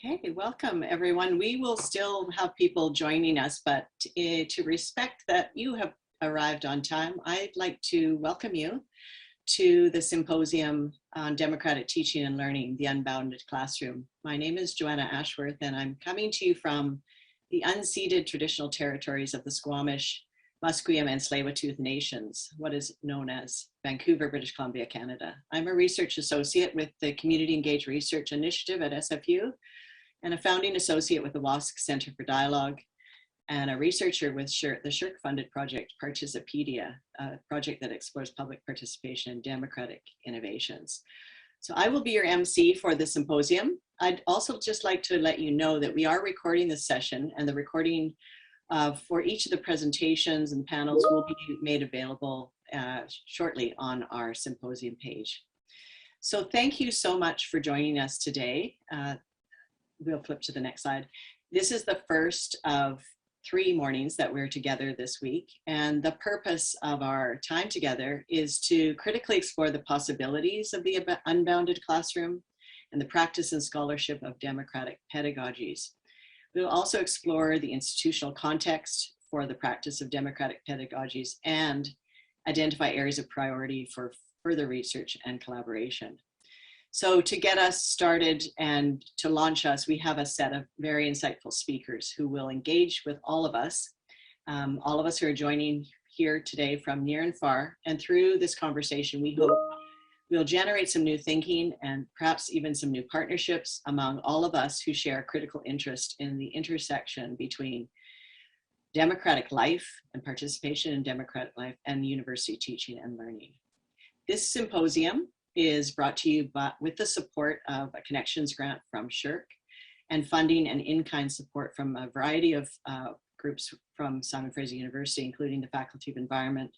Okay, welcome everyone. We will still have people joining us, but to respect that you have arrived on time, I'd like to welcome you to the Symposium on Democratic Teaching and Learning, the Unbounded Classroom. My name is Joanna Ashworth, and I'm coming to you from the unceded traditional territories of the Squamish, Musqueam, and Tsleil-Waututh Nations, what is known as Vancouver, British Columbia, Canada. I'm a research associate with the Community Engaged Research Initiative at SFU, and a founding associate with the WASC Center for Dialogue, and a researcher with the SSHRC-funded project Participedia, a project that explores public participation in democratic innovations. So I will be your MC for the symposium. I'd also just like to let you know that we are recording this session, and the recording for each of the presentations and panels will be made available shortly on our symposium page. So thank you so much for joining us today. We'll flip to the next slide. This is the first of 3 mornings that we're together this week. And the purpose of our time together is to critically explore the possibilities of the unbounded classroom and the practice and scholarship of democratic pedagogies. We'll also explore the institutional context for the practice of democratic pedagogies and identify areas of priority for further research and collaboration. So to get us started and to launch us, we have a set of very insightful speakers who will engage with all of us who are joining here today from near and far. And through this conversation, we hope we'll generate some new thinking and perhaps even some new partnerships among all of us who share a critical interest in the intersection between democratic life and participation in democratic life and university teaching and learning. This symposium is brought to you with the support of a connections grant from SSHRC and funding and in-kind support from a variety of groups from Simon Fraser University, including the Faculty of Environment,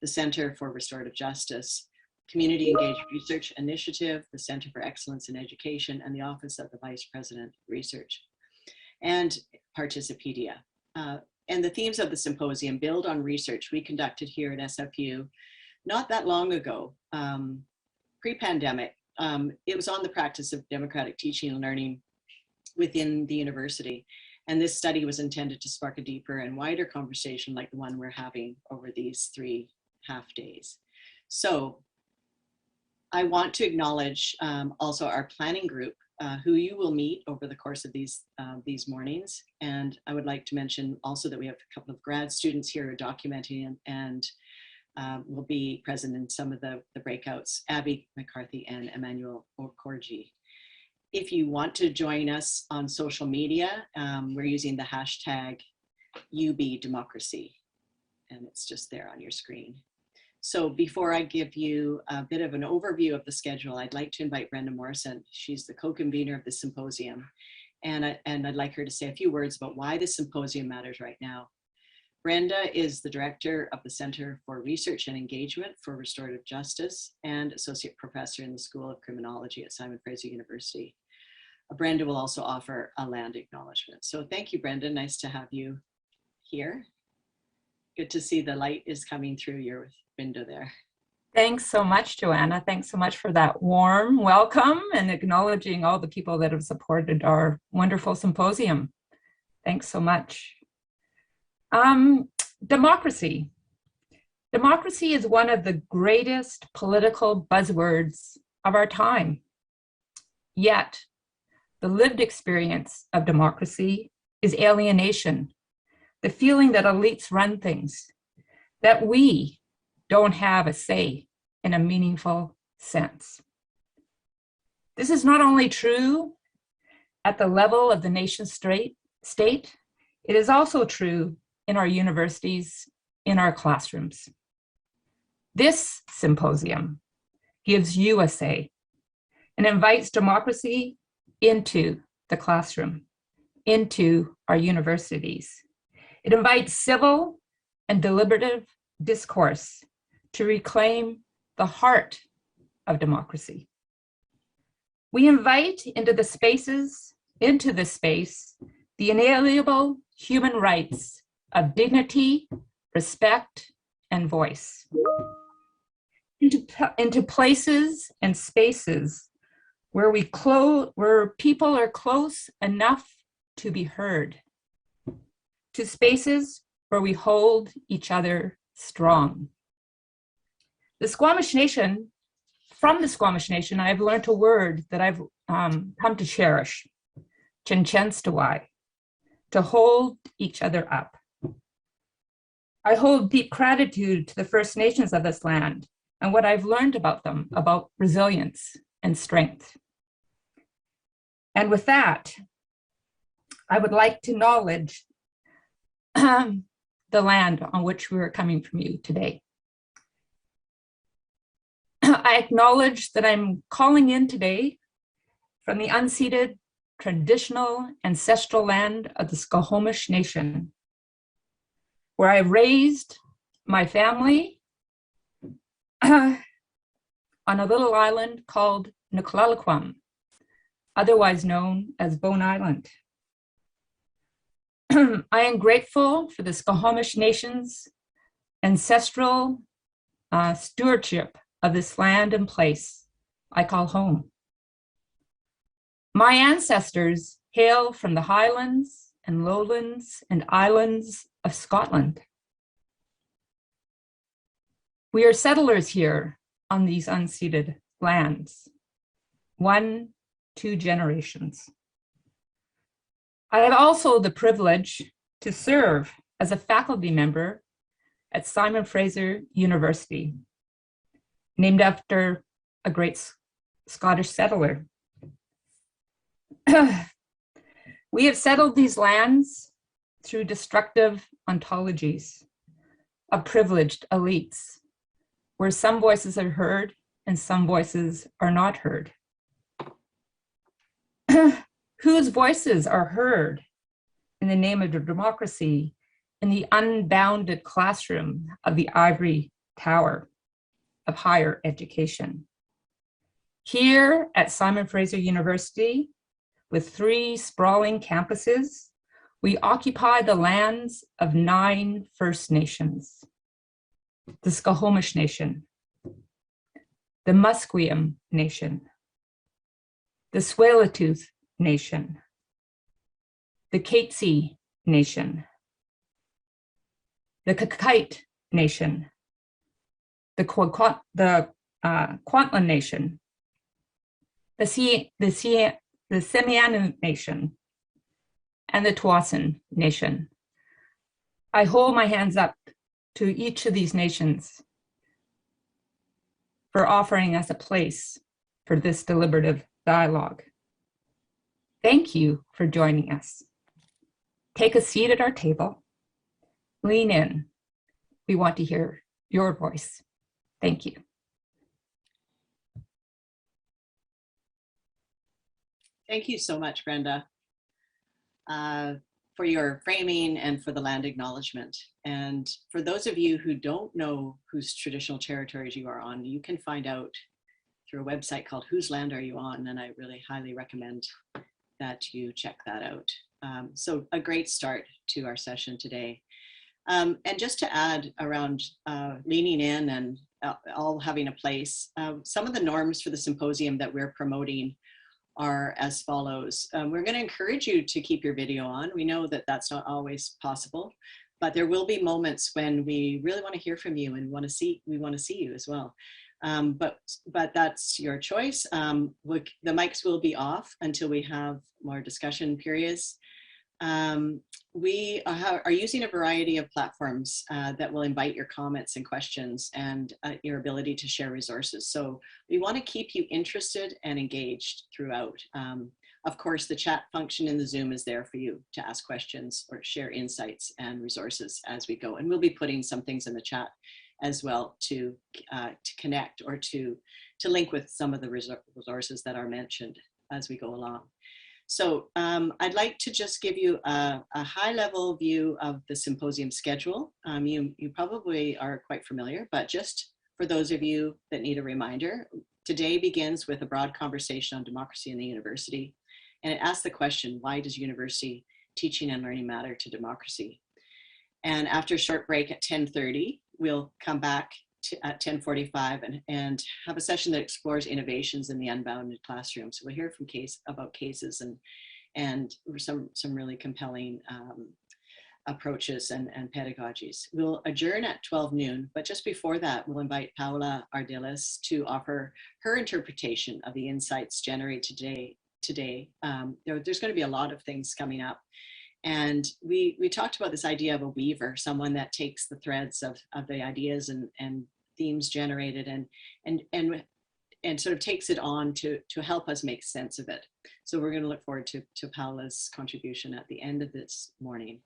the Center for Restorative Justice, Community Engaged Research Initiative, the Center for Excellence in Education, and the Office of the Vice President Research, and Participedia. And the themes of the symposium build on research we conducted here at SFU not that long ago. Pre-pandemic, it was on the practice of democratic teaching and learning within the university. And this study was intended to spark a deeper and wider conversation like the one we're having over these 3 half days. So I want to acknowledge also our planning group, who you will meet over the course of these mornings. And I would like to mention also that we have a couple of grad students here who are documenting and will be present in some of the breakouts, Abby McCarthy and Emmanuel Okorji. If you want to join us on social media, we're using the hashtag UBDemocracy, and it's just there on your screen. So before I give you a bit of an overview of the schedule, I'd like to invite Brenda Morrison. She's the co-convener of the symposium, and I'd like her to say a few words about why the symposium matters right now. Brenda is the director of the Center for Research and Engagement for Restorative Justice and associate professor in the School of Criminology at Simon Fraser University. Brenda will also offer a land acknowledgement. So thank you, Brenda. Nice to have you here. Good to see the light is coming through your window there. Thanks so much, Joanna. Thanks so much for that warm welcome and acknowledging all the people that have supported our wonderful symposium. Thanks so much. Democracy. Democracy is one of the greatest political buzzwords of our time. Yet, the lived experience of democracy is alienation, the feeling that elites run things, that we don't have a say in a meaningful sense. This is not only true at the level of the nation state, it is also true in our universities, in our classrooms. This symposium gives you a say and invites democracy into the classroom, into our universities. It invites civil and deliberative discourse to reclaim the heart of democracy. We invite into this space, the inalienable human rights of dignity, respect, and voice. Into places and spaces where people are close enough to be heard, to spaces where we hold each other strong. The Squamish Nation, from the Squamish Nation, I've learned a word that I've come to cherish, Chinchenstawai, to hold each other up. I hold deep gratitude to the First Nations of this land and what I've learned about them, about resilience and strength. And with that, I would like to acknowledge the land on which we are coming from you today. I acknowledge that I'm calling in today from the unceded traditional ancestral land of the Squamish Nation, where I raised my family on a little island called Nuklalaquam, otherwise known as Bone Island. I am grateful for the Squamish Nation's ancestral stewardship of this land and place I call home. My ancestors hail from the highlands and lowlands and islands of Scotland. We are settlers here on these unceded lands, 1-2 generations. I have also the privilege to serve as a faculty member at Simon Fraser University, named after a great Scottish settler. We have settled these lands through destructive ontologies of privileged elites, where some voices are heard and some voices are not heard. Whose voices are heard in the name of democracy in the unbounded classroom of the ivory tower of higher education. Here at Simon Fraser University, with 3 sprawling campuses, we occupy the lands of 9 First Nations: the Squamish Nation, the Musqueam Nation, the Tsleil-Waututh Nation, the Katzie Nation, the Penikett Nation, the Kwantlen Nation, the Semiahmoo Nation, and the Tsawwassen Nation. I hold my hands up to each of these nations for offering us a place for this deliberative dialogue. Thank you for joining us. Take a seat at our table. Lean in. We want to hear your voice. Thank you. Thank you so much, Brenda, for your framing and for the land acknowledgement. And for those of you who don't know whose traditional territories you are on, you can find out through a website called Whose Land Are You On? And I really highly recommend that you check that out. So a great start to our session today. And just to add around leaning in and all having a place, some of the norms for the symposium that we're promoting are as follows. We're going to encourage you to keep your video on. We know that that's not always possible, but there will be moments when we really want to hear from you and we want to see you as well. But that's your choice. The mics will be off until we have more discussion periods. We are using a variety of platforms that will invite your comments and questions and your ability to share resources. So we want to keep you interested and engaged throughout. Of course, the chat function in the Zoom is there for you to ask questions or share insights and resources as we go. And we'll be putting some things in the chat as well to connect or to link with some of the resources that are mentioned as we go along. So I'd like to just give you a high-level view of the symposium schedule. You probably are quite familiar, but just for those of you that need a reminder, today begins with a broad conversation on democracy in the university. And it asks the question, why does university teaching and learning matter to democracy? And after a short break at 10:30, we'll come back at 10:45 and have a session that explores innovations in the unbounded classroom. So we'll hear from about cases and some really compelling approaches and pedagogies. We'll adjourn at 12 noon, but just before that, we'll invite Paula Ardiles to offer her interpretation of the insights generated today. There's going to be a lot of things coming up. And we talked about this idea of a weaver, someone that takes the threads of the ideas and themes generated and sort of takes it on to help us make sense of it. So we're going to look forward to Paula's contribution at the end of this morning.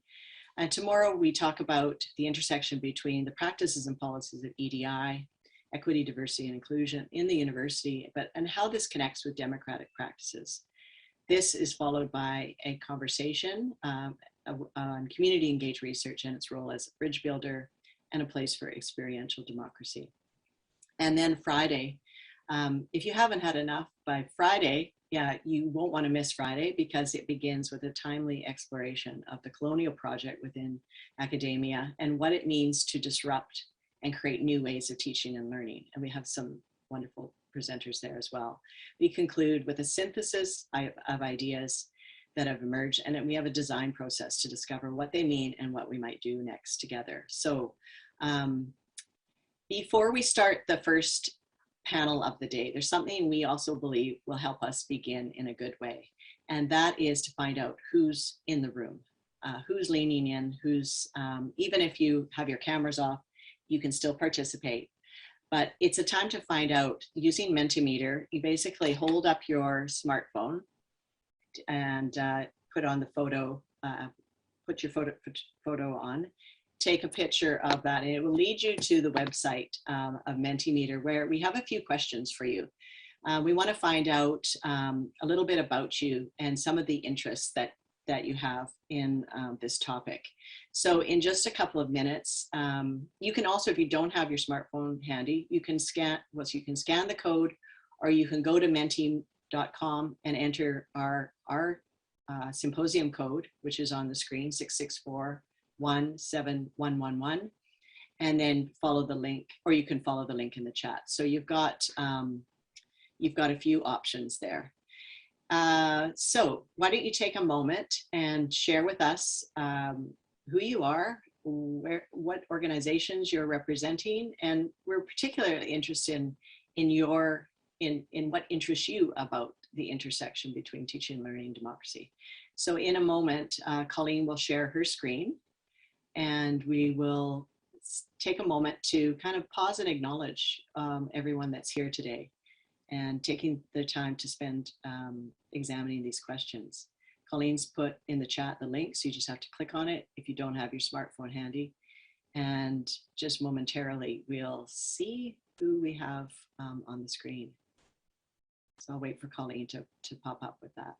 And tomorrow we talk about the intersection between the practices and policies of EDI, equity, diversity, and inclusion in the university, and how this connects with democratic practices. This is followed by a conversation on community engaged research and its role as a bridge builder and a place for experiential democracy. And then Friday, if you haven't had enough by Friday, yeah, you won't want to miss Friday because it begins with a timely exploration of the colonial project within academia and what it means to disrupt and create new ways of teaching and learning. And we have some wonderful presenters there as well. We conclude with a synthesis of ideas that have emerged, and then we have a design process to discover what they mean and what we might do next together. So before we start the first panel of the day, there's something we also believe will help us begin in a good way. And that is to find out who's in the room, who's leaning in, who's, even if you have your cameras off, you can still participate. But it's a time to find out using Mentimeter. You basically hold up your smartphone and put on the photo, put your photo on, take a picture of that, and it will lead you to the website of Mentimeter, where we have a few questions for you. We want to find out a little bit about you and some of the interests that you have in this topic. So in just a couple of minutes, you can also, if you don't have your smartphone handy, you can scan the code, or you can go to menti.com and enter our symposium code, which is on the screen, 664-17111, and then follow the link, or you can follow the link in the chat. So you've got a few options there. So why don't you take a moment and share with us who you are, what organizations you're representing, and we're particularly interested in what interests you about the intersection between teaching, learning, and democracy. So in a moment, Colleen will share her screen, and we will take a moment to kind of pause and acknowledge everyone that's here today and taking the time to spend examining these questions. Colleen's put in the chat the link, so you just have to click on it if you don't have your smartphone handy. And just momentarily, we'll see who we have on the screen. So I'll wait for Colleen to pop up with that.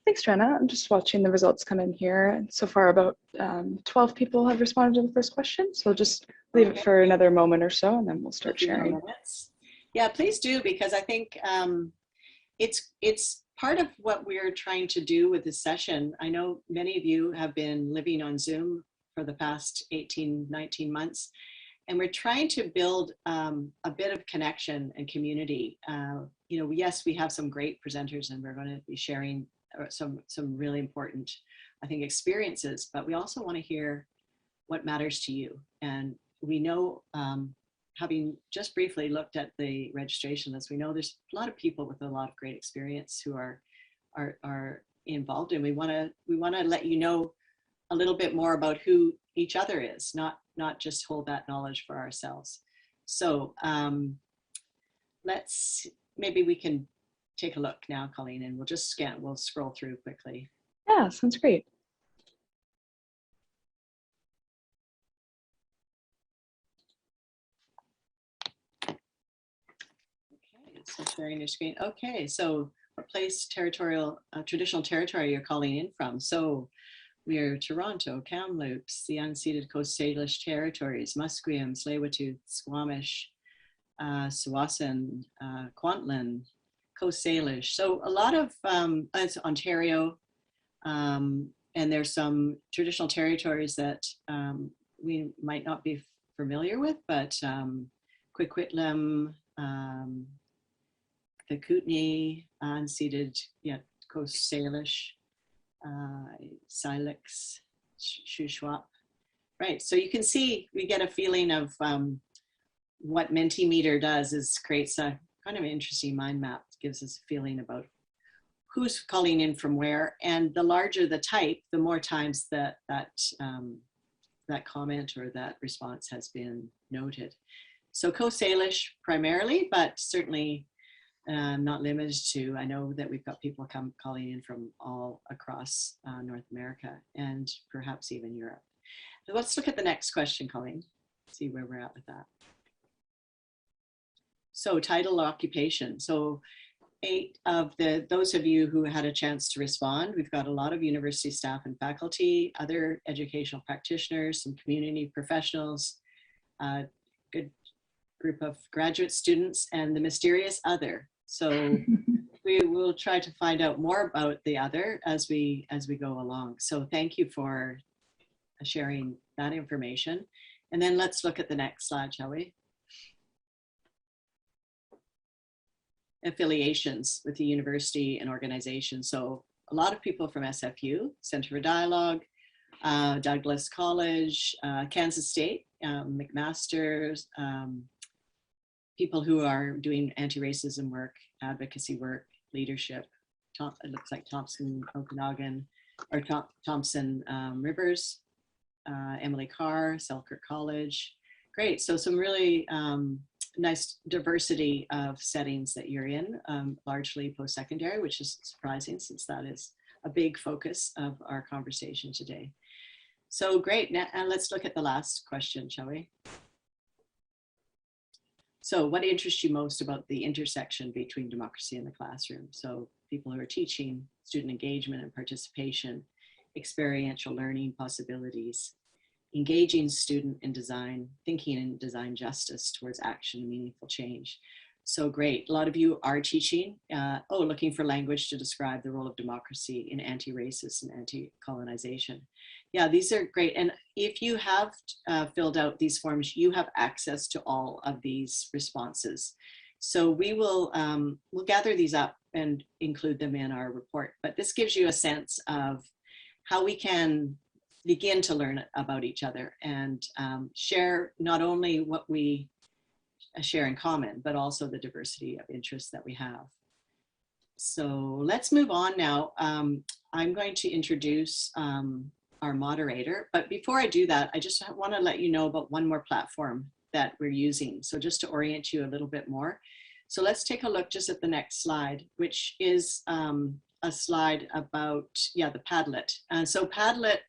Thanks, Joanna. I'm just watching the results come in here. So far, about 12 people have responded to the first question. So I'll just leave it for another moment or so, and then we'll start sharing. Yeah, please do, because I think it's part of what we're trying to do with this session. I know many of you have been living on Zoom for the past 18, 19 months, and we're trying to build a bit of connection and community. You know, yes, we have some great presenters, and we're going to be sharing some really important, I think, experiences, but we also want to hear what matters to you. And we know, having just briefly looked at the registration list, we know there's a lot of people with a lot of great experience who are involved, and we want to let you know a little bit more about who each other is, not just hold that knowledge for ourselves. So maybe we can take a look now, Colleen, and we'll scroll through quickly. Yeah, sounds great. Okay, so sharing your screen. Okay, so what place, traditional territory you're calling in from? So we are Toronto, Kamloops, the unceded Coast Salish territories, Musqueam, Tsleil-Waututh, Squamish, Tsawwassen, Kwantlen, Coast Salish. So a lot of, it's Ontario, and there's some traditional territories that we might not be familiar with, but Quiquitlam, the Kootenai, unceded, Coast Salish, Silex, Shuswap. Right, so you can see, we get a feeling of what Mentimeter does is creates a kind of interesting mind map, gives us a feeling about who's calling in from where, and the larger the type, the more times that comment or that response has been noted. So Coast Salish primarily, but certainly not limited to. I know that we've got people calling in from all across North America and perhaps even Europe. So let's look at the next question, Colleen, see where we're at with that. So title, occupation. So 8 of those of you who had a chance to respond, we've got a lot of university staff and faculty, other educational practitioners, some community professionals, good group of graduate students, and the mysterious other. So we will try to find out more about the other as we go along. So thank you for sharing that information. And then let's look at the next slide, shall we? Affiliations with the university and organization. So a lot of people from SFU, Center for Dialogue, Douglas College, Kansas State, McMaster's, people who are doing anti-racism work, advocacy work, leadership. It looks like Thompson, Okanagan, or Thompson Rivers, Emily Carr, Selkirk College. Great, so some really nice diversity of settings that you're in, largely post-secondary, which is surprising since that is a big focus of our conversation today. So great, now, and let's look at the last question, shall we? So what interests you most about the intersection between democracy and the classroom? So people who are teaching, student engagement and participation, experiential learning possibilities, engaging student in design, thinking in design justice towards action and meaningful change. So great, a lot of you are teaching, looking for language to describe the role of democracy in anti-racist and anti-colonization. Yeah, these are great. And if you have filled out these forms, you have access to all of these responses. So we will we'll gather these up and include them in our report. But this gives you a sense of how we can begin to learn about each other and share not only what we share in common, but also the diversity of interests that we have. So let's move on now. I'm going to introduce our moderator, but before I do that, I just want to let you know about one more platform that we're using. So just to orient you a little bit more. So let's take a look just at the next slide, which is a slide about, the Padlet. So Padlet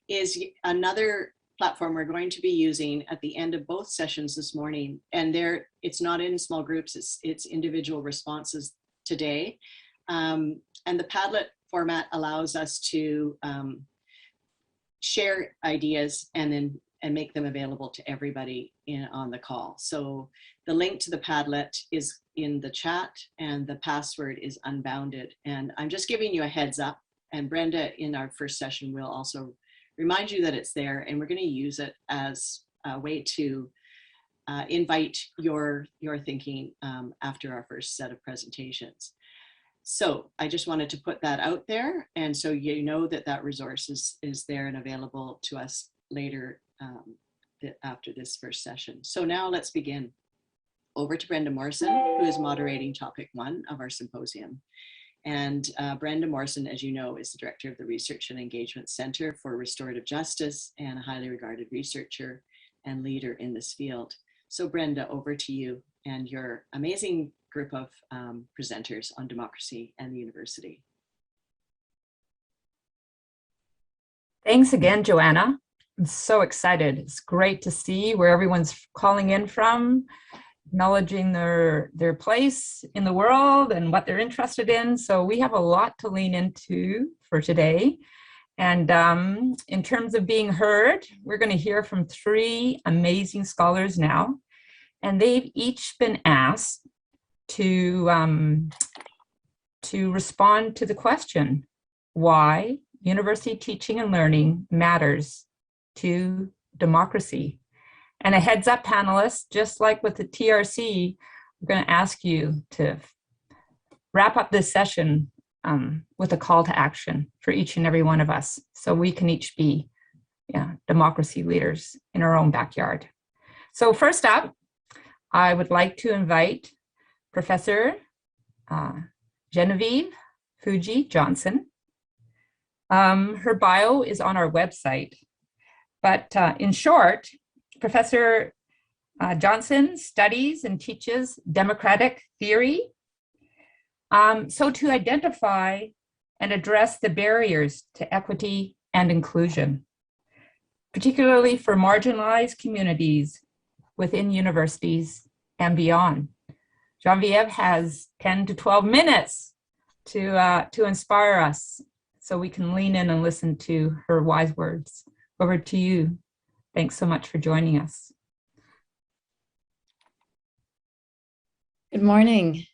is another platform we're going to be using at the end of both sessions this morning. And it's not in small groups, it's individual responses today. And the Padlet format allows us to share ideas and make them available to everybody on the call. So the link to the Padlet is in the chat and the password is Unbounded. And I'm just giving you a heads up, and Brenda in our first session will also remind you that it's there, and we're going to use it as a way to invite your thinking after our first set of presentations. So I just wanted to put that out there, and so you know that that resource is there and available to us later after this first session. So now let's begin. Over to Brenda Morrison, who is moderating topic 1 of our symposium. And Brenda Morrison, as you know, is the director of the Research and Engagement Center for Restorative Justice and a highly regarded researcher and leader in this field. So Brenda, over to you and your amazing group of presenters on democracy and the university. Thanks again, Joanna. I'm so excited. It's great to see where everyone's calling in from, acknowledging their place in the world and what they're interested in. So we have a lot to lean into for today. And in terms of being heard, we're going to hear from 3 amazing scholars now. And they've each been asked to respond to the question, why university teaching and learning matters to democracy. And a heads up, panelists, just like with the TRC, we're going to ask you to wrap up this session with a call to action for each and every one of us, so we can each be democracy leaders in our own backyard. So first up, I would like to invite Professor Genevieve Fuji-Johnson. Her bio is on our website, but in short, Professor Johnson studies and teaches democratic theory, so to identify and address the barriers to equity and inclusion, particularly for marginalized communities within universities and beyond. Genevieve has 10 to 12 minutes to inspire us, so we can lean in and listen to her wise words. Over to you. Thanks so much for joining us. Good morning.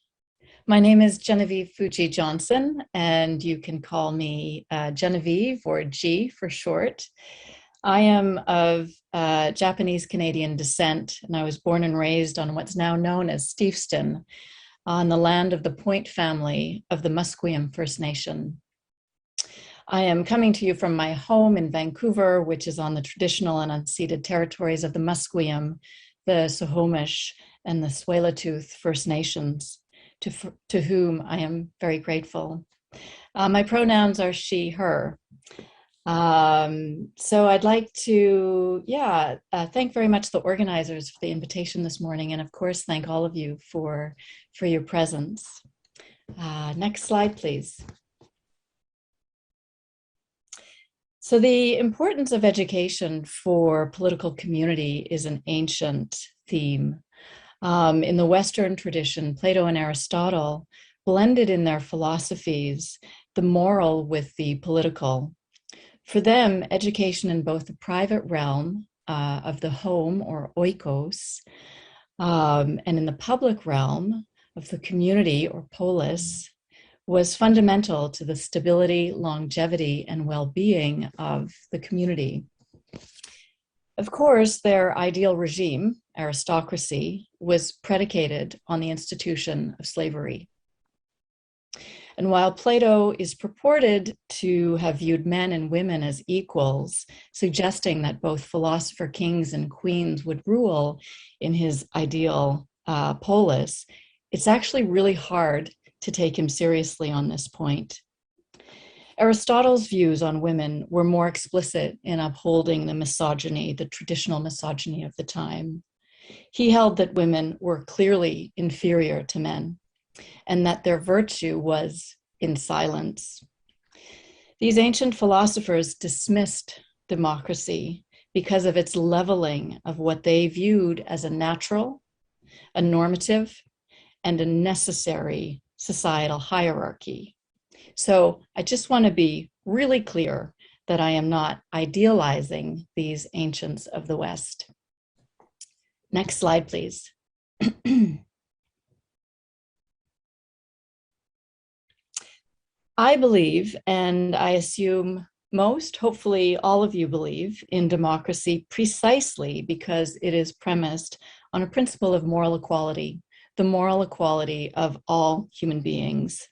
My name is Genevieve Fuji-Johnson, and you can call me Genevieve, or G for short. I am of Japanese-Canadian descent, and I was born and raised on what's now known as Steveston, on the land of the Point family of the Musqueam First Nation. I am coming to you from my home in Vancouver, which is on the traditional and unceded territories of the Musqueam, the Snohomish, and the Tsleil-Waututh First Nations, to whom I am very grateful. My pronouns are she, her. So I'd like to, thank very much the organizers for the invitation this morning, and of course, thank all of you for your presence. Next slide, please. So the importance of education for political community is an ancient theme. In the Western tradition, Plato and Aristotle blended in their philosophies the moral with the political. For them, education in both the private realm of the home, or oikos, and in the public realm of the community, or polis, was fundamental to the stability, longevity, and well-being of the community. Of course, their ideal regime, aristocracy, was predicated on the institution of slavery. And while Plato is purported to have viewed men and women as equals, suggesting that both philosopher kings and queens would rule in his ideal polis, it's actually really hard to take him seriously on this point. Aristotle's views on women were more explicit in upholding the misogyny, the traditional misogyny of the time. He held that women were clearly inferior to men, and that their virtue was in silence. These ancient philosophers dismissed democracy because of its leveling of what they viewed as a natural, a normative, and a necessary societal hierarchy. So I just want to be really clear that I am not idealizing these ancients of the West. Next slide, please. I believe, and I assume most, hopefully all of you believe, in democracy precisely because it is premised on a principle of moral equality, the moral equality of all human beings.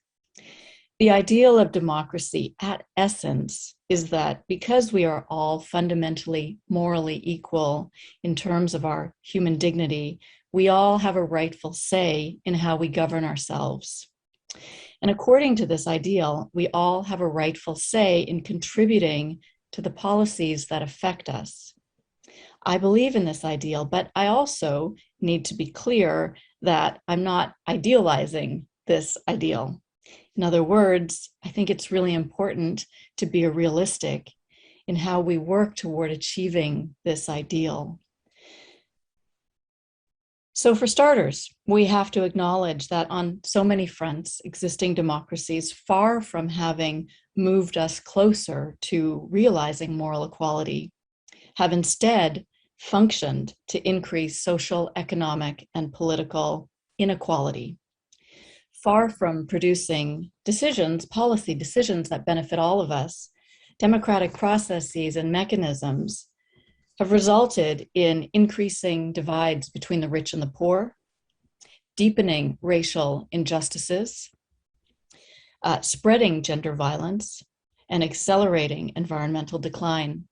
The ideal of democracy at essence is that because we are all fundamentally morally equal in terms of our human dignity, we all have a rightful say in how we govern ourselves. And according to this ideal, we all have a rightful say in contributing to the policies that affect us. I believe in this ideal, but I also need to be clear that I'm not idealizing this ideal. In other words, I think it's really important to be realistic in how we work toward achieving this ideal. So for starters, we have to acknowledge that on so many fronts, existing democracies, far from having moved us closer to realizing moral equality, have instead functioned to increase social, economic, and political inequality. Far from producing decisions, policy decisions that benefit all of us, democratic processes and mechanisms have resulted in increasing divides between the rich and the poor, deepening racial injustices, spreading gender violence, and accelerating environmental decline.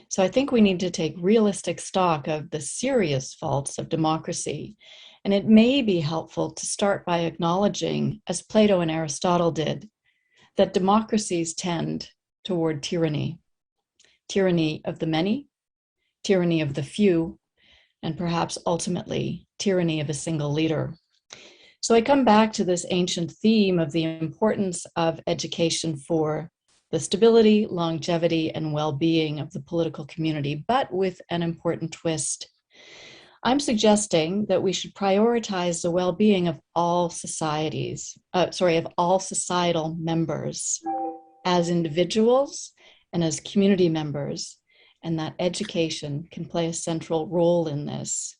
So I think we need to take realistic stock of the serious faults of democracy. And it may be helpful to start by acknowledging, as Plato and Aristotle did, that democracies tend toward tyranny. Tyranny of the many, tyranny of the few, and perhaps ultimately tyranny of a single leader. So I come back to this ancient theme of the importance of education for the stability, longevity, and well-being of the political community, but with an important twist. I'm suggesting that we should prioritize the well-being of all societies, of all societal members as individuals and as community members, and that education can play a central role in this.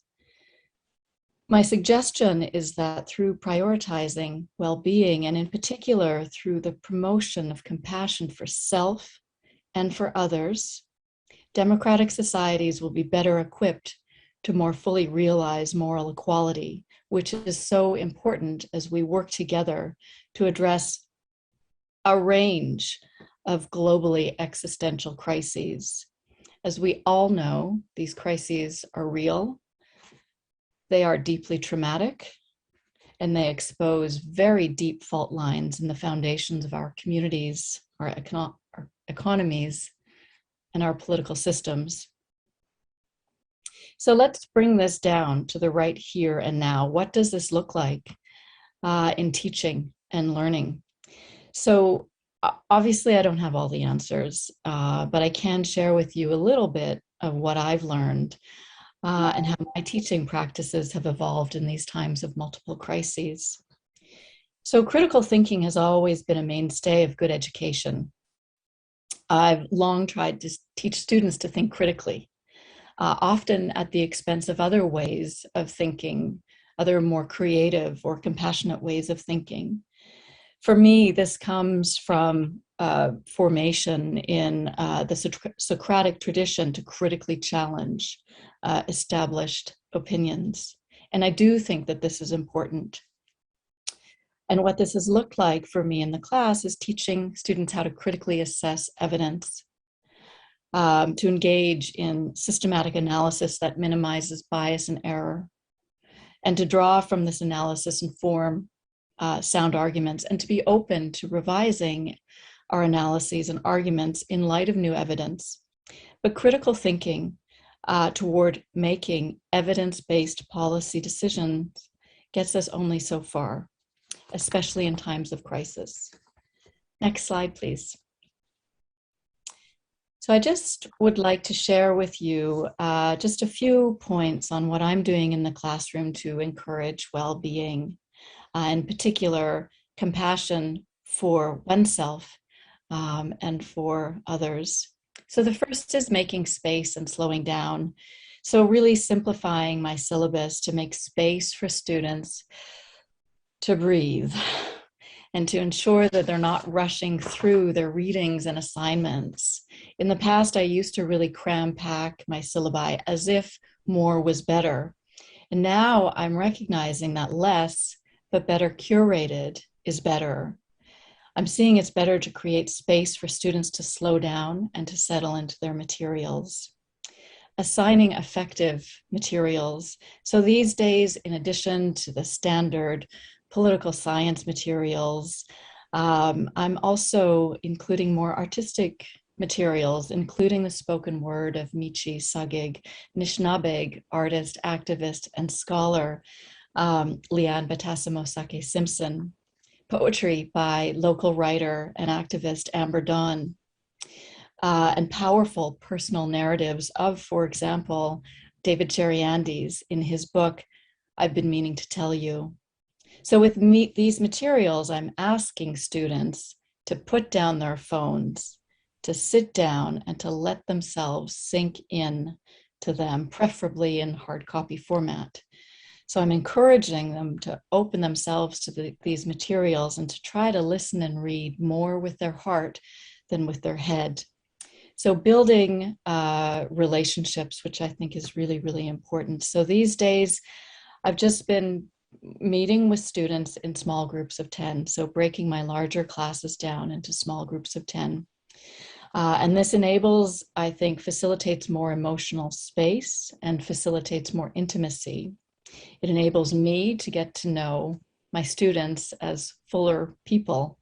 My suggestion is that through prioritizing well-being, and in particular through the promotion of compassion for self and for others, democratic societies will be better equipped to more fully realize moral equality, which is so important as we work together to address a range of globally existential crises. As we all know, these crises are real, they are deeply traumatic, and they expose very deep fault lines in the foundations of our communities, our economies, and our political systems. So let's bring this down to the right here and now. What does this look like in teaching and learning? So obviously I don't have all the answers, but I can share with you a little bit of what I've learned and how my teaching practices have evolved in these times of multiple crises. So critical thinking has always been a mainstay of good education. I've long tried to teach students to think critically, often at the expense of other ways of thinking, other more creative or compassionate ways of thinking. For me, this comes from formation in the Socratic tradition to critically challenge established opinions. And I do think that this is important. And what this has looked like for me in the class is teaching students how to critically assess evidence, to engage in systematic analysis that minimizes bias and error, and to draw from this analysis and form sound arguments, and to be open to revising our analyses and arguments in light of new evidence. But critical thinking toward making evidence-based policy decisions gets us only so far, especially in times of crisis. Next slide, please. So I just would like to share with you just a few points on what I'm doing in the classroom to encourage well-being, in particular, compassion for oneself and for others. So the first is making space and slowing down. So really simplifying my syllabus to make space for students to breathe and to ensure that they're not rushing through their readings and assignments. In the past, I used to really cram pack my syllabi as if more was better. And now I'm recognizing that less, but better curated is better. I'm seeing it's better to create space for students to slow down and to settle into their materials. Assigning effective materials. So these days, in addition to the standard political science materials, I'm also including more artistic materials, including the spoken word of Michi Sagig, Nishnabeg artist, activist, and scholar Leanne Batasimo-Sake Simpson, poetry by local writer and activist Amber Dawn, and powerful personal narratives of, for example, David Cheriandes in his book, I've Been Meaning to Tell You. So with these materials, I'm asking students to put down their phones, to sit down and to let themselves sink in to them, preferably in hard copy format. So I'm encouraging them to open themselves to these materials and to try to listen and read more with their heart than with their head. So building relationships, which I think is really, really important. So these days, I've just been meeting with students in small groups of 10, so breaking my larger classes down into small groups of 10. And this enables, I think, facilitates more emotional space and facilitates more intimacy. It enables me to get to know my students as fuller people.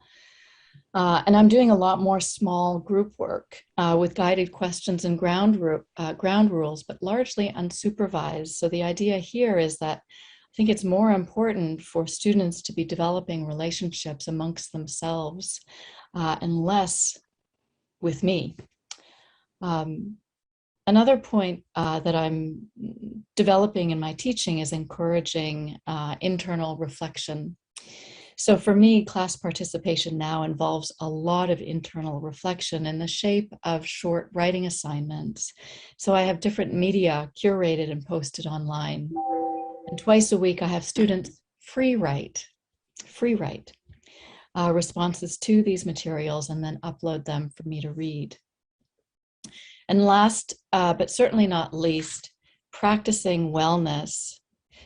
And I'm doing a lot more small group work with guided questions and ground rules, but largely unsupervised. So the idea here is that I think it's more important for students to be developing relationships amongst themselves and less with me. Another point that I'm developing in my teaching is encouraging internal reflection. So for me, class participation now involves a lot of internal reflection in the shape of short writing assignments. So I have different media curated and posted online. And twice a week, I have students free write responses to these materials and then upload them for me to read. And last, but certainly not least, practicing wellness.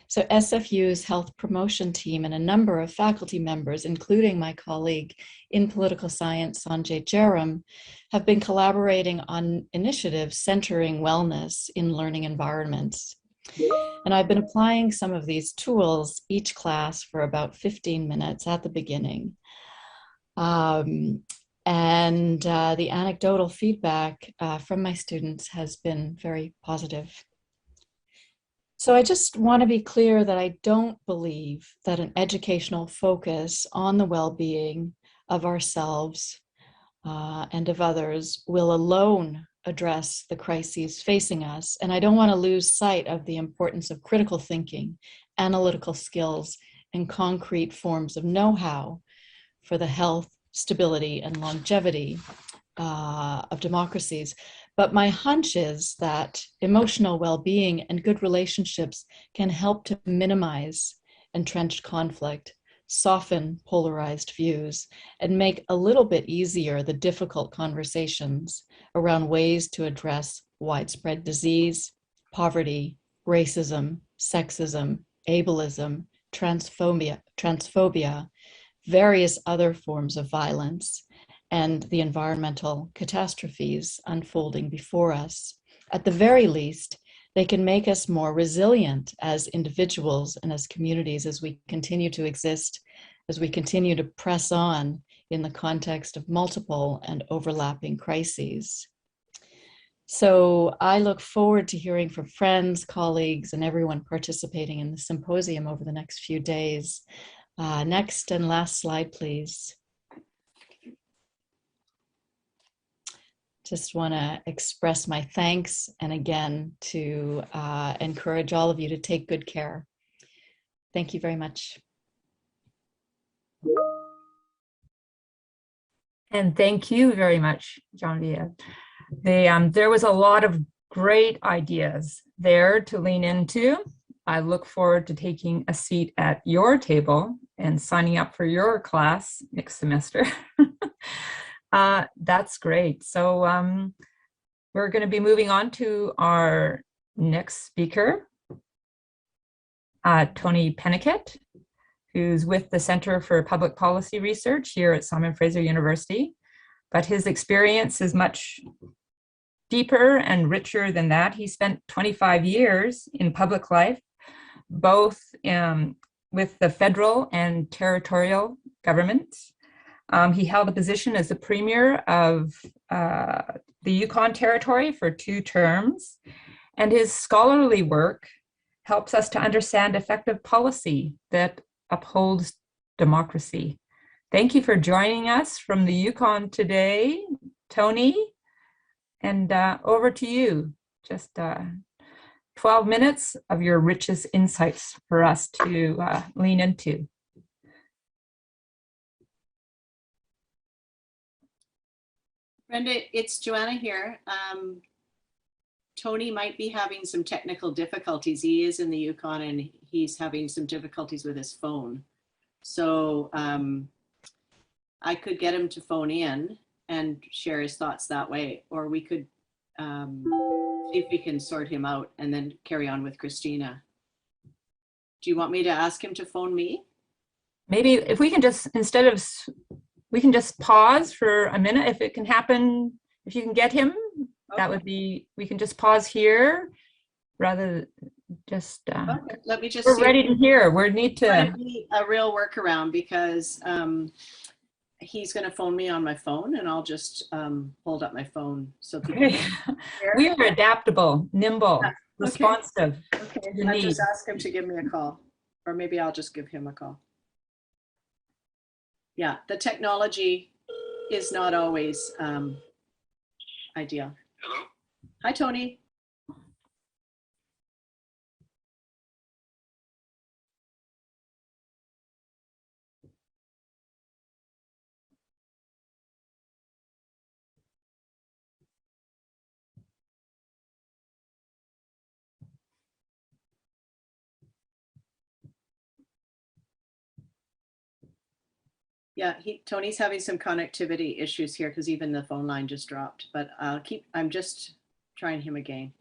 So SFU's health promotion team and a number of faculty members, including my colleague in political science, Sanjay Jaram, have been collaborating on initiatives centering wellness in learning environments. And I've been applying some of these tools each class for about 15 minutes at the beginning. The anecdotal feedback from my students has been very positive. So I just want to be clear that I don't believe that an educational focus on the well-being of ourselves and of others will alone address the crises facing us. And I don't want to lose sight of the importance of critical thinking, analytical skills, and concrete forms of know-how for the health, stability, and longevity of democracies. But my hunch is that emotional well-being and good relationships can help to minimize entrenched conflict, soften polarized views, and make a little bit easier the difficult conversations around ways to address widespread disease, poverty, racism, sexism, ableism, transphobia, various other forms of violence, and the environmental catastrophes unfolding before us. At the very least, they can make us more resilient as individuals and as communities as we continue to exist, as we continue to press on in the context of multiple and overlapping crises. So I look forward to hearing from friends, colleagues, and everyone participating in the symposium over the next few days. Next and last slide, please. Just want to express my thanks and again to encourage all of you to take good care. Thank you very much. And thank you very much, Genevieve. There was a lot of great ideas there to lean into. I look forward to taking a seat at your table and signing up for your class next semester. That's great. So we're going to be moving on to our next speaker, Tony Penikett, who's with the Center for Public Policy Research here at Simon Fraser University. But his experience is much deeper and richer than that. He spent 25 years in public life, both with the federal and territorial governments. He held a position as the premier of the Yukon Territory for 2 terms, and his scholarly work helps us to understand effective policy that upholds democracy. Thank you for joining us from the Yukon today, Tony, and over to you. Just 12 minutes of your richest insights for us to lean into. Brenda, it's Joanna here. Tony might be having some technical difficulties. He is in the Yukon and he's having some difficulties with his phone. So I could get him to phone in and share his thoughts that way, or we could see if we can sort him out and then carry on with Christina. Do you want me to ask him to phone me? Maybe if we can just, we can just pause for a minute if it can happen, if you can get him, that would be, we can just pause here rather just, Okay, let me just we're see ready to hear. We need to. a real workaround because he's going to phone me on my phone and I'll just hold up my phone so people Okay. We are adaptable, nimble, responsive. Okay, I'll just ask him to give me a call, or maybe I'll just give him a call. Yeah, the technology is not always ideal. Hello? Hi, Tony. Yeah, Tony's having some connectivity issues here because even the phone line just dropped, but I'm just trying him again.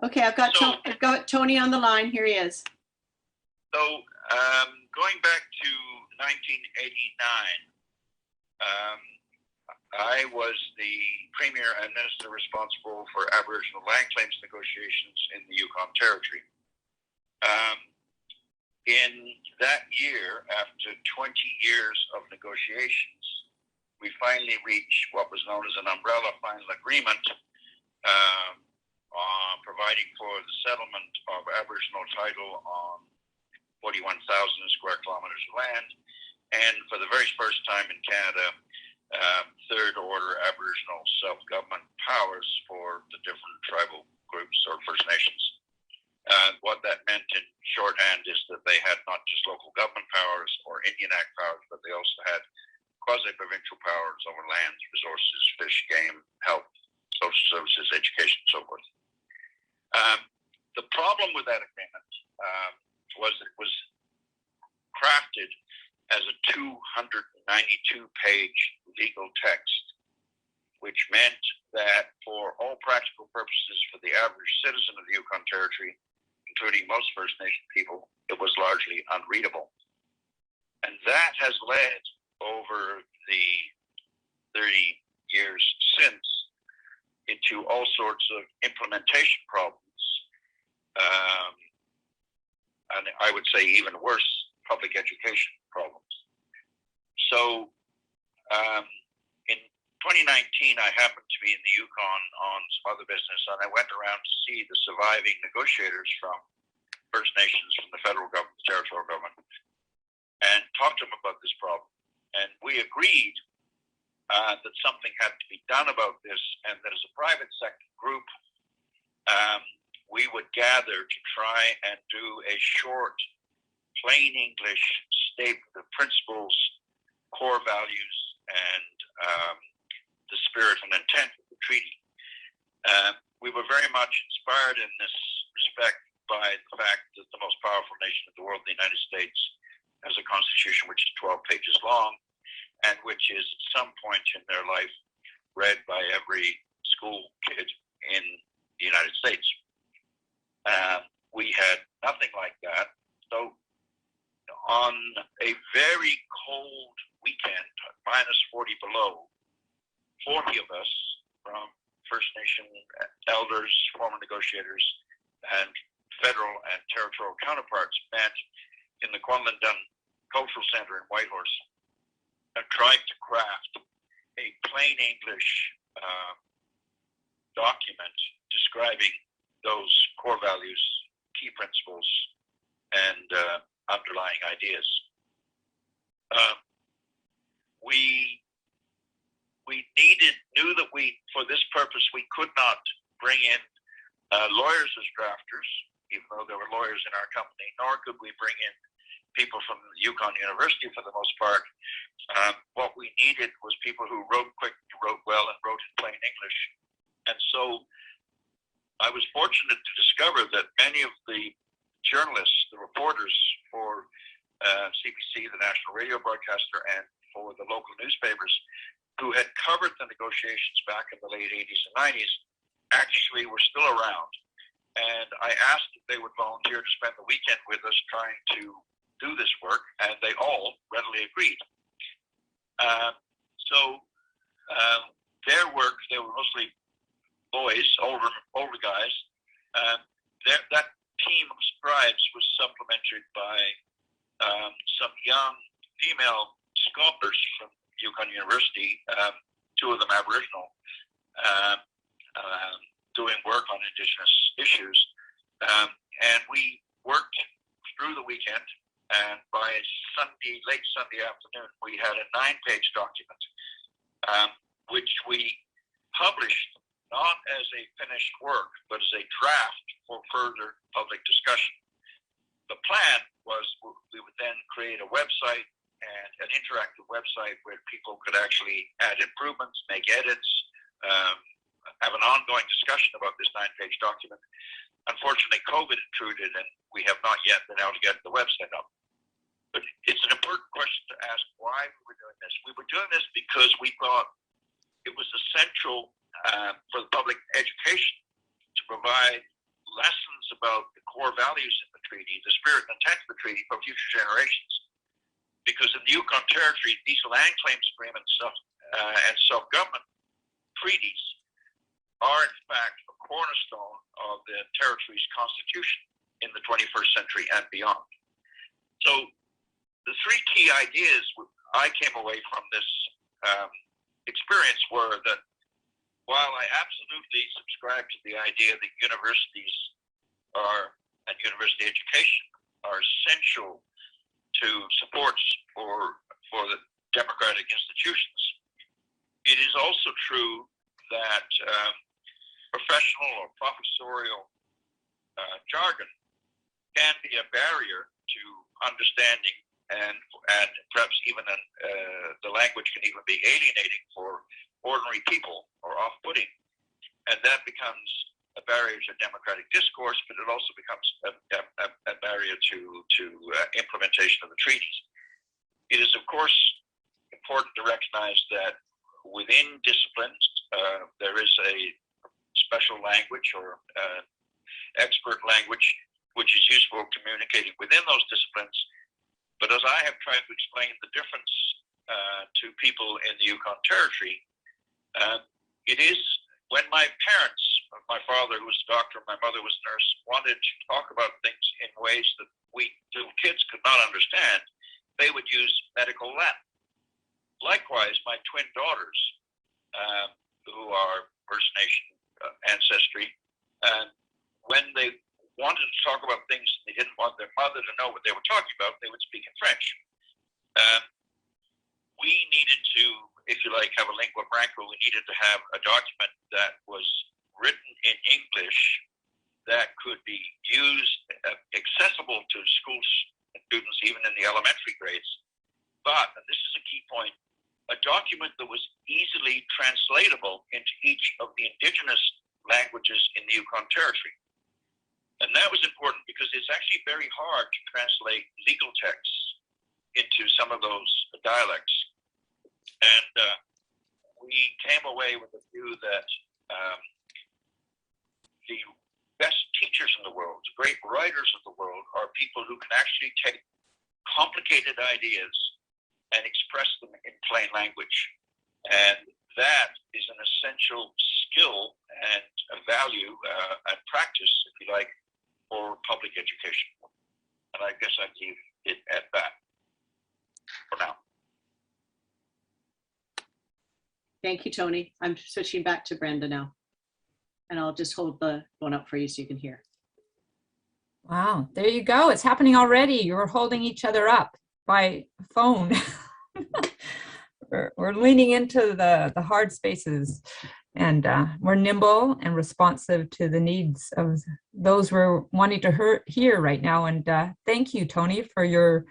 Okay, I've got Tony on the line. Here he is. So going back to 1989, I was the Premier and Minister responsible for Aboriginal land claims negotiations in the Yukon Territory. In that year, after 20 years of negotiations, we finally reached what was known as an umbrella final agreement providing for the settlement of Aboriginal title on 41,000 square kilometers of land, and for the very first time in Canada, third order Aboriginal self-government powers for the different tribal groups or First Nations. What that meant in shorthand is that they had not just local government powers or Indian Act powers, but they also had quasi-provincial powers over lands, resources, fish, game, health, social services, education, and so forth. The problem with that agreement was that it was crafted as a 292-page legal text, which meant that for all practical purposes for the average citizen of the Yukon Territory, including most First Nation people, it was largely unreadable. And that has led over the 30 years since into all sorts of implementation problems, and I would say even worse, public education problems. So in 2019, I happened to be in the Yukon on some other business, and I went around to see the surviving negotiators from First Nations, from the federal government, the territorial government, and talked to them about this problem. And we agreed that something had to be done about this, and that as a private sector group, we would gather to try and do a short, plain English statement of principles, core values, and the spirit and intent of the treaty. We were very much inspired in this respect by the fact that the most powerful nation in the world, the United States, has a constitution which is 12 pages long, and which is at some point in their life read by every school kid in the United States. We had nothing like that. So on a very cold weekend, minus 40 below, 40 of us from First Nation elders, former negotiators, and federal and territorial counterparts met in the Kwanlundun Cultural Center in Whitehorse and tried to craft a plain English document describing those core values, key principles, and underlying ideas. We knew that for this purpose, we could not bring in lawyers as drafters, even though there were lawyers in our company, nor could we bring in people from Yukon University for the most part. What we needed was people who wrote quick, wrote well, and wrote in plain English. And so I was fortunate to discover that many of the journalists, the reporters for CBC, the national radio broadcaster, and for the local newspapers, who had covered the negotiations back in the late 80s and 90s, actually were still around. And I asked if they would volunteer to spend the weekend with us trying to do this work, and they all readily agreed. Their work, they were mostly boys, older guys. That team of scribes was supplemented by some young female scholars from Yukon University, two of them Aboriginal, doing work on Indigenous issues. And we worked through the weekend, and by late Sunday afternoon, we had a 9-page document, which we published not as a finished work, but as a draft for further public discussion. The plan was we would then create a website, and an interactive website where people could actually add improvements, make edits, have an ongoing discussion about this 9-page document. Unfortunately, COVID intruded, and we have not yet been able to get the website up. But it's an important question to ask why we were doing this. We were doing this because we thought it was essential for the public education to provide lessons about the core values in the treaty, the spirit and intent of the treaty for future generations. Because in the Yukon Territory, these land claims agreements and self-government treaties are, in fact, a cornerstone of the territory's constitution in the 21st century and beyond. So the three key ideas I came away from this experience were that while I absolutely subscribe to the idea that universities and university education are essential to supports for the democratic institutions, it is also true that professional or professorial jargon can be a barrier to understanding, and perhaps even the language can even be alienating for ordinary people or off-putting, and that becomes a barrier to democratic discourse, but it also becomes a barrier to implementation of the treaties. It is, of course, important to recognize that within disciplines, there is a special language or expert language which is useful for communicating within those disciplines. But as I have tried to explain the difference to people in the Yukon Territory, it is when my parents, my father who was a doctor, my mother was a nurse, wanted to talk about things in ways that we little kids could not understand, they would use medical Latin. Likewise, my twin daughters, who are First Nation ancestry, when they wanted to talk about things they didn't want their mother to know what they were talking about, they would speak in French. We needed to, if you like, have a lingua franca. We needed to have a document that was written in English that could be used, accessible to school students, even in the elementary grades. But, and this is a key point, a document that was easily translatable into each of the Indigenous languages in the Yukon Territory. And that was important because it's actually very hard to translate legal texts into some of those dialects. And we came away with the view that the best teachers in the world, the great writers of the world, are people who can actually take complicated ideas and express them in plain language. And that is an essential skill and a value and practice, if you like, for public education. And I guess I'd leave it at that. for now. Thank you, Tony. I'm switching back to Brenda now. And I'll just hold the phone up for you so you can hear. Wow, there you go. It's happening already. You're holding each other up by phone. We're leaning into the hard spaces, and we're nimble and responsive to the needs of those we're wanting to hear right now. And thank you, Tony, for your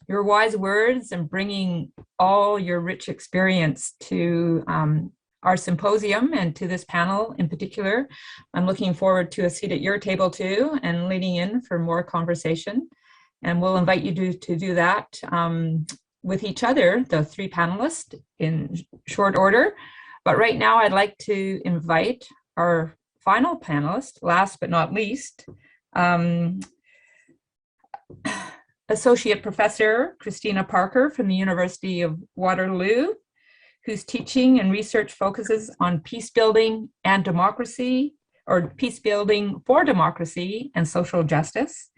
wise words and bringing all your rich experience to our symposium and to this panel in particular. I'm looking forward to a seat at your table too, and leaning in for more conversation. And we'll invite you to do that with each other, the three panelists, in short order. But right now I'd like to invite our final panelist, last but not least, Associate Professor Christina Parker from the University of Waterloo, whose teaching and research focuses on peace building and democracy, or peace building for democracy and social justice,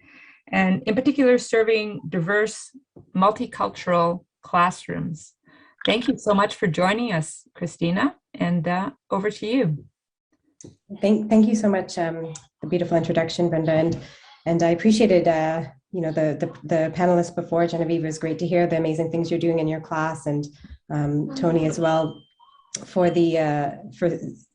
and in particular serving diverse multicultural classrooms. Thank you so much for joining us, Christina, and over to you. Thank you so much. The beautiful introduction, Brenda, and I appreciated the panelists before. Genevieve, it was great to hear the amazing things you're doing in your class, and Tony as well, for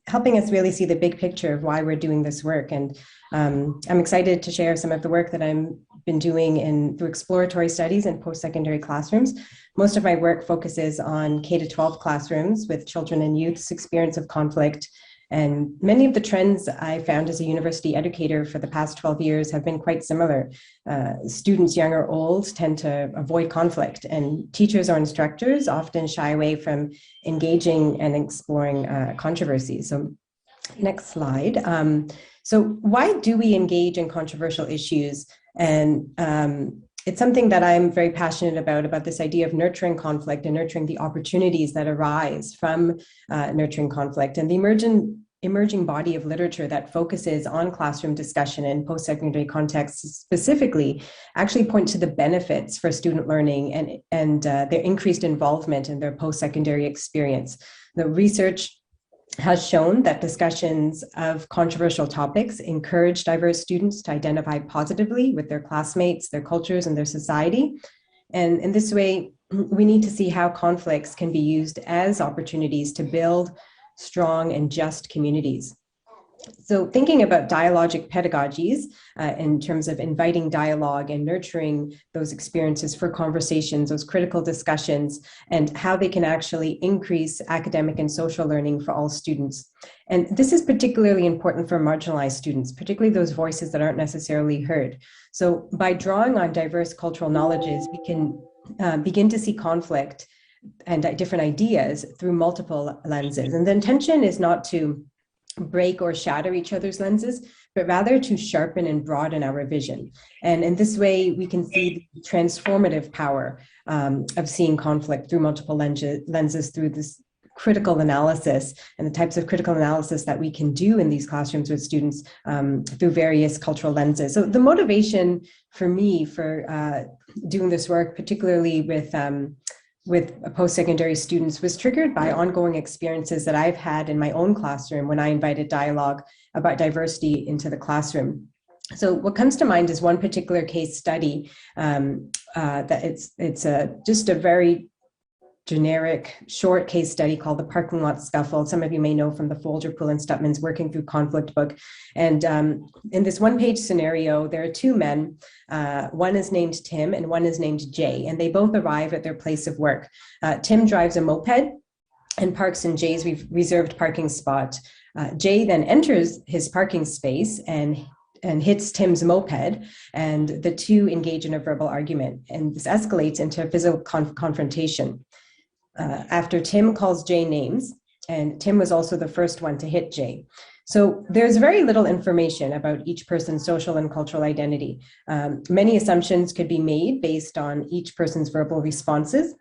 helping us really see the big picture of why we're doing this work. And I'm excited to share some of the work that I've been doing through exploratory studies in post-secondary classrooms. Most of my work focuses on K-12 classrooms with children and youth's experience of conflict. And many of the trends I found as a university educator for the past 12 years have been quite similar. Students, young or old, tend to avoid conflict, and teachers or instructors often shy away from engaging and exploring controversy. So next slide. So why do we engage in controversial issues? And it's something that I'm very passionate about this idea of nurturing conflict and nurturing the opportunities that arise from nurturing conflict. And the emerging body of literature that focuses on classroom discussion in post-secondary contexts specifically actually point to the benefits for student learning and their increased involvement in their post-secondary experience. The research has shown that discussions of controversial topics encourage diverse students to identify positively with their classmates, their cultures, and their society. And in this way, we need to see how conflicts can be used as opportunities to build strong and just communities. So thinking about dialogic pedagogies in terms of inviting dialogue and nurturing those experiences for conversations, those critical discussions, and how they can actually increase academic and social learning for all students. And this is particularly important for marginalized students, particularly those voices that aren't necessarily heard. So by drawing on diverse cultural knowledges, we can begin to see conflict and different ideas through multiple lenses. And the intention is not to break or shatter each other's lenses, but rather to sharpen and broaden our vision. And in this way, we can see the transformative power of seeing conflict through multiple lenses through this critical analysis and the types of critical analysis that we can do in these classrooms with students through various cultural lenses. So the motivation for me for doing this work, particularly with post-secondary students, was triggered by ongoing experiences that I've had in my own classroom when I invited dialogue about diversity into the classroom. So what comes to mind is one particular case study that it's just a very generic short case study called The Parking Lot Scuffle. Some of you may know from the Folger, Poole and Stutman's Working Through Conflict book. And in this one-page scenario, there are two men. One is named Tim and one is named Jay, and they both arrive at their place of work. Tim drives a moped and parks in Jay's reserved parking spot. Jay then enters his parking space and hits Tim's moped, and the two engage in a verbal argument, and this escalates into a physical confrontation. After Tim calls Jay names, and Tim was also the first one to hit Jay. So there's very little information about each person's social and cultural identity. Many assumptions could be made based on each person's verbal responses.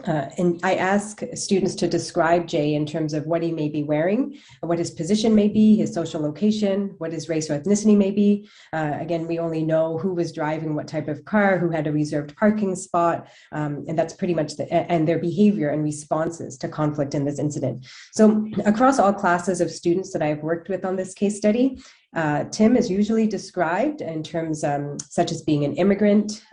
And I ask students to describe Jay in terms of what he may be wearing, what his position may be, his social location, what his race or ethnicity may be. Again, we only know who was driving what type of car, who had a reserved parking spot, and that's pretty much and their behavior and responses to conflict in this incident. So across all classes of students that I've worked with on this case study, Tim is usually described in terms such as being an immigrant,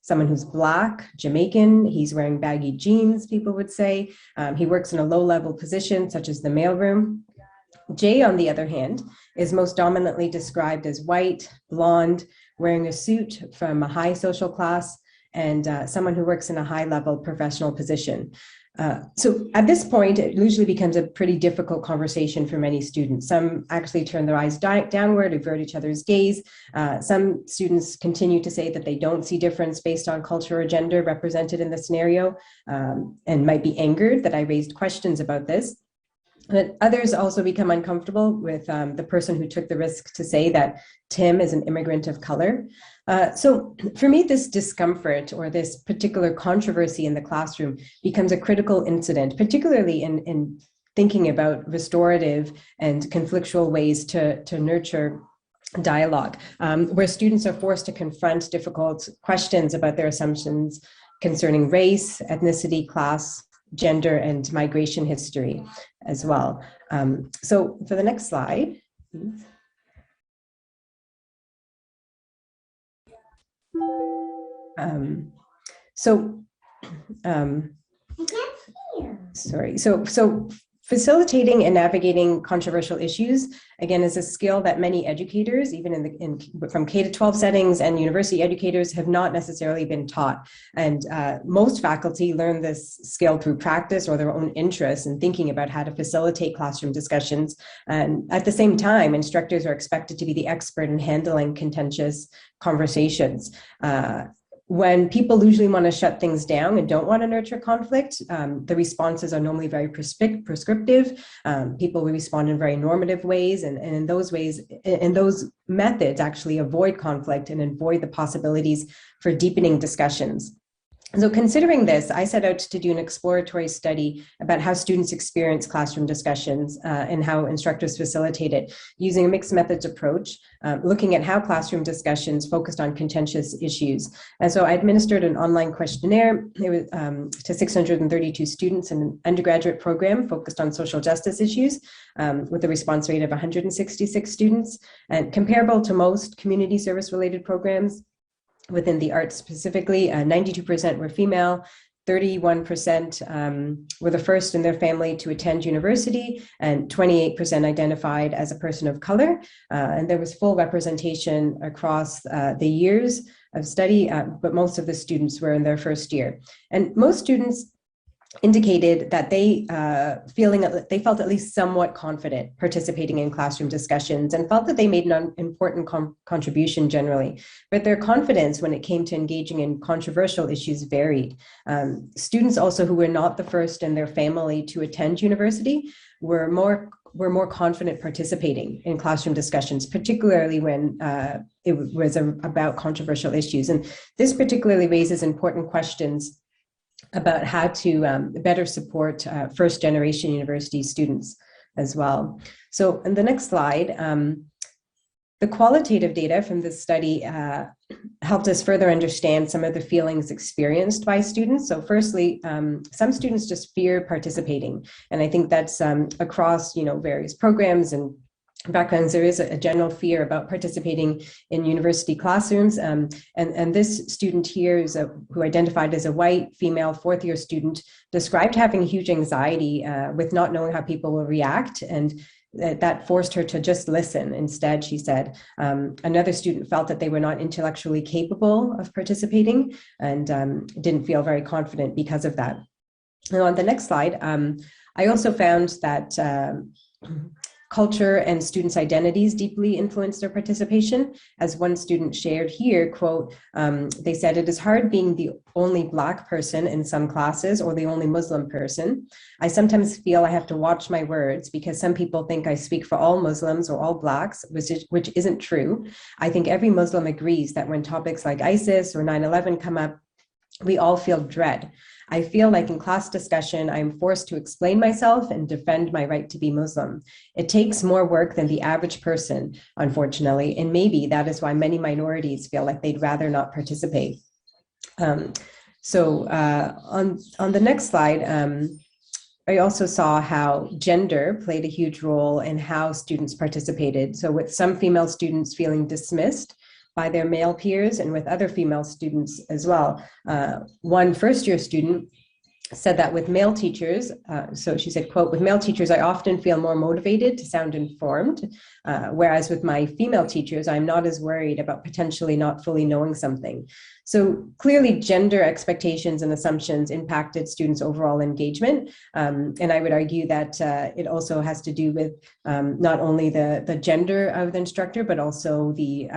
someone who's Black, Jamaican, he's wearing baggy jeans, people would say. He works in a low-level position, such as the mailroom. Jay, on the other hand, is most dominantly described as white, blonde, wearing a suit from a high social class, and someone who works in a high-level professional position. So at this point, it usually becomes a pretty difficult conversation for many students. Some actually turn their eyes downward, avert each other's gaze. Some students continue to say that they don't see difference based on culture or gender represented in the scenario, and might be angered that I raised questions about this. But others also become uncomfortable with the person who took the risk to say that Tim is an immigrant of color. So for me, this discomfort or this particular controversy in the classroom becomes a critical incident, particularly in thinking about restorative and conflictual ways to nurture dialogue, where students are forced to confront difficult questions about their assumptions concerning race, ethnicity, class, gender, and migration history as well. So for the next slide, please. So facilitating and navigating controversial issues, again, is a skill that many educators, even from K-12 settings and university educators, have not necessarily been taught. And most faculty learn this skill through practice or their own interest in thinking about how to facilitate classroom discussions. And at the same time, instructors are expected to be the expert in handling contentious conversations. When people usually want to shut things down and don't want to nurture conflict, the responses are normally very prescriptive. People will respond in very normative ways, and in those ways, in those methods, actually avoid conflict and avoid the possibilities for deepening discussions. So considering this, I set out to do an exploratory study about how students experience classroom discussions and how instructors facilitate it, using a mixed methods approach, looking at how classroom discussions focused on contentious issues. And so I administered an online questionnaire to 632 students in an undergraduate program focused on social justice issues, with a response rate of 166 students, and comparable to most community service related programs. Within the arts specifically, 92% were female, 31% were the first in their family to attend university, and 28% identified as a person of color. And there was full representation across the years of study, but most of the students were in their first year. And most students indicated that they felt at least somewhat confident participating in classroom discussions and felt that they made an important contribution generally. But their confidence when it came to engaging in controversial issues varied. Students also who were not the first in their family to attend university were more confident participating in classroom discussions, particularly when it was about controversial issues. And this particularly raises important questions about how to better support first generation university students as well. So in the next slide, the qualitative data from this study helped us further understand some of the feelings experienced by students. So firstly, some students just fear participating. And I think that's across various programs and backgrounds. There is a general fear about participating in university classrooms. And this student here who identified as a white female fourth-year student described having huge anxiety with not knowing how people will react, and that forced her to just listen instead, she said. Another student felt that they were not intellectually capable of participating and didn't feel very confident because of that. Now on the next slide, I also found that culture and students' identities deeply influence their participation. As one student shared here, quote, they said, "It is hard being the only Black person in some classes or the only Muslim person. I sometimes feel I have to watch my words because some people think I speak for all Muslims or all Blacks, which isn't true. I think every Muslim agrees that when topics like ISIS or 9/11 come up, we all feel dread. I feel like in class discussion, I'm forced to explain myself and defend my right to be Muslim. It takes more work than the average person, unfortunately, and maybe that is why many minorities feel like they'd rather not participate. On the next slide, I also saw how gender played a huge role in how students participated. So with some female students feeling dismissed by their male peers and with other female students as well. One first-year student said that with male teachers, so she said, quote, with male teachers, I often feel more motivated to sound informed, whereas with my female teachers, I'm not as worried about potentially not fully knowing something. So clearly gender expectations and assumptions impacted students' overall engagement. And I would argue that it also has to do with not only the gender of the instructor, but also the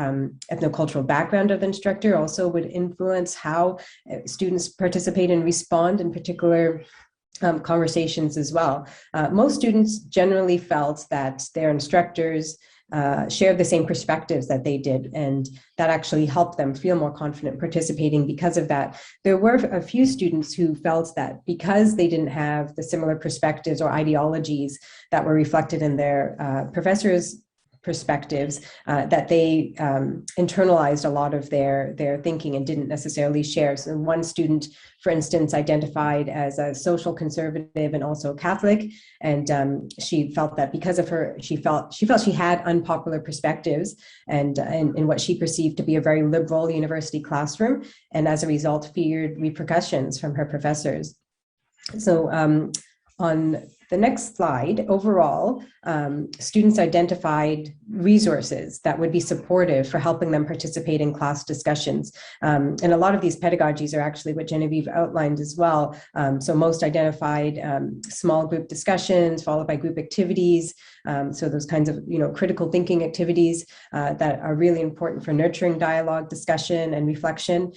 ethnocultural background of the instructor also would influence how students participate and respond in particular conversations as well. Most students generally felt that their instructors shared the same perspectives that they did, and that actually helped them feel more confident participating because of that. There were a few students who felt that because they didn't have the similar perspectives or ideologies that were reflected in their professors' perspectives, that they internalized a lot of their thinking and didn't necessarily share. So one student, for instance, identified as a social conservative and also Catholic, and she felt that because of her, she felt she had unpopular perspectives and in what she perceived to be a very liberal university classroom, and as a result feared repercussions from her professors. So on the next slide, overall, students identified resources that would be supportive for helping them participate in class discussions. And a lot of these pedagogies are actually what Genevieve outlined as well. So most identified small group discussions followed by group activities. So those kinds of critical thinking activities that are really important for nurturing dialogue, discussion, and reflection.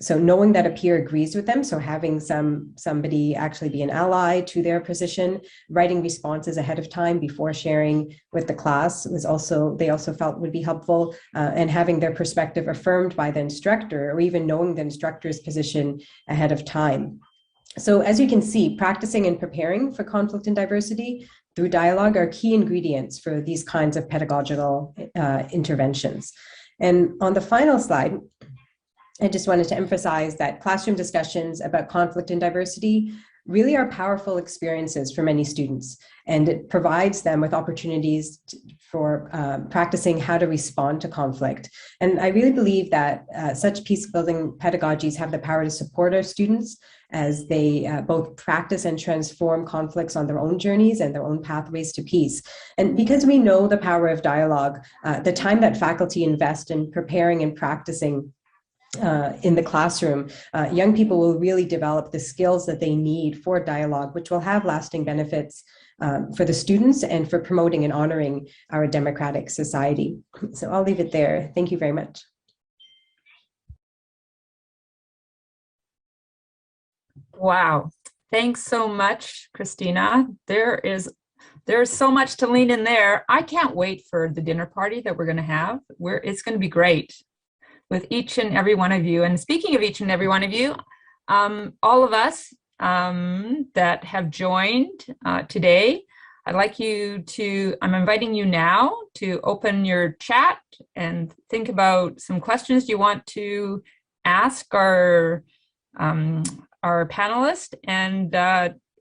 So knowing that a peer agrees with them, so having somebody actually be an ally to their position, writing responses ahead of time before sharing with the class was also, they also felt would be helpful, and having their perspective affirmed by the instructor, or even knowing the instructor's position ahead of time. So as you can see, practicing and preparing for conflict and diversity through dialogue are key ingredients for these kinds of pedagogical interventions. And on the final slide, I just wanted to emphasize that classroom discussions about conflict and diversity really are powerful experiences for many students, and it provides them with opportunities for practicing how to respond to conflict. And I really believe that such peace-building pedagogies have the power to support our students as they both practice and transform conflicts on their own journeys and their own pathways to peace. And because we know the power of dialogue, the time that faculty invest in preparing and practicing in the classroom, young people will really develop the skills that they need for dialogue, which will have lasting benefits for the students and for promoting and honoring our democratic society. So I'll leave it there. Thank you very much. Wow. Thanks so much, Christina. There's so much to lean in there. I can't wait for the dinner party that we're going to have. It's going to be great with each and every one of you. And speaking of each and every one of you, all of us that have joined today, I'm inviting you now to open your chat and think about some questions you want to ask our panelist, and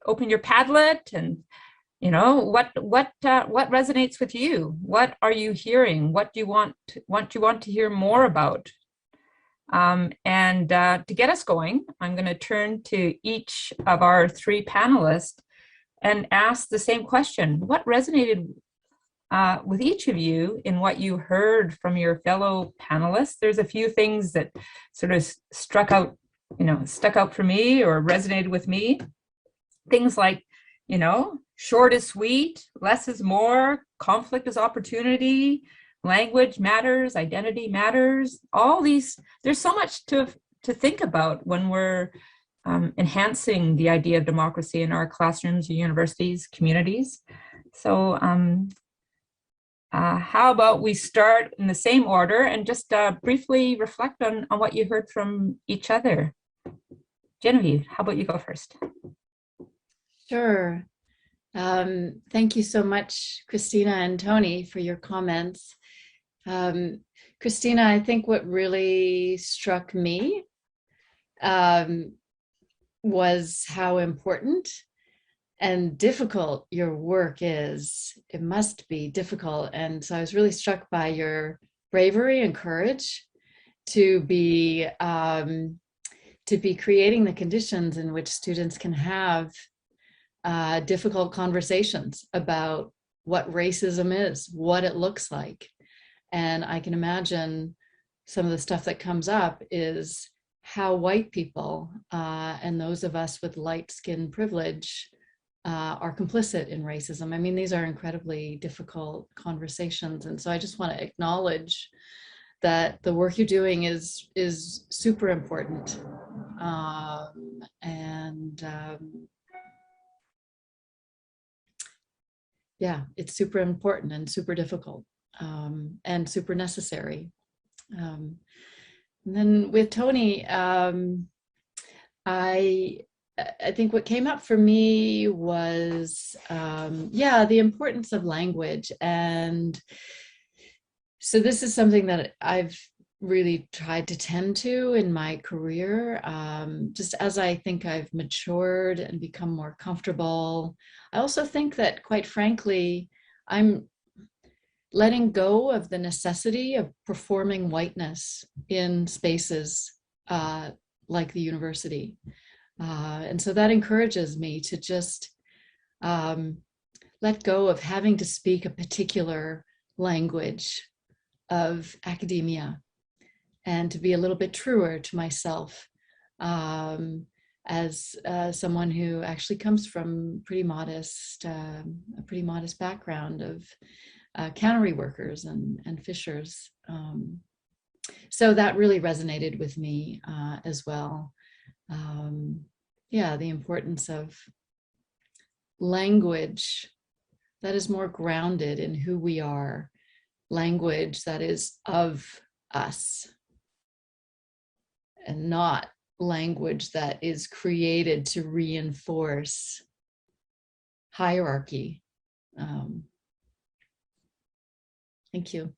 open your Padlet, and what resonates with you. What are you hearing? What do you want to hear more about? To get us going, I'm going to turn to each of our three panelists and ask the same question. What resonated with each of you in what you heard from your fellow panelists? There's a few things that sort of stuck out for me or resonated with me. Things like, short is sweet, less is more, conflict is opportunity, language matters, identity matters, all these. There's so much to think about when we're enhancing the idea of democracy in our classrooms, universities, communities. So how about we start in the same order and just briefly reflect on what you heard from each other. Genevieve, how about you go first? Sure. Thank you so much, Christina and Tony, for your comments. Christina, I think what really struck me was how important and difficult your work is. It must be difficult. And so I was really struck by your bravery and courage to be creating the conditions in which students can have difficult conversations about what racism is, what it looks like. And I can imagine some of the stuff that comes up is how white people and those of us with light skin privilege are complicit in racism. I mean, these are incredibly difficult conversations. And so I just want to acknowledge that the work you're doing is super important. Yeah, it's super important and super difficult and super necessary. And then with Tony, I think what came up for me was, the importance of language. And so this is something that I've really tried to tend to in my career. Just as I think I've matured and become more comfortable, I also think that, quite frankly, I'm letting go of the necessity of performing whiteness in spaces like the university. And so that encourages me to just let go of having to speak a particular language of academia and to be a little bit truer to myself as someone who actually comes from a pretty modest background of cannery workers and fishers. So that really resonated with me as well. The importance of language that is more grounded in who we are, language that is of us, and not language that is created to reinforce hierarchy. Thank you.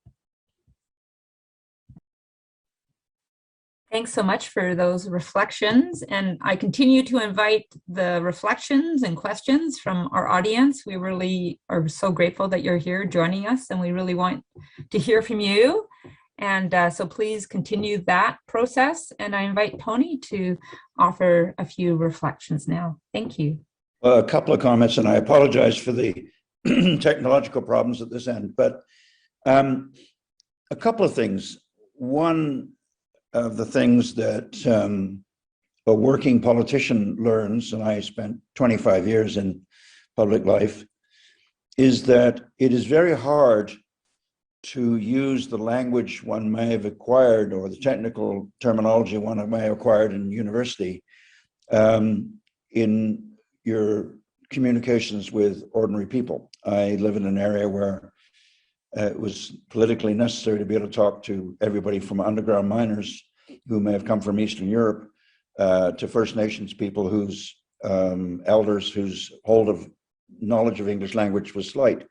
Thanks so much for those reflections. And I continue to invite the reflections and questions from our audience. We really are so grateful that you're here joining us, and we really want to hear from you. And so please continue that process. And I invite Tony to offer a few reflections now. Thank you. Well, a couple of comments, and I apologize for the technological problems at this end, but a couple of things. One of the things that a working politician learns, and I spent 25 years in public life, is that it is very hard to use the language one may have acquired or the technical terminology one may have acquired in university in your communications with ordinary people. I live in an area where it was politically necessary to be able to talk to everybody from underground miners who may have come from Eastern Europe to First Nations people whose elders whose hold of knowledge of English language was slight.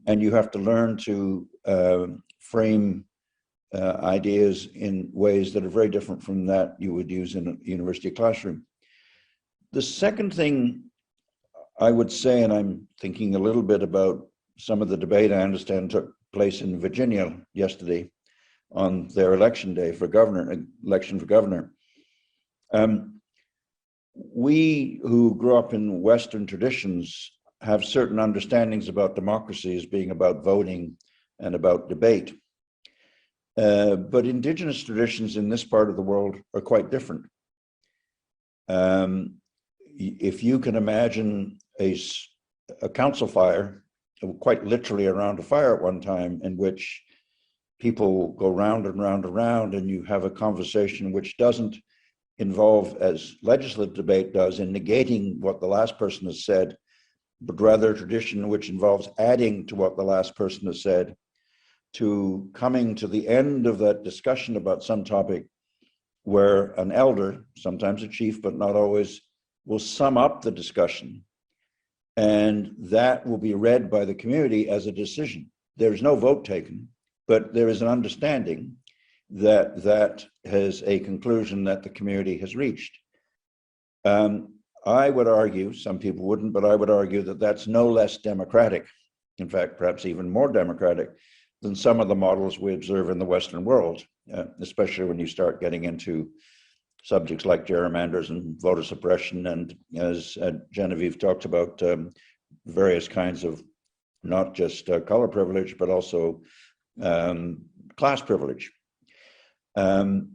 And you have to learn to frame ideas in ways that are very different from that you would use in a university classroom. The second thing I would say, and I'm thinking a little bit about some of the debate I understand took place in Virginia yesterday on their election day for governor, election for governor. We who grew up in Western traditions have certain understandings about democracy as being about voting and about debate. But indigenous traditions in this part of the world are quite different. If you can imagine a council fire, quite literally around a fire at one time, in which people go round and round and round, and you have a conversation which doesn't involve, as legislative debate does, in negating what the last person has said, but rather a tradition which involves adding to what the last person has said, to coming to the end of that discussion about some topic where an elder, sometimes a chief, but not always, will sum up the discussion. And that will be read by the community as a decision. There's no vote taken, but there is an understanding that that has a conclusion that the community has reached. I would argue, some people wouldn't, but I would argue that that's no less democratic, in fact, perhaps even more democratic than some of the models we observe in the Western world, especially when you start getting into subjects like gerrymanders and voter suppression, and as Genevieve talked about, various kinds of not just color privilege, but also class privilege. And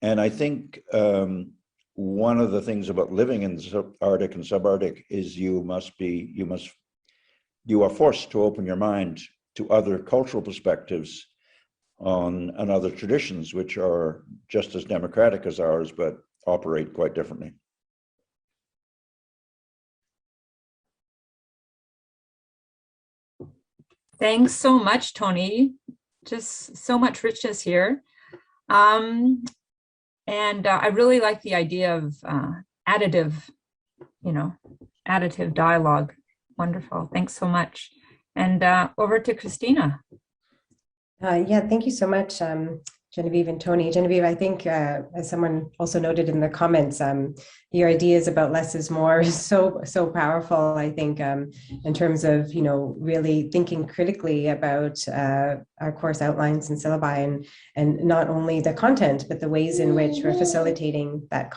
I think one of the things about living in the Arctic and subarctic is you are forced to open your mind to other cultural perspectives on other traditions, which are just as democratic as ours, but operate quite differently. Thanks so much, Tony. Just so much richness here. And I really like the idea of additive dialogue. Wonderful. Thanks so much. And over to Christina. Yeah, thank you so much, Genevieve and Tony. Genevieve, I think, as someone also noted in the comments, your ideas about less is more is so powerful, I think, in terms of, really thinking critically about our course outlines and syllabi, and not only the content, but the ways in which we're facilitating that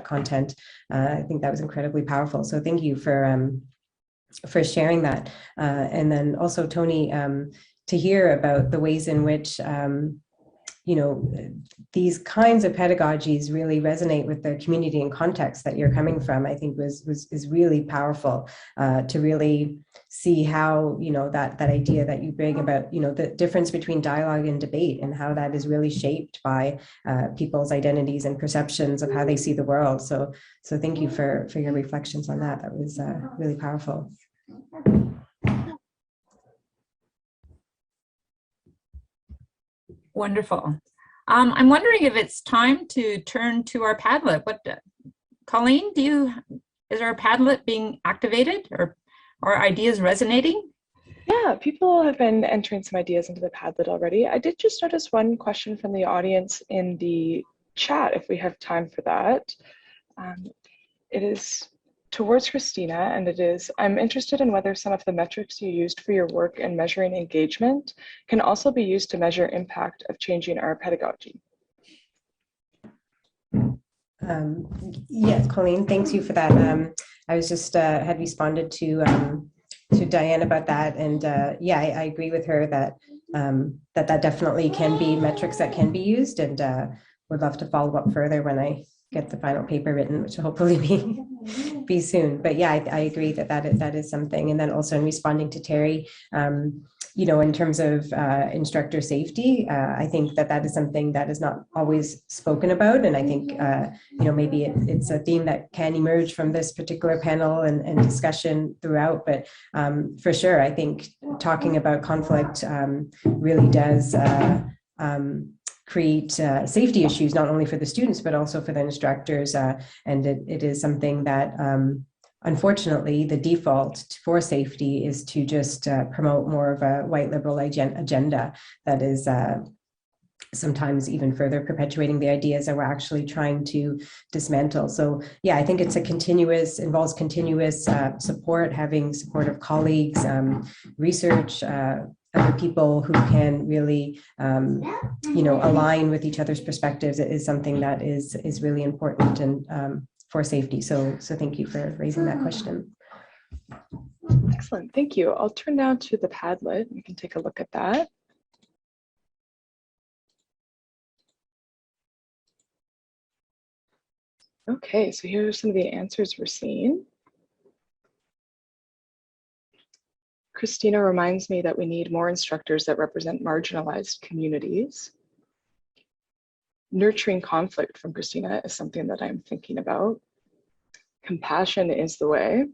content. I think that was incredibly powerful. So thank you for sharing that. And then also, Tony, to hear about the ways in which these kinds of pedagogies really resonate with the community and context that you're coming from, I think is really powerful, to really see how, that idea that you bring about, the difference between dialogue and debate, and how that is really shaped by people's identities and perceptions of how they see the world. So thank you for your reflections on that. That was really powerful. Wonderful. I'm wondering if it's time to turn to our Padlet. Colleen, is our Padlet being activated, or are ideas resonating? Yeah, people have been entering some ideas into the Padlet already. I did just notice one question from the audience in the chat, if we have time for that. It is towards Christina, and it is, I'm interested in whether some of the metrics you used for your work in measuring engagement can also be used to measure impact of changing our pedagogy. Yes, Colleen, thanks you for that. I was just had responded to Diane about that, and yeah, I agree with her that that definitely can be metrics that can be used, and would love to follow up further when I get the final paper written, which will hopefully be soon. But yeah, I agree that is something. And then also in responding to Terry, in terms of instructor safety, I think that is something that is not always spoken about. And I think, maybe it's a theme that can emerge from this particular panel and discussion throughout. But for sure, I think talking about conflict really does create safety issues, not only for the students, but also for the instructors. And it is something that, unfortunately, the default for safety is to just promote more of a white liberal agenda that is sometimes even further perpetuating the ideas that we're actually trying to dismantle. So yeah, I think it's involves continuous support, having supportive colleagues, research, other people who can really, align with each other's perspectives. It is something that is really important and for safety. So thank you for raising that question. Excellent, thank you. I'll turn now to the Padlet. We can take a look at that. Okay, so here are some of the answers we're seeing. Christina reminds me that we need more instructors that represent marginalized communities. Nurturing conflict from Christina is something that I'm thinking about. Compassion is the way.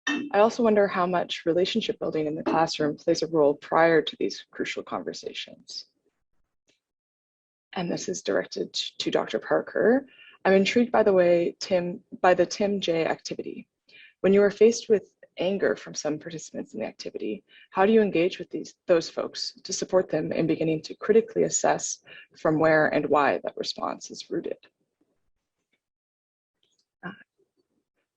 I also wonder how much relationship building in the classroom plays a role prior to these crucial conversations. and this is directed to Dr. Parker. I'm intrigued by the Tim J activity. When you are faced with anger from some participants in the activity, how do you engage with those folks to support them in beginning to critically assess from where and why that response is rooted?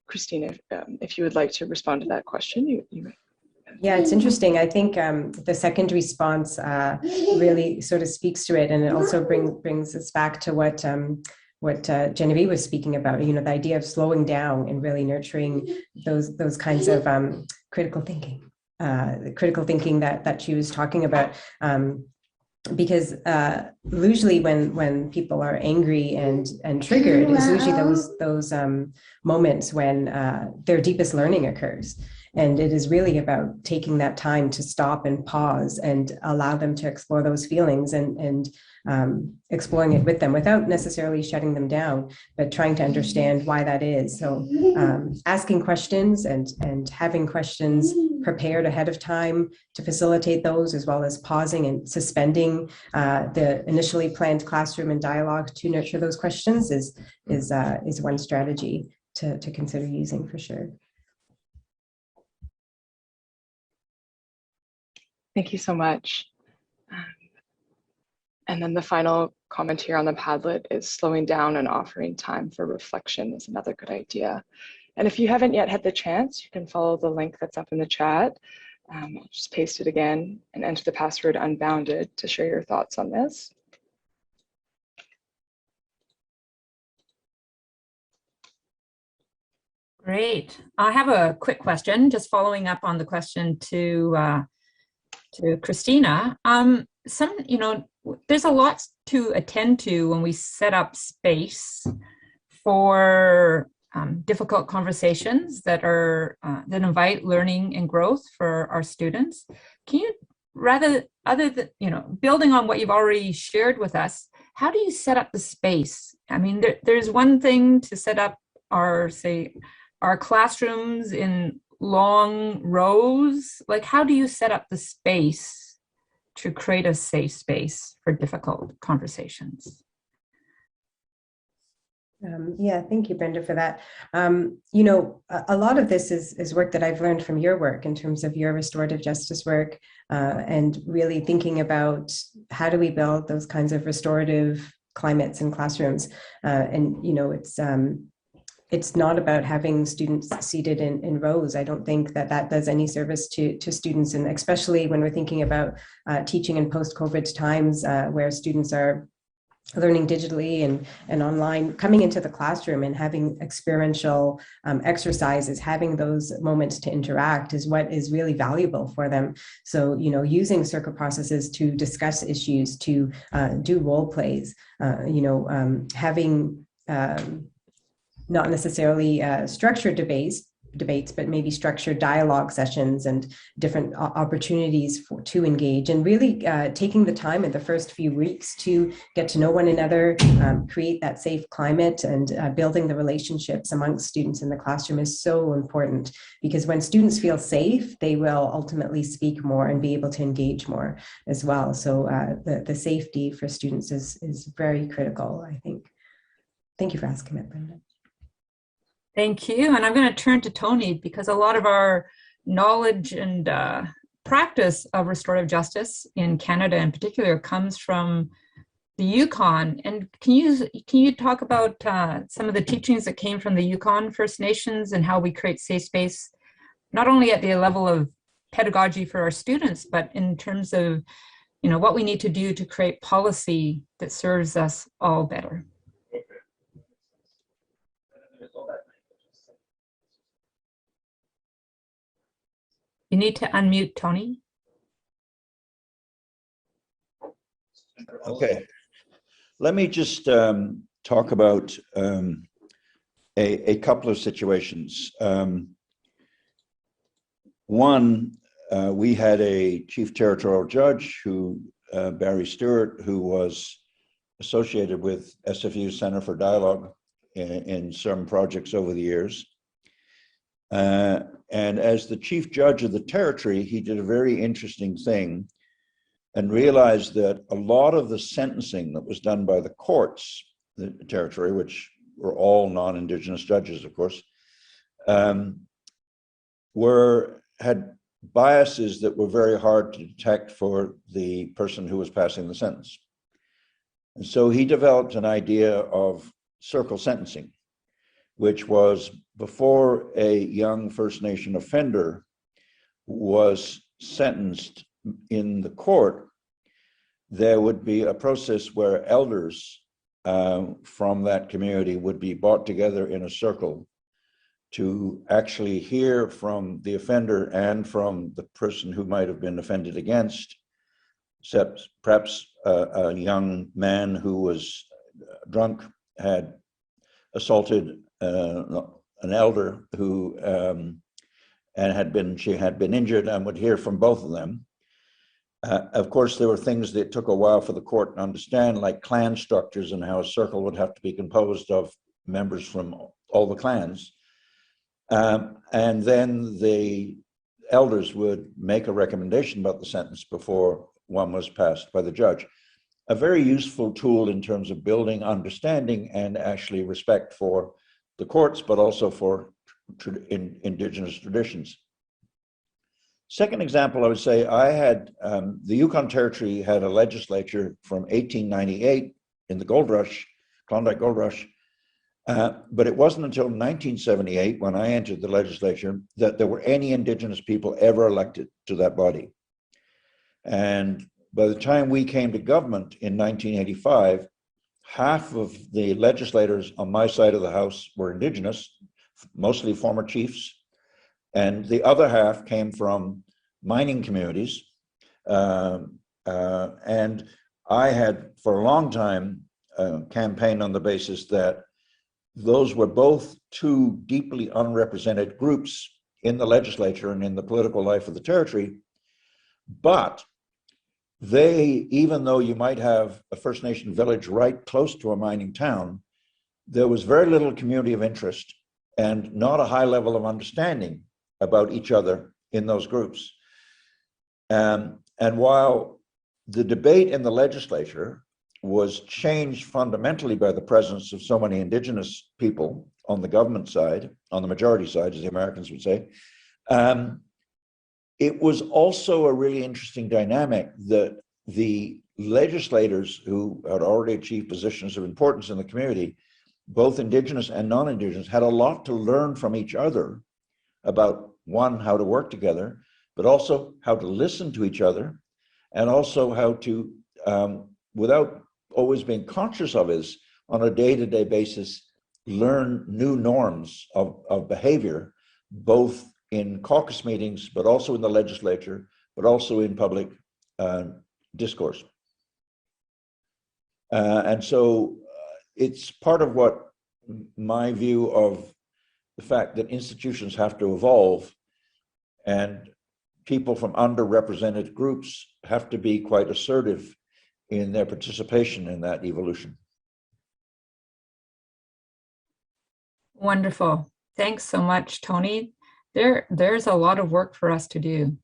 Christina, if you would like to respond to that question, you may. Yeah, it's interesting. I think the second response really sort of speaks to it, and it also brings us back to what Genevieve was speaking about. You know, the idea of slowing down and really nurturing those kinds of critical thinking, the critical thinking that she was talking about. Because usually when people are angry and triggered, it's usually those moments when their deepest learning occurs. And it is really about taking that time to stop and pause and allow them to explore those feelings and exploring it with them without necessarily shutting them down, but trying to understand why that is. So asking questions and having questions prepared ahead of time to facilitate those, as well as pausing and suspending the initially planned classroom and dialogue to nurture those questions is one strategy to consider using for sure. Thank you so much. And then the final comment here on the Padlet is slowing down and offering time for reflection is another good idea. And if you haven't yet had the chance, you can follow the link that's up in the chat. I'll just paste it again and enter the password Unbounded to share your thoughts on this. Great. I have a quick question, just following up on the question to Christina. There's a lot to attend to when we set up space for difficult conversations that invite learning and growth for our students. Can you, building on what you've already shared with us, how do you set up the space? I mean, there's one thing to set up our classrooms in long rows. Like, how do you set up the space to create a safe space for difficult conversations? Yeah, thank you, Brenda, for that. A lot of this is work that I've learned from your work in terms of your restorative justice work, and really thinking about how do we build those kinds of restorative climates in classrooms. It's not about having students seated in rows. I don't think that does any service to students, and especially when we're thinking about teaching in post-COVID times where students are learning digitally and online, coming into the classroom and having experiential exercises, having those moments to interact is what is really valuable for them. So, using circuit processes to discuss issues, to do role plays, having not necessarily structured debates, but maybe structured dialogue sessions and different opportunities to engage, and really taking the time in the first few weeks to get to know one another, create that safe climate, and building the relationships amongst students in the classroom is so important, because when students feel safe, they will ultimately speak more and be able to engage more as well. So the safety for students is very critical, I think. Thank you for asking that, Brenda. Thank you. And I'm going to turn to Tony, because a lot of our knowledge and practice of restorative justice in Canada in particular comes from the Yukon. And can you talk about some of the teachings that came from the Yukon First Nations and how we create safe space, not only at the level of pedagogy for our students, but in terms of what we need to do to create policy that serves us all better? You need to unmute, Tony. Okay. Let me just talk about a couple of situations. One, we had a chief territorial judge, Barry Stewart, who was associated with SFU Center for Dialogue in some projects over the years. And as the chief judge of the territory, he did a very interesting thing, and realized that a lot of the sentencing that was done by the courts, the territory, which were all non-Indigenous judges, of course, had biases that were very hard to detect for the person who was passing the sentence. And so he developed an idea of circle sentencing, which was before a young First Nation offender was sentenced in the court, there would be a process where elders from that community would be brought together in a circle to actually hear from the offender and from the person who might have been offended against, except perhaps a young man who was drunk had assaulted an elder who she had been injured, and would hear from both of them. Of course, there were things that took a while for the court to understand, like clan structures and how a circle would have to be composed of members from all the clans. And then the elders would make a recommendation about the sentence before one was passed by the judge. A very useful tool in terms of building understanding and actually respect for the courts, but also for Indigenous traditions. Second example, I would say I had, the Yukon Territory had a legislature from 1898 in the gold rush, Klondike Gold Rush, but it wasn't until 1978 when I entered the legislature that there were any Indigenous people ever elected to that body. And by the time we came to government in 1985, half of the legislators on my side of the House were Indigenous, mostly former chiefs, and the other half came from mining communities. And I had, for a long time, campaigned on the basis that those were both two deeply unrepresented groups in the legislature and in the political life of the territory. But they, even though you might have a First Nation village right close to a mining town, there was very little community of interest and not a high level of understanding about each other in those groups. And while the debate in the legislature was changed fundamentally by the presence of so many Indigenous people on the government side, on the majority side, as the Americans would say, it was also a really interesting dynamic that the legislators who had already achieved positions of importance in the community, both Indigenous and non-Indigenous, had a lot to learn from each other about, one, how to work together, but also how to listen to each other, and also how to, without always being conscious of it, on a day-to-day basis, learn new norms of behavior, both in caucus meetings, but also in the legislature, but also in public discourse. And so it's part of what my view of the fact that institutions have to evolve and people from underrepresented groups have to be quite assertive in their participation in that evolution. Wonderful. Thanks so much, Tony. There's a lot of work for us to do.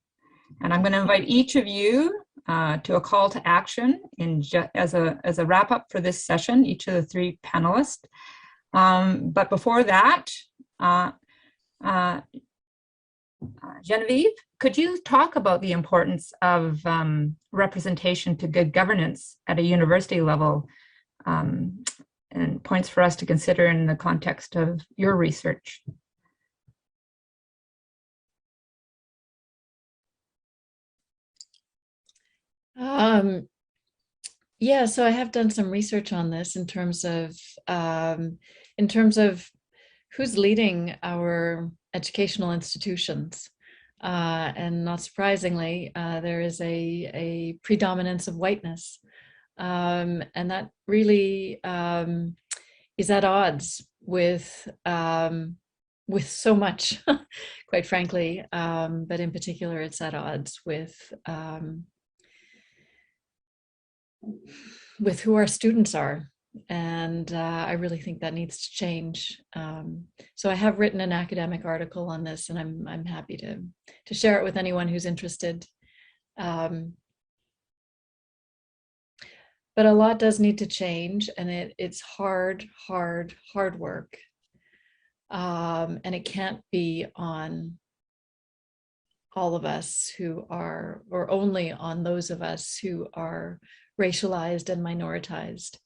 And I'm going to invite each of you to a call to action as a wrap up for this session, each of the three panelists. But before that, Genevieve, could you talk about the importance of representation to good governance at a university level and points for us to consider in the context of your research? Yeah, so I have done some research on this in terms of who's leading our educational institutions. And not surprisingly, there is a predominance of whiteness. And that really is at odds with so much, quite frankly, but in particular, it's at odds with who our students are. And I really think that needs to change. So I have written an academic article on this, and I'm happy to share it with anyone who's interested. but a lot does need to change, and it's hard work. And it can't be on all of us who are, or only on those of us who are racialized and minoritized.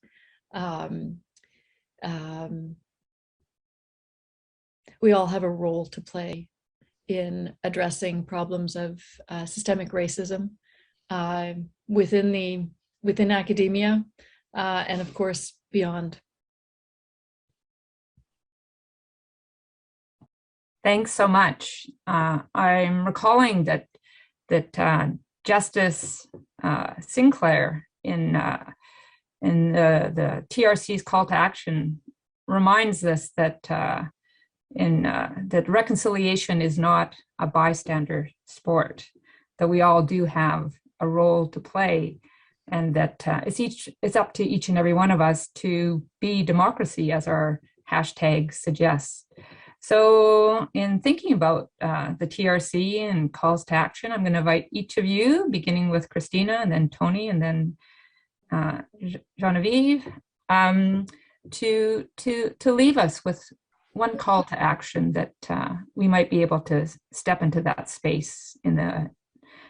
We all have a role to play in addressing problems of systemic racism within academia, and of course beyond. Thanks so much. I'm recalling that Justice Sinclair in the TRC's call to action reminds us that that reconciliation is not a bystander sport, that we all do have a role to play, and that it's up to each and every one of us to be democracy, as our hashtag suggests. So in thinking about the TRC and calls to action, I'm going to invite each of you, beginning with Christina and then Tony and then Genevieve, to leave us with one call to action that we might be able to step into that space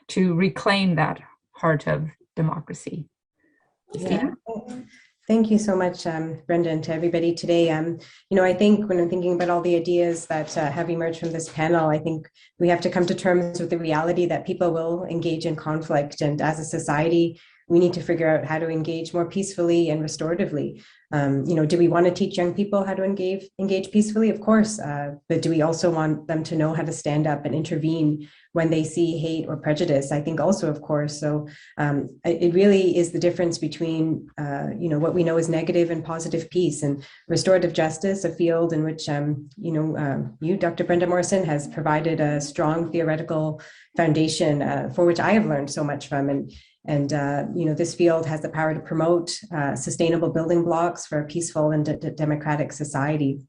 to reclaim that heart of democracy. Christina? Yeah. Thank you so much, Brenda, and to everybody today. I think when I'm thinking about all the ideas that have emerged from this panel, I think we have to come to terms with the reality that people will engage in conflict. And as a society, we need to figure out how to engage more peacefully and restoratively. Do we want to teach young people how to engage peacefully? Of course, but do we also want them to know how to stand up and intervene when they see hate or prejudice? I think also, of course. So it really is the difference between, what we know is negative and positive peace, and restorative justice, a field in which, you, Dr. Brenda Morrison, has provided a strong theoretical foundation for which I have learned so much from. And this field has the power to promote sustainable building blocks for a peaceful and democratic society.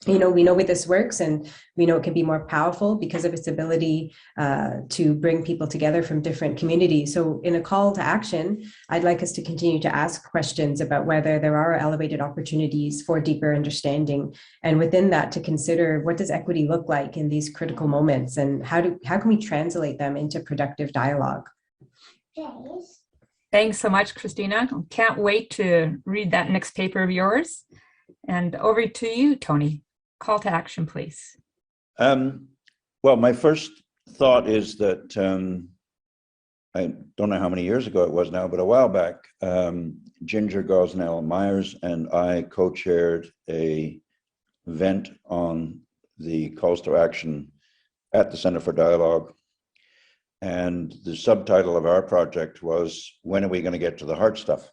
We know where this works, and we know it can be more powerful because of its ability to bring people together from different communities. So in a call to action, I'd like us to continue to ask questions about whether there are elevated opportunities for deeper understanding. And within that, to consider, what does equity look like in these critical moments, and how can we translate them into productive dialogue? Thanks so much, Christina. Can't wait to read that next paper of yours. And over to you, Tony. Call to action, please. Well, my first thought is that I don't know how many years ago it was now, but a while back, Ginger Gosnell Myers and I co-chaired a event on the calls to action at the Center for Dialogue. And the subtitle of our project was, when are we going to get to the hard stuff?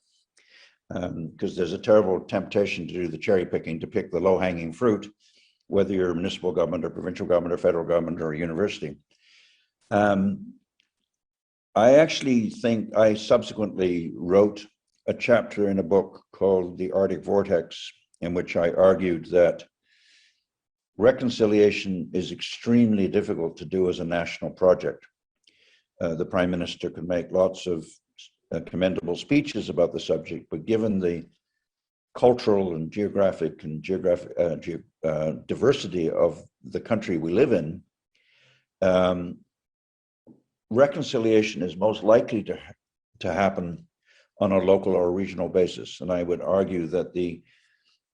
Because there's a terrible temptation to do the cherry picking, to pick the low hanging fruit, whether you're a municipal government or provincial government or federal government or a university. I actually think I subsequently wrote a chapter in a book called The Arctic Vortex, in which I argued that reconciliation is extremely difficult to do as a national project. The Prime Minister could make lots of commendable speeches about the subject, but given the cultural and geographic diversity of the country we live in, reconciliation is most likely to happen on a local or regional basis. And I would argue that the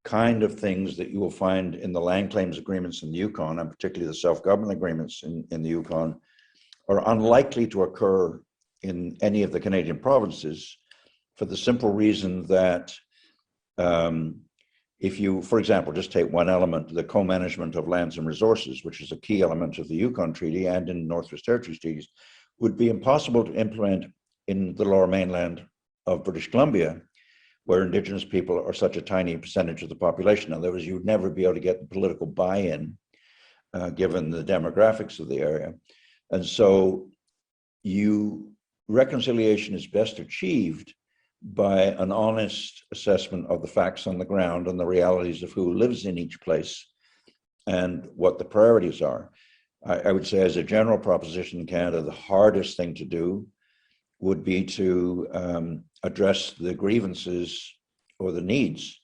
kind of things that you will find in the land claims agreements in the Yukon, and particularly the self-government agreements in the Yukon, are unlikely to occur in any of the Canadian provinces, for the simple reason that if you, for example, just take one element, the co-management of lands and resources, which is a key element of the Yukon Treaty and in Northwest Territories treaties, would be impossible to implement in the lower mainland of British Columbia, where Indigenous people are such a tiny percentage of the population. In other words, you would never be able to get the political buy-in given the demographics of the area. And so reconciliation is best achieved by an honest assessment of the facts on the ground and the realities of who lives in each place and what the priorities are. I would say, as a general proposition in Canada, the hardest thing to do would be to address the grievances or the needs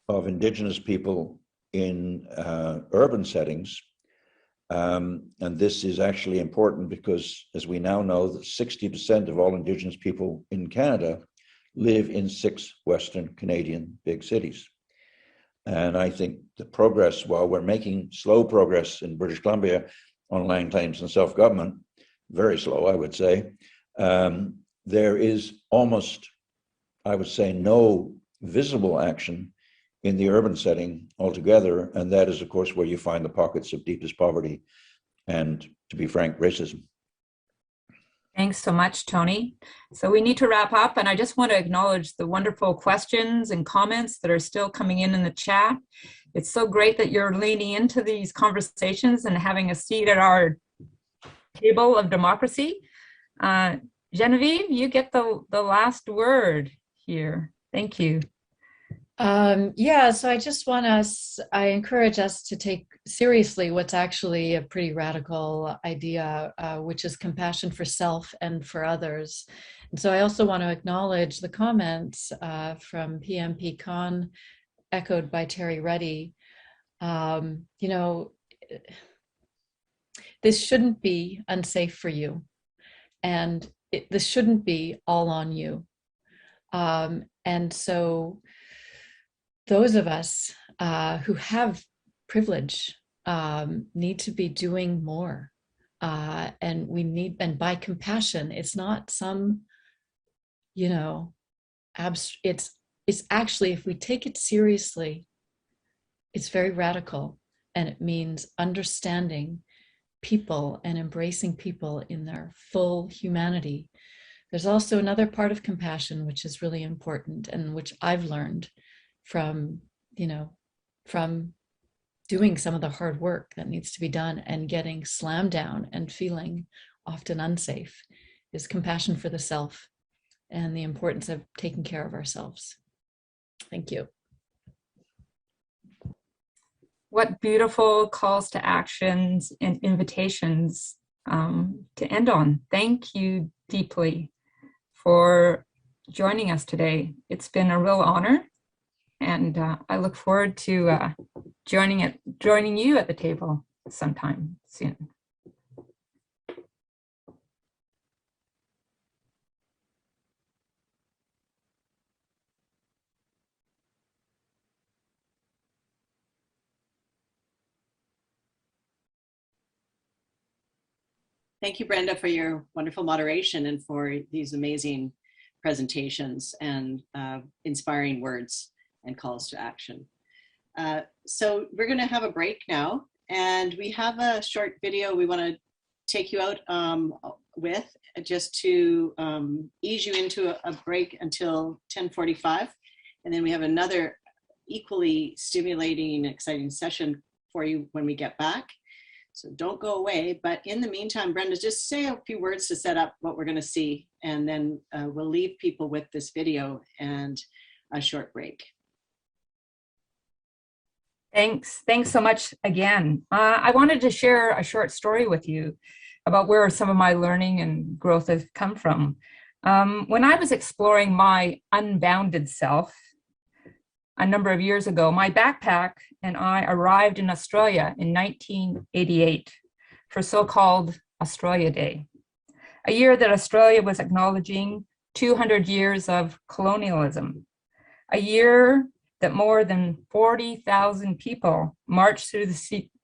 of Indigenous people in urban settings. And this is actually important because, as we now know, that 60% of all Indigenous people in Canada live in 6 Western Canadian big cities. And I think the progress, while we're making slow progress in British Columbia on land claims and self-government, very slow, I would say, there is almost, I would say, no visible action in the urban setting altogether. And that is, of course, where you find the pockets of deepest poverty and, to be frank, racism. Thanks so much, Tony. So we need to wrap up, and I just want to acknowledge the wonderful questions and comments that are still coming in the chat. It's so great that you're leaning into these conversations and having a seat at our table of democracy. Genevieve, you get the last word here. Thank you. Yeah, so I encourage us to take seriously what's actually a pretty radical idea, which is compassion for self and for others. And so I also want to acknowledge the comments from PMP Khan, echoed by Terry Reddy. You know, this shouldn't be unsafe for you, and this shouldn't be all on you. And so those of us who have privilege need to be doing more. And by compassion, it's not some, you know, it's actually, if we take it seriously, it's very radical, and it means understanding people and embracing people in their full humanity. There's also another part of compassion, which is really important, and which I've learned from doing some of the hard work that needs to be done and getting slammed down and feeling often unsafe, is compassion for the self and the importance of taking care of ourselves. Thank you. What beautiful calls to actions and invitations to end on. Thank you deeply for joining us today. It's been a real honor, and I look forward to joining you at the table sometime soon. Thank you, Brenda, for your wonderful moderation and for these amazing presentations and inspiring words and calls to action. So we're going to have a break now, and we have a short video we want to take you out with, just to ease you into a break until 10:45, and then we have another equally stimulating and exciting session for you when we get back. So don't go away, but in the meantime, Brenda, just say a few words to set up what we're going to see, and then we'll leave people with this video and a short break. Thanks so much again. I wanted to share a short story with you about where some of my learning and growth has come from. When I was exploring my unbounded self a number of years ago, my backpack and I arrived in Australia in 1988 for so-called Australia Day, a year that Australia was acknowledging 200 years of colonialism, a year that more than 40,000 people marched through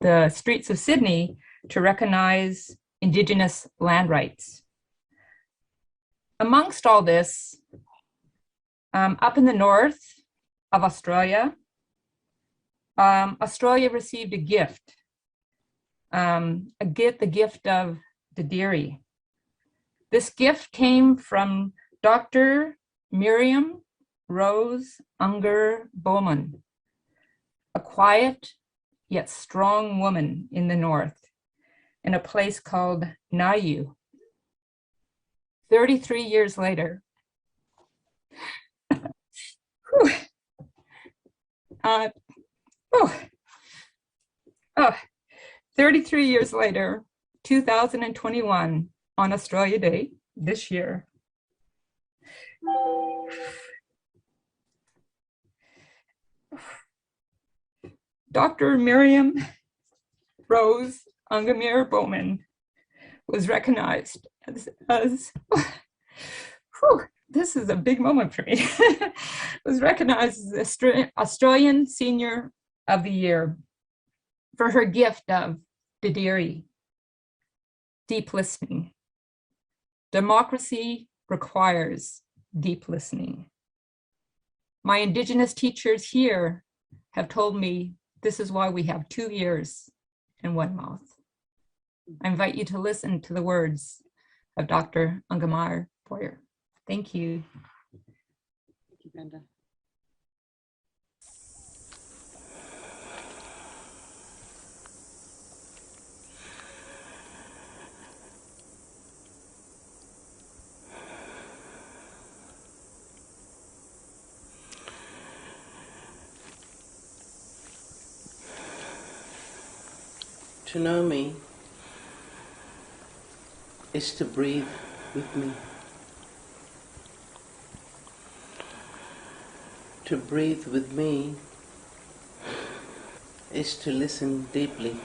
the streets of Sydney to recognize Indigenous land rights. Amongst all this, up in the north of Australia, Australia received a gift, the gift of the dairy. This gift came from Dr. Miriam Rose Unger Bowman, a quiet yet strong woman in the north, in a place called Nayu. 33 years later, 33 years later, 2021, on Australia Day this year, Dr. Miriam Rose Ungamir Bowman was recognized as whew, this is a big moment for me, was recognized as the Australian Senior of the Year for her gift of Didiri, deep listening. Democracy requires deep listening. My Indigenous teachers here have told me this is why we have 2 ears and 1 mouth. I invite you to listen to the words of Dr. Ungamir Boyer. Thank you. Thank you, Brenda. To know me is to breathe with me. To breathe with me is to listen deeply.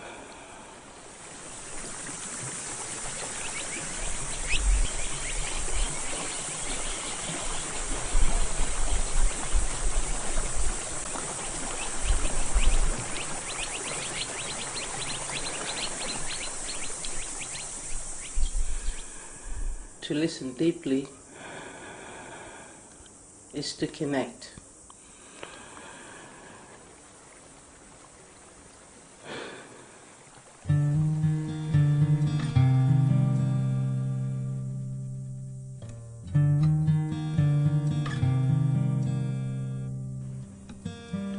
To listen deeply is to connect.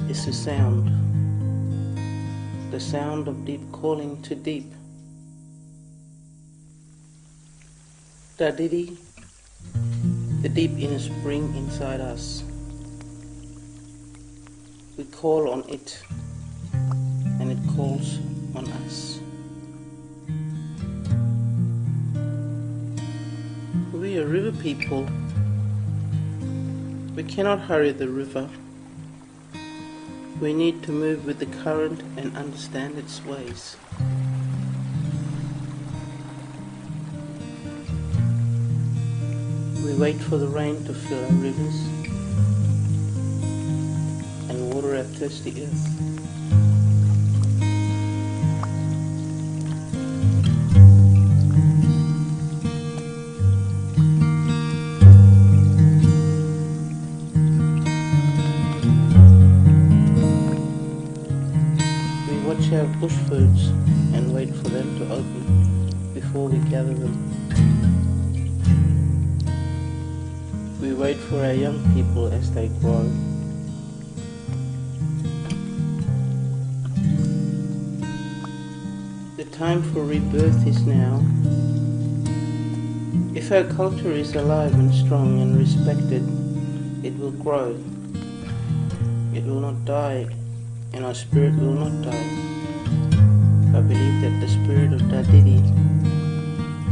Is the sound of deep calling to deep. Dadidi, the deep inner spring inside us. We call on it, and it calls on us. We are river people. We cannot hurry the river. We need to move with the current and understand its ways. We wait for the rain to fill our rivers and water our thirsty earth. We watch our bush foods and wait for them to open before we gather them. We wait for our young people as they grow. The time for rebirth is now. If our culture is alive and strong and respected, it will grow. It will not die, and our spirit will not die. I believe that the spirit of Dadidi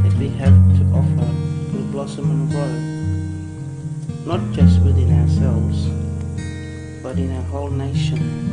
that we have to offer will blossom and grow. Not just within ourselves, but in our whole nation.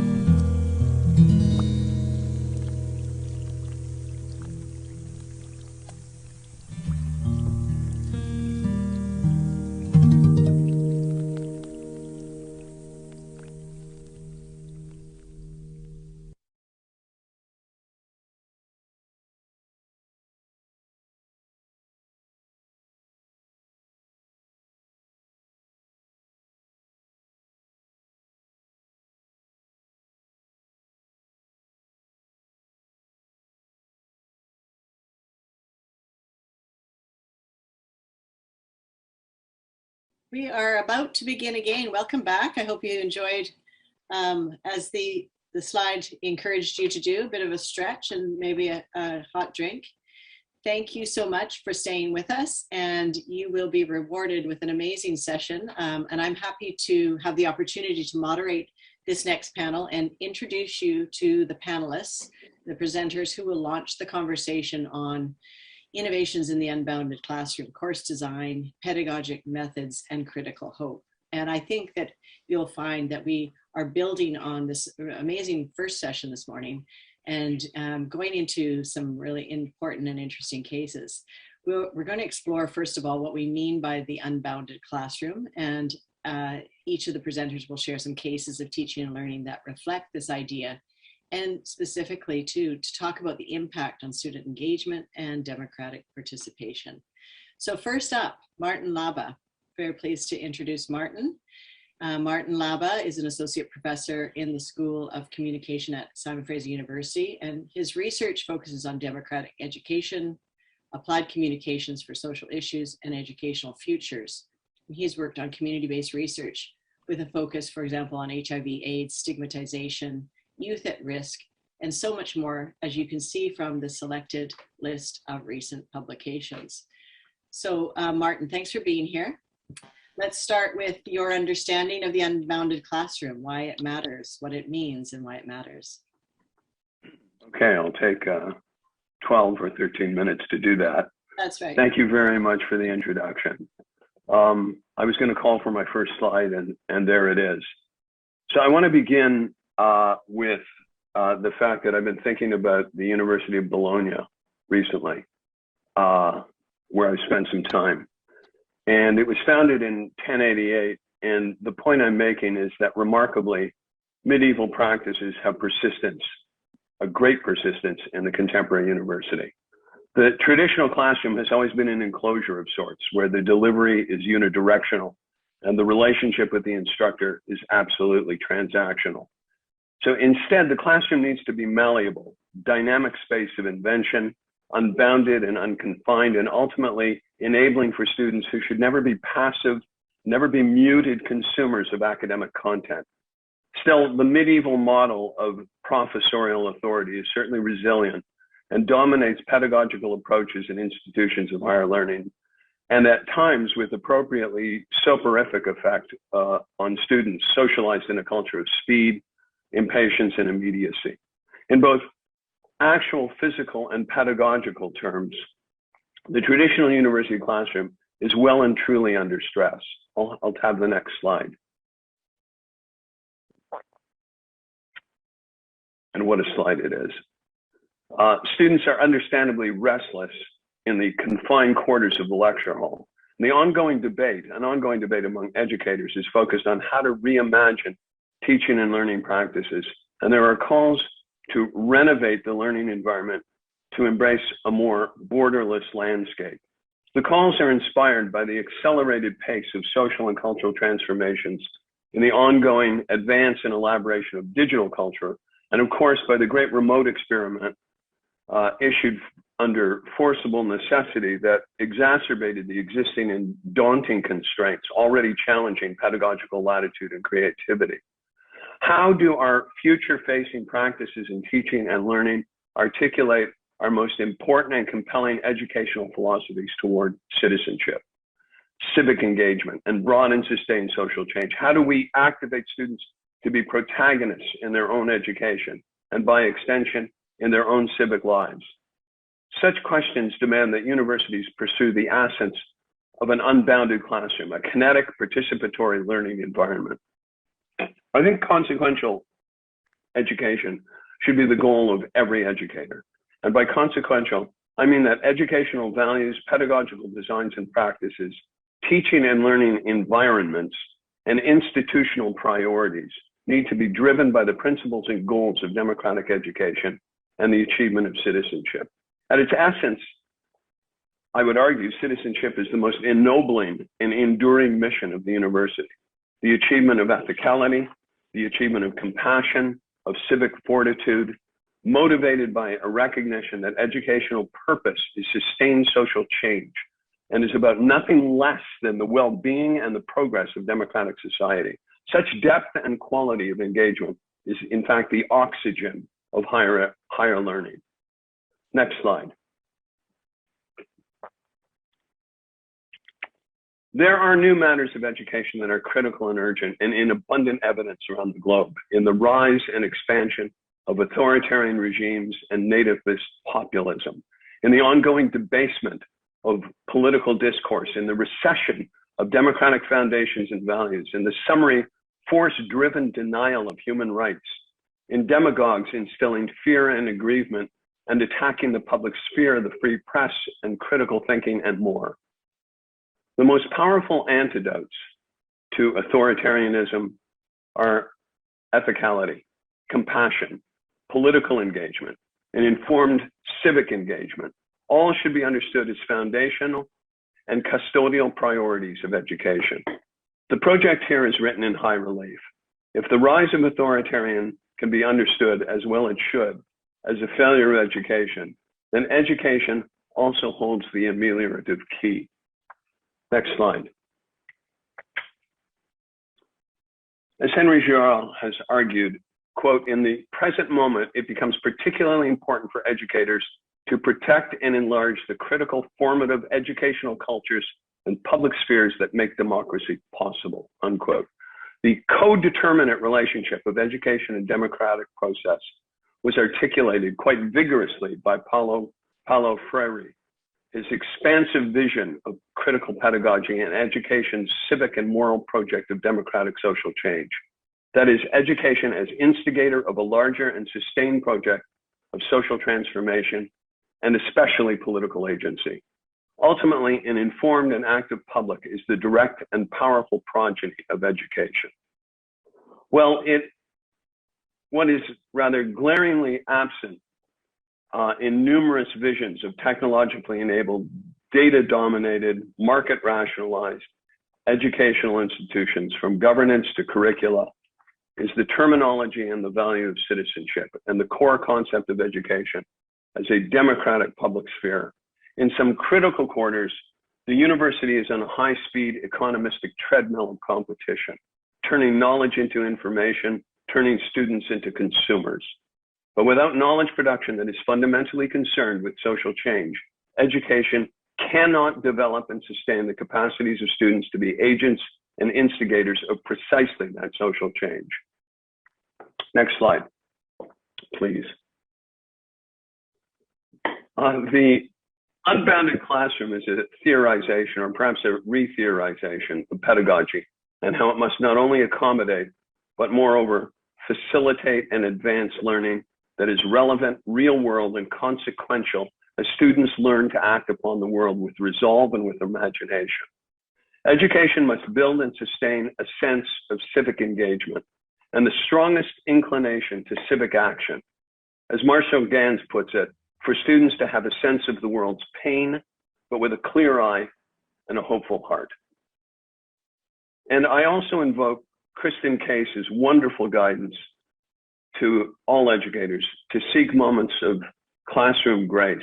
We are about to begin again. Welcome back. I hope you enjoyed, as the slide encouraged you to do, a bit of a stretch and maybe a hot drink. Thank you so much for staying with us, and you will be rewarded with an amazing session. And I'm happy to have the opportunity to moderate this next panel and introduce you to the panelists, the presenters who will launch the conversation on innovations in the unbounded classroom, course design, pedagogic methods, and critical hope. And I think that you'll find that we are building on this amazing first session this morning and going into some really important and interesting cases. We're going to explore, first of all, what we mean by the unbounded classroom, and each of the presenters will share some cases of teaching and learning that reflect this idea, and specifically to talk about the impact on student engagement and democratic participation. So first up, Martin Laba. Very pleased to introduce Martin. Martin Laba is an associate professor in the School of Communication at Simon Fraser University, and his research focuses on democratic education, applied communications for social issues, and educational futures. He's worked on community-based research with a focus, for example, on HIV/AIDS, stigmatization, youth at risk, and so much more, as you can see from the selected list of recent publications. So Martin, thanks for being here. Let's start with your understanding of the unbounded classroom, why it matters, what it means, and why it matters. Okay, I'll take 12 or 13 minutes to do that. That's right. Thank you very much for the introduction. I was going to call for my first slide, and there it is. So I want to begin with the fact that I've been thinking about the University of Bologna recently, where I spent some time. And it was founded in 1088, and the point I'm making is that remarkably, medieval practices have persistence, a great persistence in the contemporary university. The traditional classroom has always been an enclosure of sorts, where the delivery is unidirectional, and the relationship with the instructor is absolutely transactional. So instead, the classroom needs to be malleable, dynamic space of invention, unbounded and unconfined, and ultimately enabling for students who should never be passive, never be muted consumers of academic content. Still, the medieval model of professorial authority is certainly resilient and dominates pedagogical approaches in institutions of higher learning, and at times with appropriately soporific effect on students socialized in a culture of speed, impatience, and immediacy. In both actual physical and pedagogical terms, the traditional university classroom is well and truly under stress. I'll have the next slide. And what a slide it is. Students are understandably restless in the confined quarters of the lecture hall. And the ongoing debate, an ongoing debate among educators, is focused on how to reimagine teaching and learning practices. And there are calls to renovate the learning environment to embrace a more borderless landscape. The calls are inspired by the accelerated pace of social and cultural transformations in the ongoing advance and elaboration of digital culture, and of course by the great remote experiment issued under forcible necessity that exacerbated the existing and daunting constraints already challenging pedagogical latitude and creativity. How do our future-facing practices in teaching and learning articulate our most important and compelling educational philosophies toward citizenship, civic engagement, and broad and sustained social change? How do we activate students to be protagonists in their own education and, by extension, in their own civic lives? Such questions demand that universities pursue the essence of an unbounded classroom, a kinetic, participatory learning environment. I think consequential education should be the goal of every educator. And by consequential, I mean that educational values, pedagogical designs and practices, teaching and learning environments, and institutional priorities need to be driven by the principles and goals of democratic education and the achievement of citizenship. At its essence, I would argue citizenship is the most ennobling and enduring mission of the university. The achievement of ethicality, the achievement of compassion, of civic fortitude, motivated by a recognition that educational purpose is sustained social change and is about nothing less than the well-being and the progress of democratic society. Such depth and quality of engagement is, in fact, the oxygen of higher learning. Next slide. There are new matters of education that are critical and urgent and in abundant evidence around the globe in the rise and expansion of authoritarian regimes and nativist populism, in the ongoing debasement of political discourse, in the recession of democratic foundations and values, in the summary, force-driven denial of human rights, in demagogues instilling fear and aggrievement and attacking the public sphere, the free press, and critical thinking, and more. The most powerful antidotes to authoritarianism are ethicality, compassion, political engagement, and informed civic engagement. All should be understood as foundational and custodial priorities of education. The project here is written in high relief. If the rise of authoritarian can be understood as well it should as a failure of education, then education also holds the ameliorative key. Next slide. As Henry Girard has argued, quote, in the present moment, it becomes particularly important for educators to protect and enlarge the critical formative educational cultures and public spheres that make democracy possible, unquote. The co-determinate relationship of education and democratic process was articulated quite vigorously by Paulo Freire. His expansive vision of critical pedagogy and education's civic and moral project of democratic social change. That is, education as instigator of a larger and sustained project of social transformation and especially political agency. Ultimately, an informed and active public is the direct and powerful progeny of education. Well, what is rather glaringly absent in numerous visions of technologically enabled, data-dominated, market-rationalized educational institutions, from governance to curricula, is the terminology and the value of citizenship and the core concept of education as a democratic public sphere. In some critical quarters, the university is on a high-speed economistic treadmill of competition, turning knowledge into information, turning students into consumers. But without knowledge production that is fundamentally concerned with social change, education cannot develop and sustain the capacities of students to be agents and instigators of precisely that social change. Next slide, please. The Unbounded Classroom is a theorization, or perhaps a re-theorization of pedagogy, and how it must not only accommodate, but moreover, facilitate and advance learning that is relevant, real world, and consequential as students learn to act upon the world with resolve and with imagination. Education must build and sustain a sense of civic engagement and the strongest inclination to civic action. As Marcel Gans puts it, for students to have a sense of the world's pain, but with a clear eye and a hopeful heart. And I also invoke Kristen Case's wonderful guidance to all educators to seek moments of classroom grace.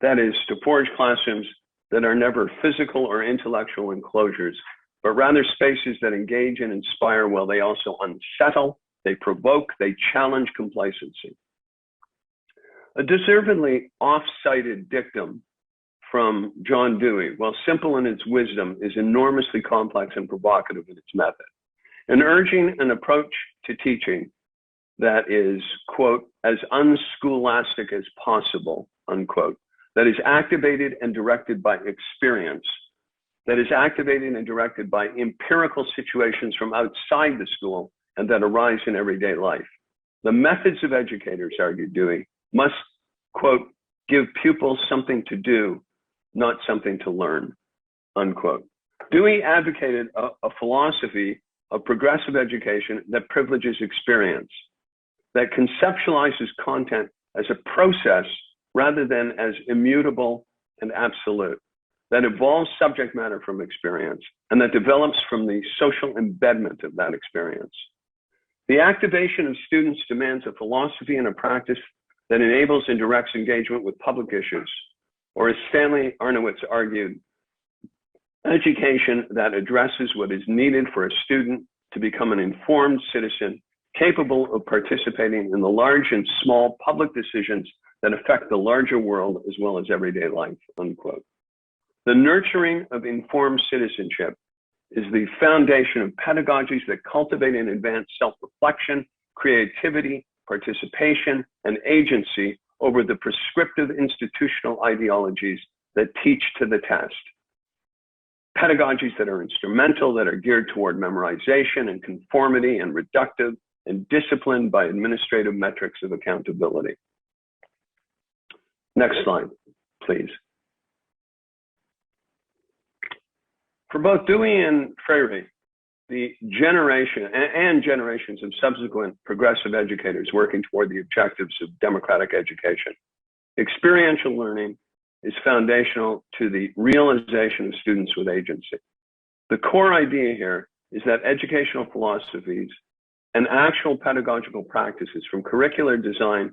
That is, to forge classrooms that are never physical or intellectual enclosures, but rather spaces that engage and inspire while they also unsettle, they provoke, they challenge complacency. A deservedly off-cited dictum from John Dewey, while simple in its wisdom, is enormously complex and provocative in its method. In urging an approach to teaching that is, quote, as unscholastic as possible, unquote, that is activated and directed by experience, that is activated and directed by empirical situations from outside the school and that arise in everyday life. The methods of educators, argued Dewey, must, quote, give pupils something to do, not something to learn, unquote. Dewey advocated a philosophy of progressive education that privileges experience, that conceptualizes content as a process rather than as immutable and absolute, that evolves subject matter from experience, and that develops from the social embedment of that experience. The activation of students demands a philosophy and a practice that enables and directs engagement with public issues, or as Stanley Arnowitz argued, education that addresses what is needed for a student to become an informed citizen capable of participating in the large and small public decisions that affect the larger world as well as everyday life, unquote. The nurturing of informed citizenship is the foundation of pedagogies that cultivate and advance self-reflection, creativity, participation, and agency over the prescriptive institutional ideologies that teach to the test. pedagogies that are instrumental, that are geared toward memorization and conformity and reductive and disciplined by administrative metrics of accountability. Next slide, please. For both Dewey and Freire, the generation and generations of subsequent progressive educators working toward the objectives of democratic education, experiential learning is foundational to the realization of students with agency. The core idea here is that educational philosophies and actual pedagogical practices, from curricular design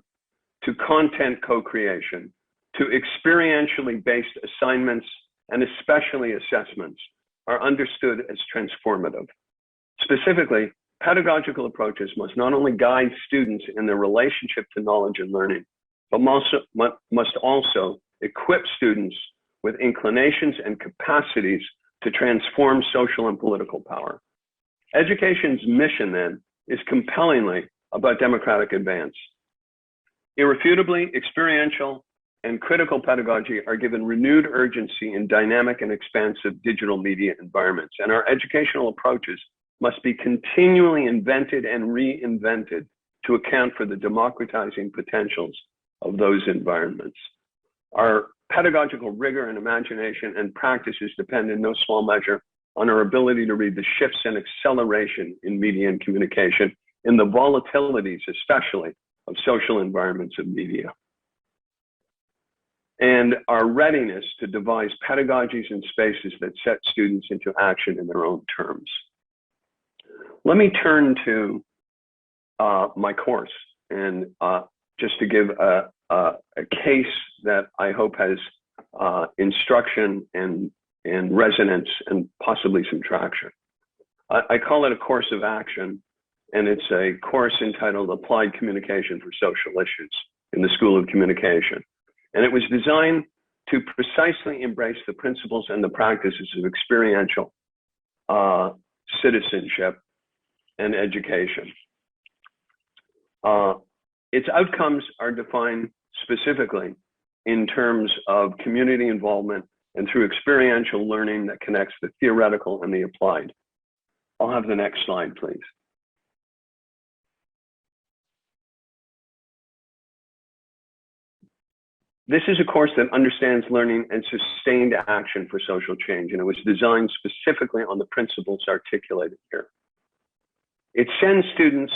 to content co-creation to experientially based assignments and especially assessments, are understood as transformative. Specifically, pedagogical approaches must not only guide students in their relationship to knowledge and learning, but must also equip students with inclinations and capacities to transform social and political power. Education's mission, then, is compellingly about democratic advance. Irrefutably, experiential and critical pedagogy are given renewed urgency in dynamic and expansive digital media environments, and our educational approaches must be continually invented and reinvented to account for the democratizing potentials of those environments. Our pedagogical rigor and imagination and practices depend in no small measure on our ability to read the shifts and acceleration in media and communication, in the volatilities especially of social environments of media, and our readiness to devise pedagogies and spaces that set students into action in their own terms. Let me turn to my course, and just to give a case that I hope has instruction and resonance and possibly some traction. I call it a course of action, and it's a course entitled Applied Communication for Social Issues in the School of Communication. And it was designed to precisely embrace the principles and the practices of experiential citizenship and education. Its outcomes are defined specifically in terms of community involvement and through experiential learning that connects the theoretical and the applied. I'll have the next slide, please. This is a course that understands learning and sustained action for social change, and it was designed specifically on the principles articulated here. It sends students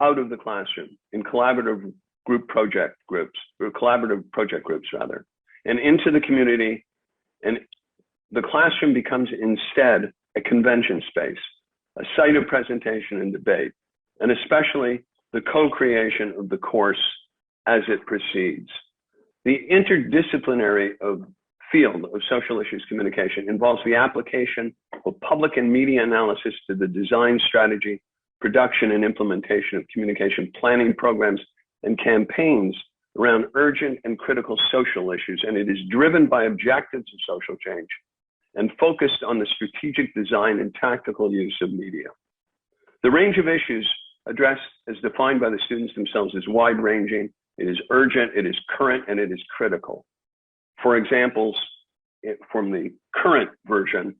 out of the classroom in collaborative project groups rather, and into the community, and the classroom becomes instead a convention space, a site of presentation and debate, and especially the co-creation of the course as it proceeds. The interdisciplinary field of social issues communication involves the application of public and media analysis to the design, strategy, production, and implementation of communication planning programs and campaigns around urgent and critical social issues, and it is driven by objectives of social change and focused on the strategic design and tactical use of media. The range of issues addressed as defined by the students themselves is wide-ranging. It is urgent, it is current, and it is critical. For examples, from the current version,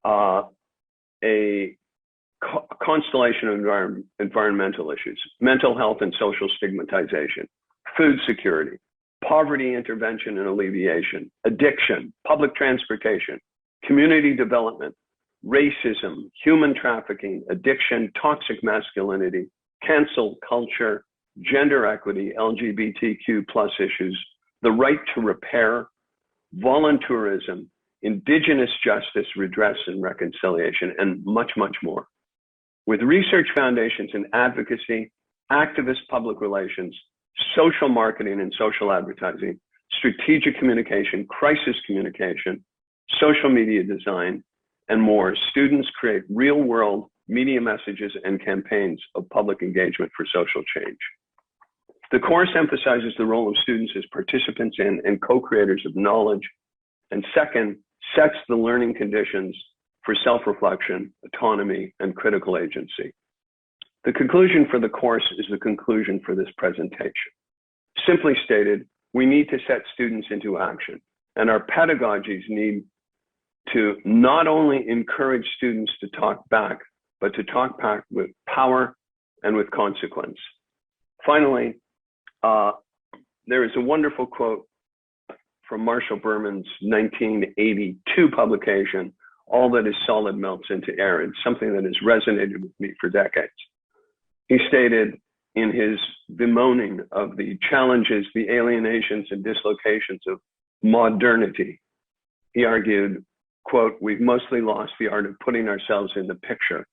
a constellation of environmental issues, mental health and social stigmatization, food security, poverty intervention and alleviation, addiction, public transportation, community development, racism, human trafficking, addiction, toxic masculinity, cancel culture, gender equity, LGBTQ+ issues, the right to repair, volunteerism, indigenous justice, redress and reconciliation, and much, much more. With research foundations in advocacy, activist public relations, social marketing and social advertising, strategic communication, crisis communication, social media design, and more, students create real-world media messages and campaigns of public engagement for social change. The course emphasizes the role of students as participants in and co-creators of knowledge, and second, sets the learning conditions for self-reflection, autonomy, and critical agency. The conclusion for the course is the conclusion for this presentation. Simply stated, we need to set students into action, and our pedagogies need to not only encourage students to talk back, but to talk back with power and with consequence. Finally, there is a wonderful quote from Marshall Berman's 1982 publication, "All that is solid melts into air." It's something that has resonated with me for decades. He stated in his bemoaning of the challenges, the alienations and dislocations of modernity, he argued, quote, "We've mostly lost the art of putting ourselves in the picture,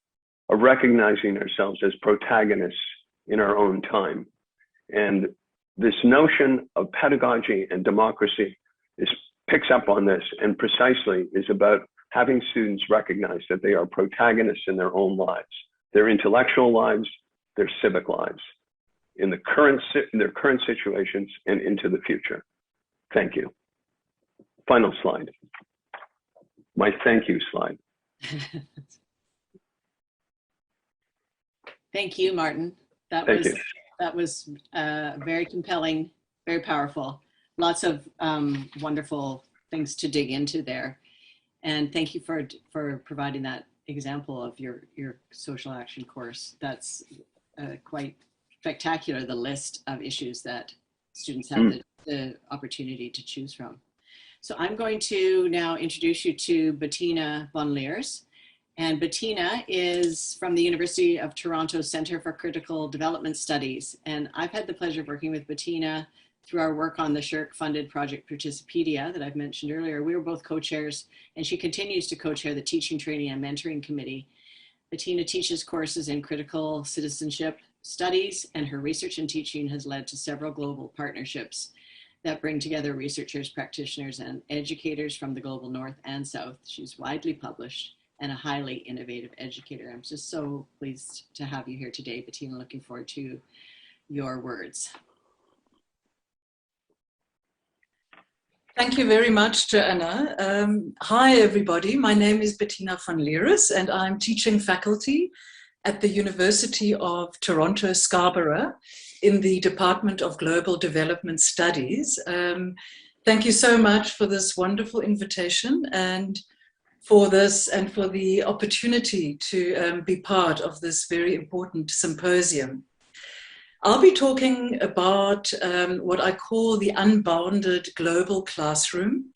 of recognizing ourselves as protagonists in our own time." And this notion of pedagogy and democracy picks up on this, and precisely is about having students recognize that they are protagonists in their own lives, their intellectual lives, their civic lives, in their current situations and into the future. Thank you. Final slide. My thank you slide. Thank you, Martin. That was very compelling, very powerful. Lots of wonderful things to dig into there. And thank you for providing that example of your social action course. That's quite spectacular, the list of issues that students have the opportunity to choose from. So I'm going to now introduce you to Bettina von Lieres. And Bettina is from the University of Toronto Centre for Critical Development Studies. And I've had the pleasure of working with Bettina through our work on the SSHRC-funded project Participedia that I've mentioned earlier. We were both co-chairs, and she continues to co-chair the Teaching, Training, and Mentoring Committee. Bettina teaches courses in critical citizenship studies, and her research and teaching has led to several global partnerships that bring together researchers, practitioners, and educators from the global north and south. She's widely published and a highly innovative educator. I'm just so pleased to have you here today, Bettina. Looking forward to your words. Thank you very much, Joanna. Hi, everybody. My name is Bettina von Lieres, and I'm teaching faculty at the University of Toronto Scarborough in the Department of Global Development Studies. Thank you so much for this wonderful invitation and for the opportunity to be part of this very important symposium. I'll be talking about what I call the unbounded global classroom.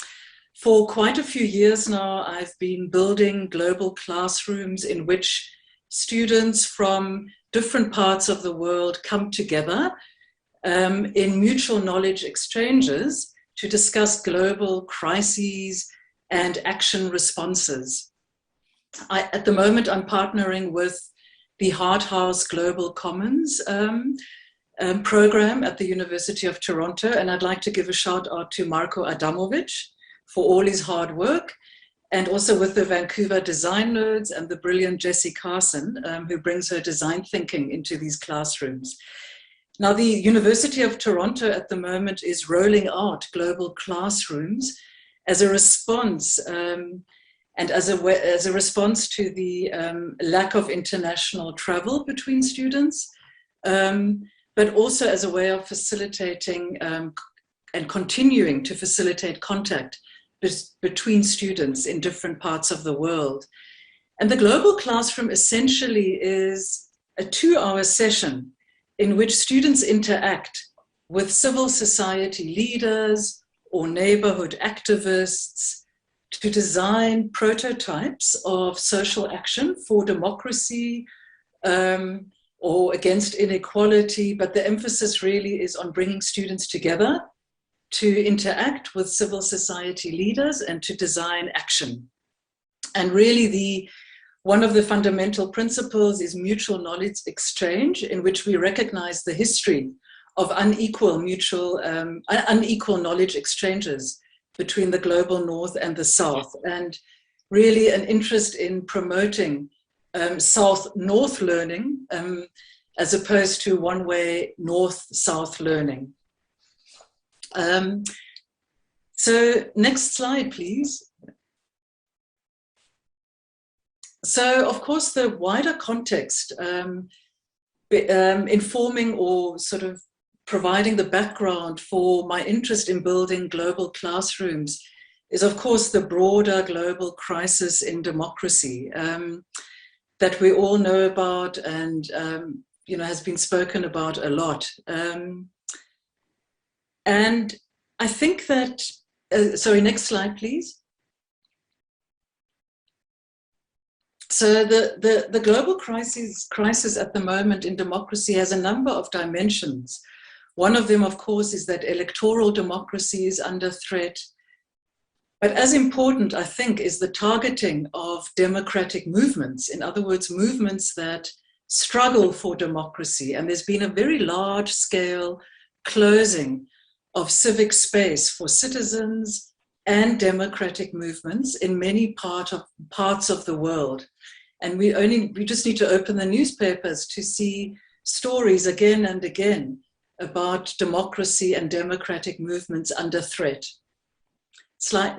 For quite a few years now, I've been building global classrooms in which students from different parts of the world come together in mutual knowledge exchanges to discuss global crises and action responses. At the moment, I'm partnering with the Hart House Global Commons program at the University of Toronto, and I'd like to give a shout out to Marko Adamovic for all his hard work, and also with the Vancouver Design Nerds and the brilliant Jessie Carson, who brings her design thinking into these classrooms. Now, the University of Toronto at the moment is rolling out global classrooms as a response and as a response to the lack of international travel between students, but also as a way of facilitating and continuing to facilitate contact between students in different parts of the world. And the global classroom essentially is a 2-hour session in which students interact with civil society leaders or neighborhood activists to design prototypes of social action for democracy or against inequality, but the emphasis really is on bringing students together to interact with civil society leaders and to design action. And really one of the fundamental principles is mutual knowledge exchange, in which we recognize the history of unequal knowledge exchanges between the global north and the south, and really an interest in promoting south-north learning as opposed to one-way north-south learning. So next slide, please. So of course the wider context informing or sort of providing the background for my interest in building global classrooms is, of course, the broader global crisis in democracy that we all know about and has been spoken about a lot. And I think that, sorry, next slide, please. So the global crisis at the moment in democracy has a number of dimensions. One of them, of course, is that electoral democracy is under threat. But as important, I think, is the targeting of democratic movements. In other words, movements that struggle for democracy. And there's been a very large-scale closing of civic space for citizens and democratic movements in many parts of the world. And we just need to open the newspapers to see stories again and again about democracy and democratic movements under threat.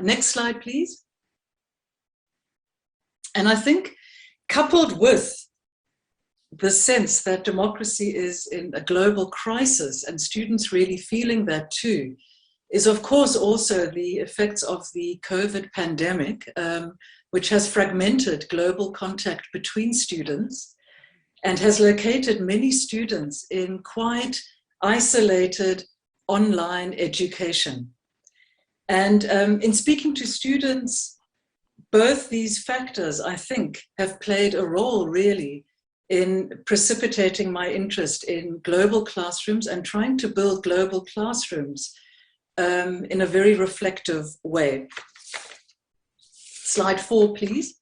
Next slide, please. And I think coupled with the sense that democracy is in a global crisis and students really feeling that too, is of course also the effects of the COVID pandemic, which has fragmented global contact between students and has located many students in quite isolated online education. And in speaking to students, both these factors, I think, have played a role really in precipitating my interest in global classrooms and trying to build global classrooms in a very reflective way. Slide 4, please.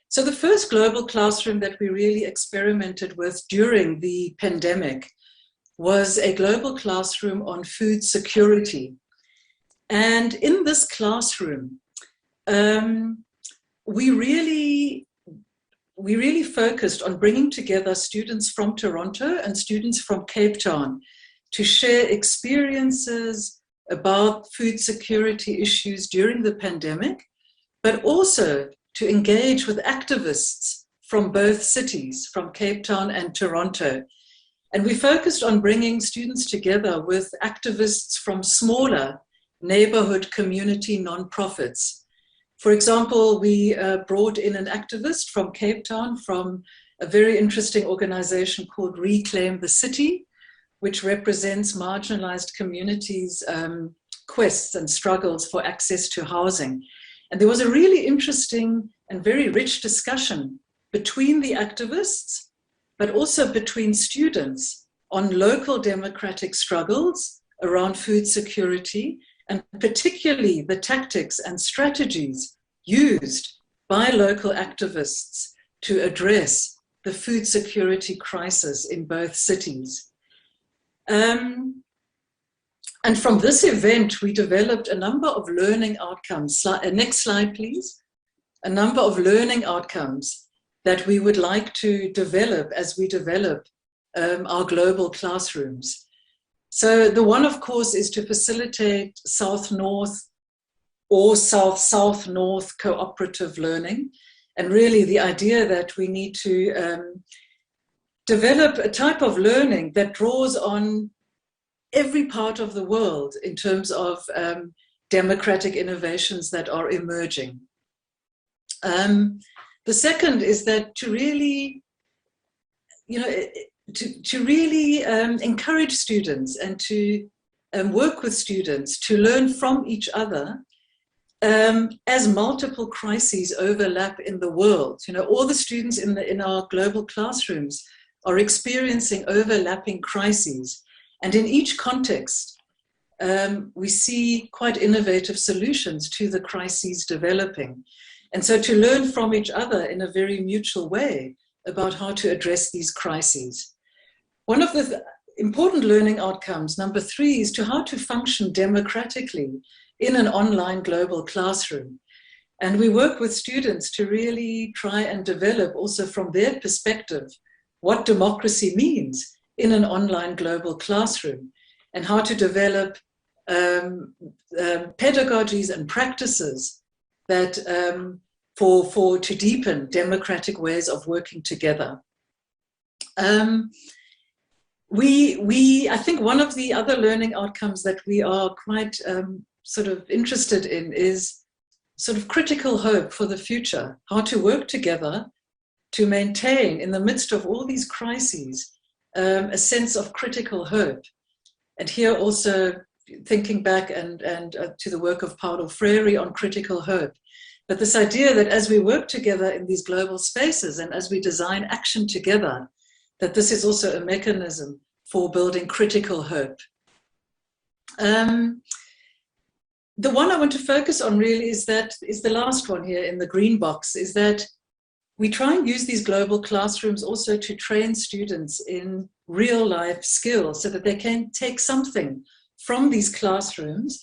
So the first global classroom that we really experimented with during the pandemic was a global classroom on food security. And in this classroom, we really focused on bringing together students from Toronto and students from Cape Town to share experiences about food security issues during the pandemic, but also to engage with activists from both cities, from Cape Town and Toronto. And we focused on bringing students together with activists from smaller neighborhood community nonprofits. For example, we brought in an activist from Cape Town from a very interesting organization called Reclaim the City, which represents marginalized communities' quests and struggles for access to housing. And there was a really interesting and very rich discussion between the activists, but also between students on local democratic struggles around food security, and particularly the tactics and strategies used by local activists to address the food security crisis in both cities. And from this event, we developed a number of learning outcomes. Next slide, please. A number of learning outcomes that we would like to develop as we develop our global classrooms. So the one, of course, is to facilitate South-North or South-South-North cooperative learning. And really the idea that we need to develop a type of learning that draws on every part of the world in terms of democratic innovations that are emerging. The second is that to really, to really encourage students and to work with students to learn from each other as multiple crises overlap in the world. All the students in our global classrooms are experiencing overlapping crises. And in each context, we see quite innovative solutions to the crises developing. And so to learn from each other in a very mutual way about how to address these crises. One of the important learning outcomes, number 3, is to how to function democratically in an online global classroom. And we work with students to really try and develop also from their perspective what democracy means in an online global classroom and how to develop pedagogies and practices that to deepen democratic ways of working together. I think one of the other learning outcomes that we are quite sort of interested in is sort of critical hope for the future, how to work together to maintain, in the midst of all these crises, a sense of critical hope. And here also thinking back and to the work of Paulo Freire on critical hope. But this idea that as we work together in these global spaces and as we design action together, that this is also a mechanism for building critical hope. The one I want to focus on really is the last one here in the green box, is that we try and use these global classrooms also to train students in real life skills so that they can take something from these classrooms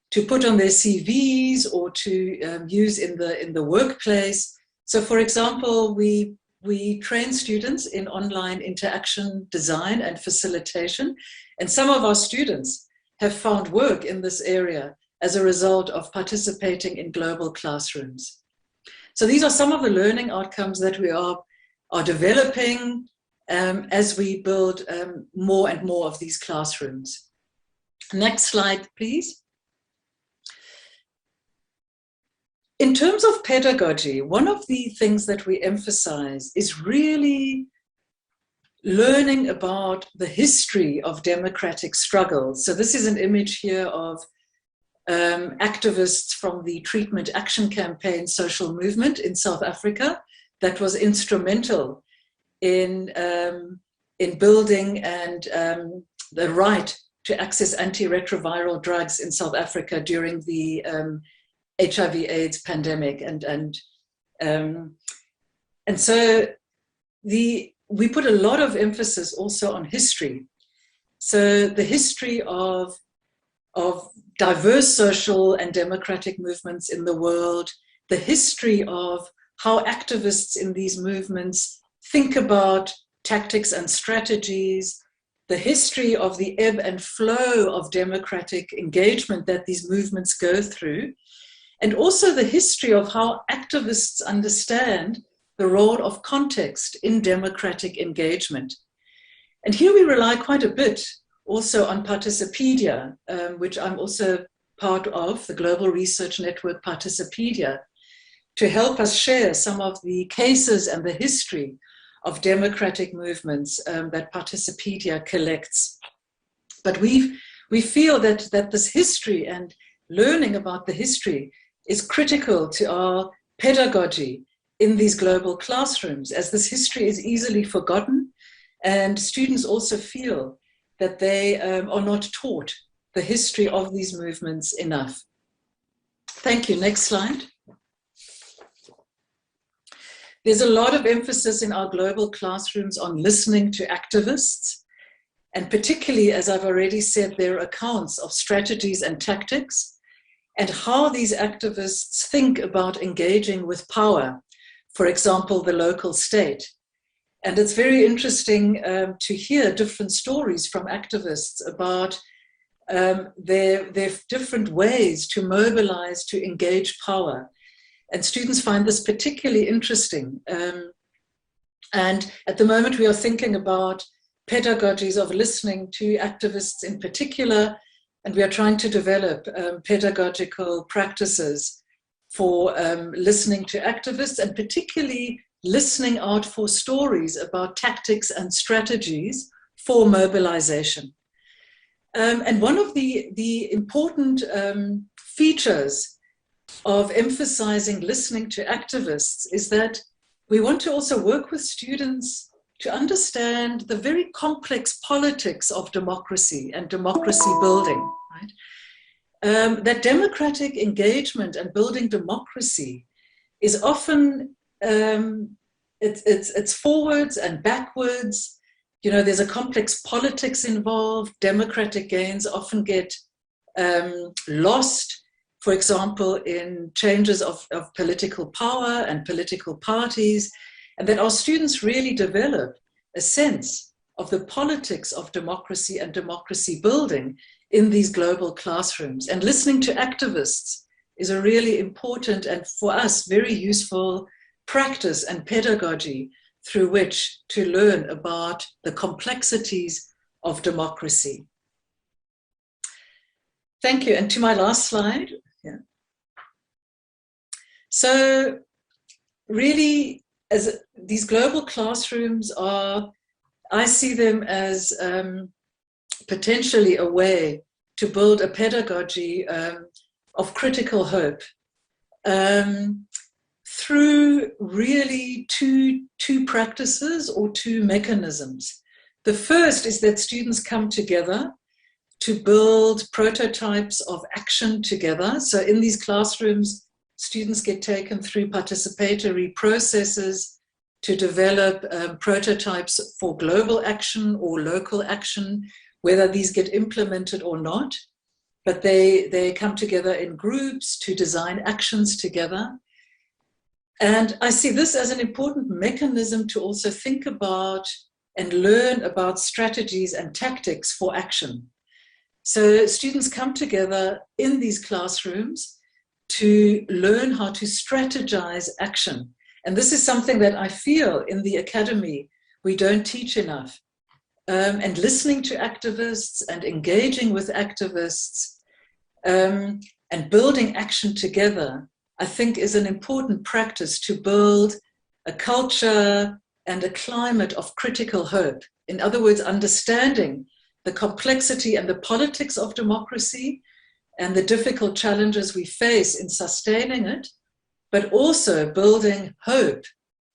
to put on their CVs or to use in the workplace. So for example, we train students in online interaction design and facilitation, and some of our students have found work in this area as a result of participating in global classrooms. So these are some of the learning outcomes that we are developing as we build more and more of these classrooms. Next slide, please. In terms of pedagogy, one of the things that we emphasize is really learning about the history of democratic struggles. So this is an image here of activists from the Treatment Action Campaign social movement in South Africa that was instrumental in building and the right to access antiretroviral drugs in South Africa during the HIV/AIDS pandemic, and so we put a lot of emphasis also on history. So the history of diverse social and democratic movements in the world, the history of how activists in these movements think about tactics and strategies, the history of the ebb and flow of democratic engagement that these movements go through, and also the history of how activists understand the role of context in democratic engagement. And here we rely quite a bit also on Participedia, which I'm also part of, the Global Research Network Participedia, to help us share some of the cases and the history of democratic movements that Participedia collects. But we feel that this history and learning about the history is critical to our pedagogy in these global classrooms, as this history is easily forgotten, and students also feel that they are not taught the history of these movements enough. Thank you. Next slide. There's a lot of emphasis in our global classrooms on listening to activists, and particularly, as I've already said, their accounts of strategies and tactics, and how these activists think about engaging with power, for example, the local state. And it's very interesting to hear different stories from activists about their different ways to mobilize, to engage power. And students find this particularly interesting. And at the moment, we are thinking about pedagogies of listening to activists in particular, and we are trying to develop pedagogical practices for listening to activists, and particularly listening out for stories about tactics and strategies for mobilization. And one of the important features of emphasizing listening to activists is that we want to also work with students to understand the very complex politics of democracy and democracy building, right? That democratic engagement and building democracy is often, it's forwards and backwards. You know, there's a complex politics involved. Democratic gains often get lost, for example, in changes of political power and political parties, and that our students really develop a sense of the politics of democracy and democracy building in these global classrooms. And listening to activists is a really important and, for us, very useful practice and pedagogy through which to learn about the complexities of democracy. Thank you. And to my last slide. Yeah. So really, as these global classrooms are, I see them as potentially a way to build a pedagogy of critical hope through really two practices or two mechanisms. The first is that students come together to build prototypes of action together. So in these classrooms, students get taken through participatory processes to develop prototypes for global action or local action, whether these get implemented or not. But they come together in groups to design actions together. And I see this as an important mechanism to also think about and learn about strategies and tactics for action. So students come together in these classrooms to learn how to strategize action. And this is something that I feel in the academy we don't teach enough. And listening to activists and engaging with activists and building action together, I think is an important practice to build a culture and a climate of critical hope. In other words, understanding the complexity and the politics of democracy and the difficult challenges we face in sustaining it, but also building hope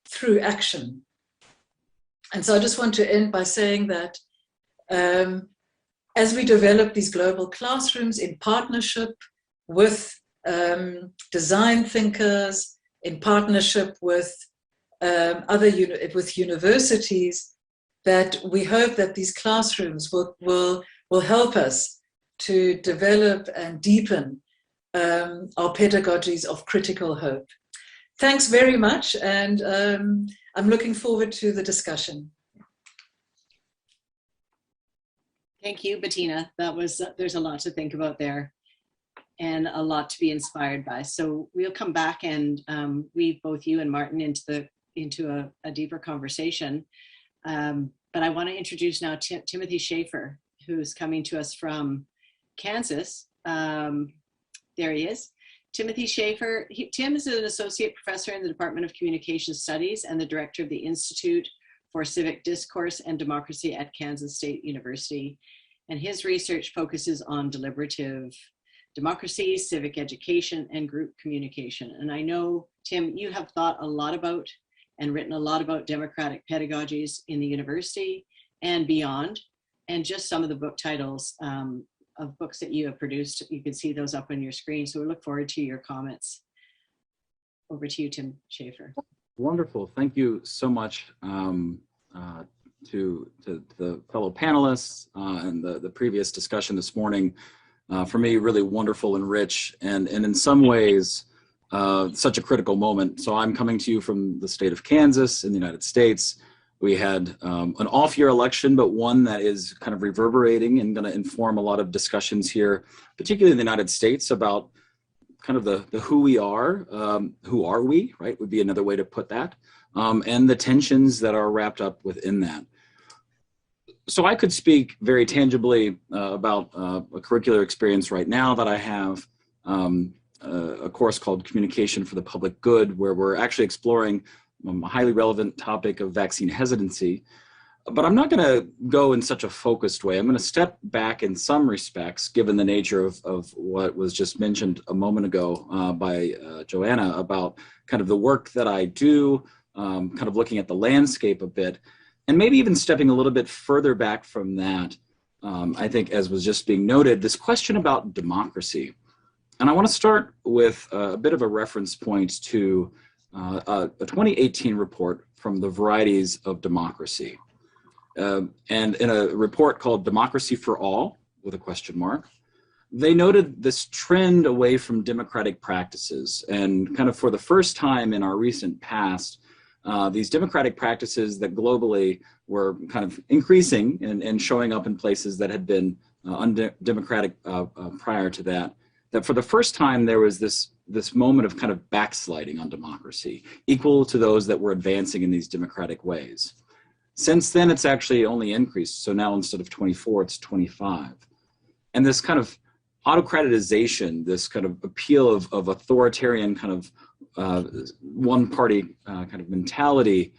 through action. And so I just want to end by saying that as we develop these global classrooms in partnership with design thinkers, in partnership with with universities, that we hope that these classrooms will help us to develop and deepen our pedagogies of critical hope. Thanks very much, and I'm looking forward to the discussion. Thank you, Bettina. That was, there's a lot to think about there and a lot to be inspired by. So we'll come back and weave both you and Martin into a deeper conversation. But I want to introduce now Timothy Shaffer, who's coming to us from Kansas. There he is. Timothy Shaffer. Tim is an associate professor in the Department of Communication Studies and the director of the Institute for Civic Discourse and Democracy at Kansas State University. And his research focuses on deliberative democracy, civic education, and group communication. And I know, Tim, you have thought a lot about and written a lot about democratic pedagogies in the university and beyond. And just some of the book titles of books that you have produced, you can see those up on your screen. So we look forward to your comments. Over to you, Tim Shaffer. Wonderful. Thank you so much to the fellow panelists and the previous discussion this morning. For me, really wonderful and rich, and in some ways, such a critical moment. So I'm coming to you from the state of Kansas in the United States. We had an off-year election, but one that is kind of reverberating and going to inform a lot of discussions here, particularly in the United States, about kind of the who we are, who are we, right, would be another way to put that, and the tensions that are wrapped up within that. So I could speak very tangibly about a curricular experience right now that I have, a course called Communication for the Public Good, where we're actually exploring a highly relevant topic of vaccine hesitancy. But I'm not going to go in such a focused way. I'm going to step back in some respects, given the nature of what was just mentioned a moment ago by Joanna about kind of the work that I do, kind of looking at the landscape a bit, and maybe even stepping a little bit further back from that. I think, as was just being noted, this question about democracy. And I want to start with a bit of a reference point to a 2018 report from the Varieties of Democracy. And in a report called Democracy for All, with a question mark, they noted this trend away from democratic practices. And kind of for the first time in our recent past, these democratic practices that globally were kind of increasing and showing up in places that had been undemocratic prior to that, that for the first time there was this moment of kind of backsliding on democracy, equal to those that were advancing in these democratic ways. Since then, it's actually only increased. So now instead of 24, it's 25. And this kind of autocratization, this kind of appeal of authoritarian kind of one-party kind of mentality,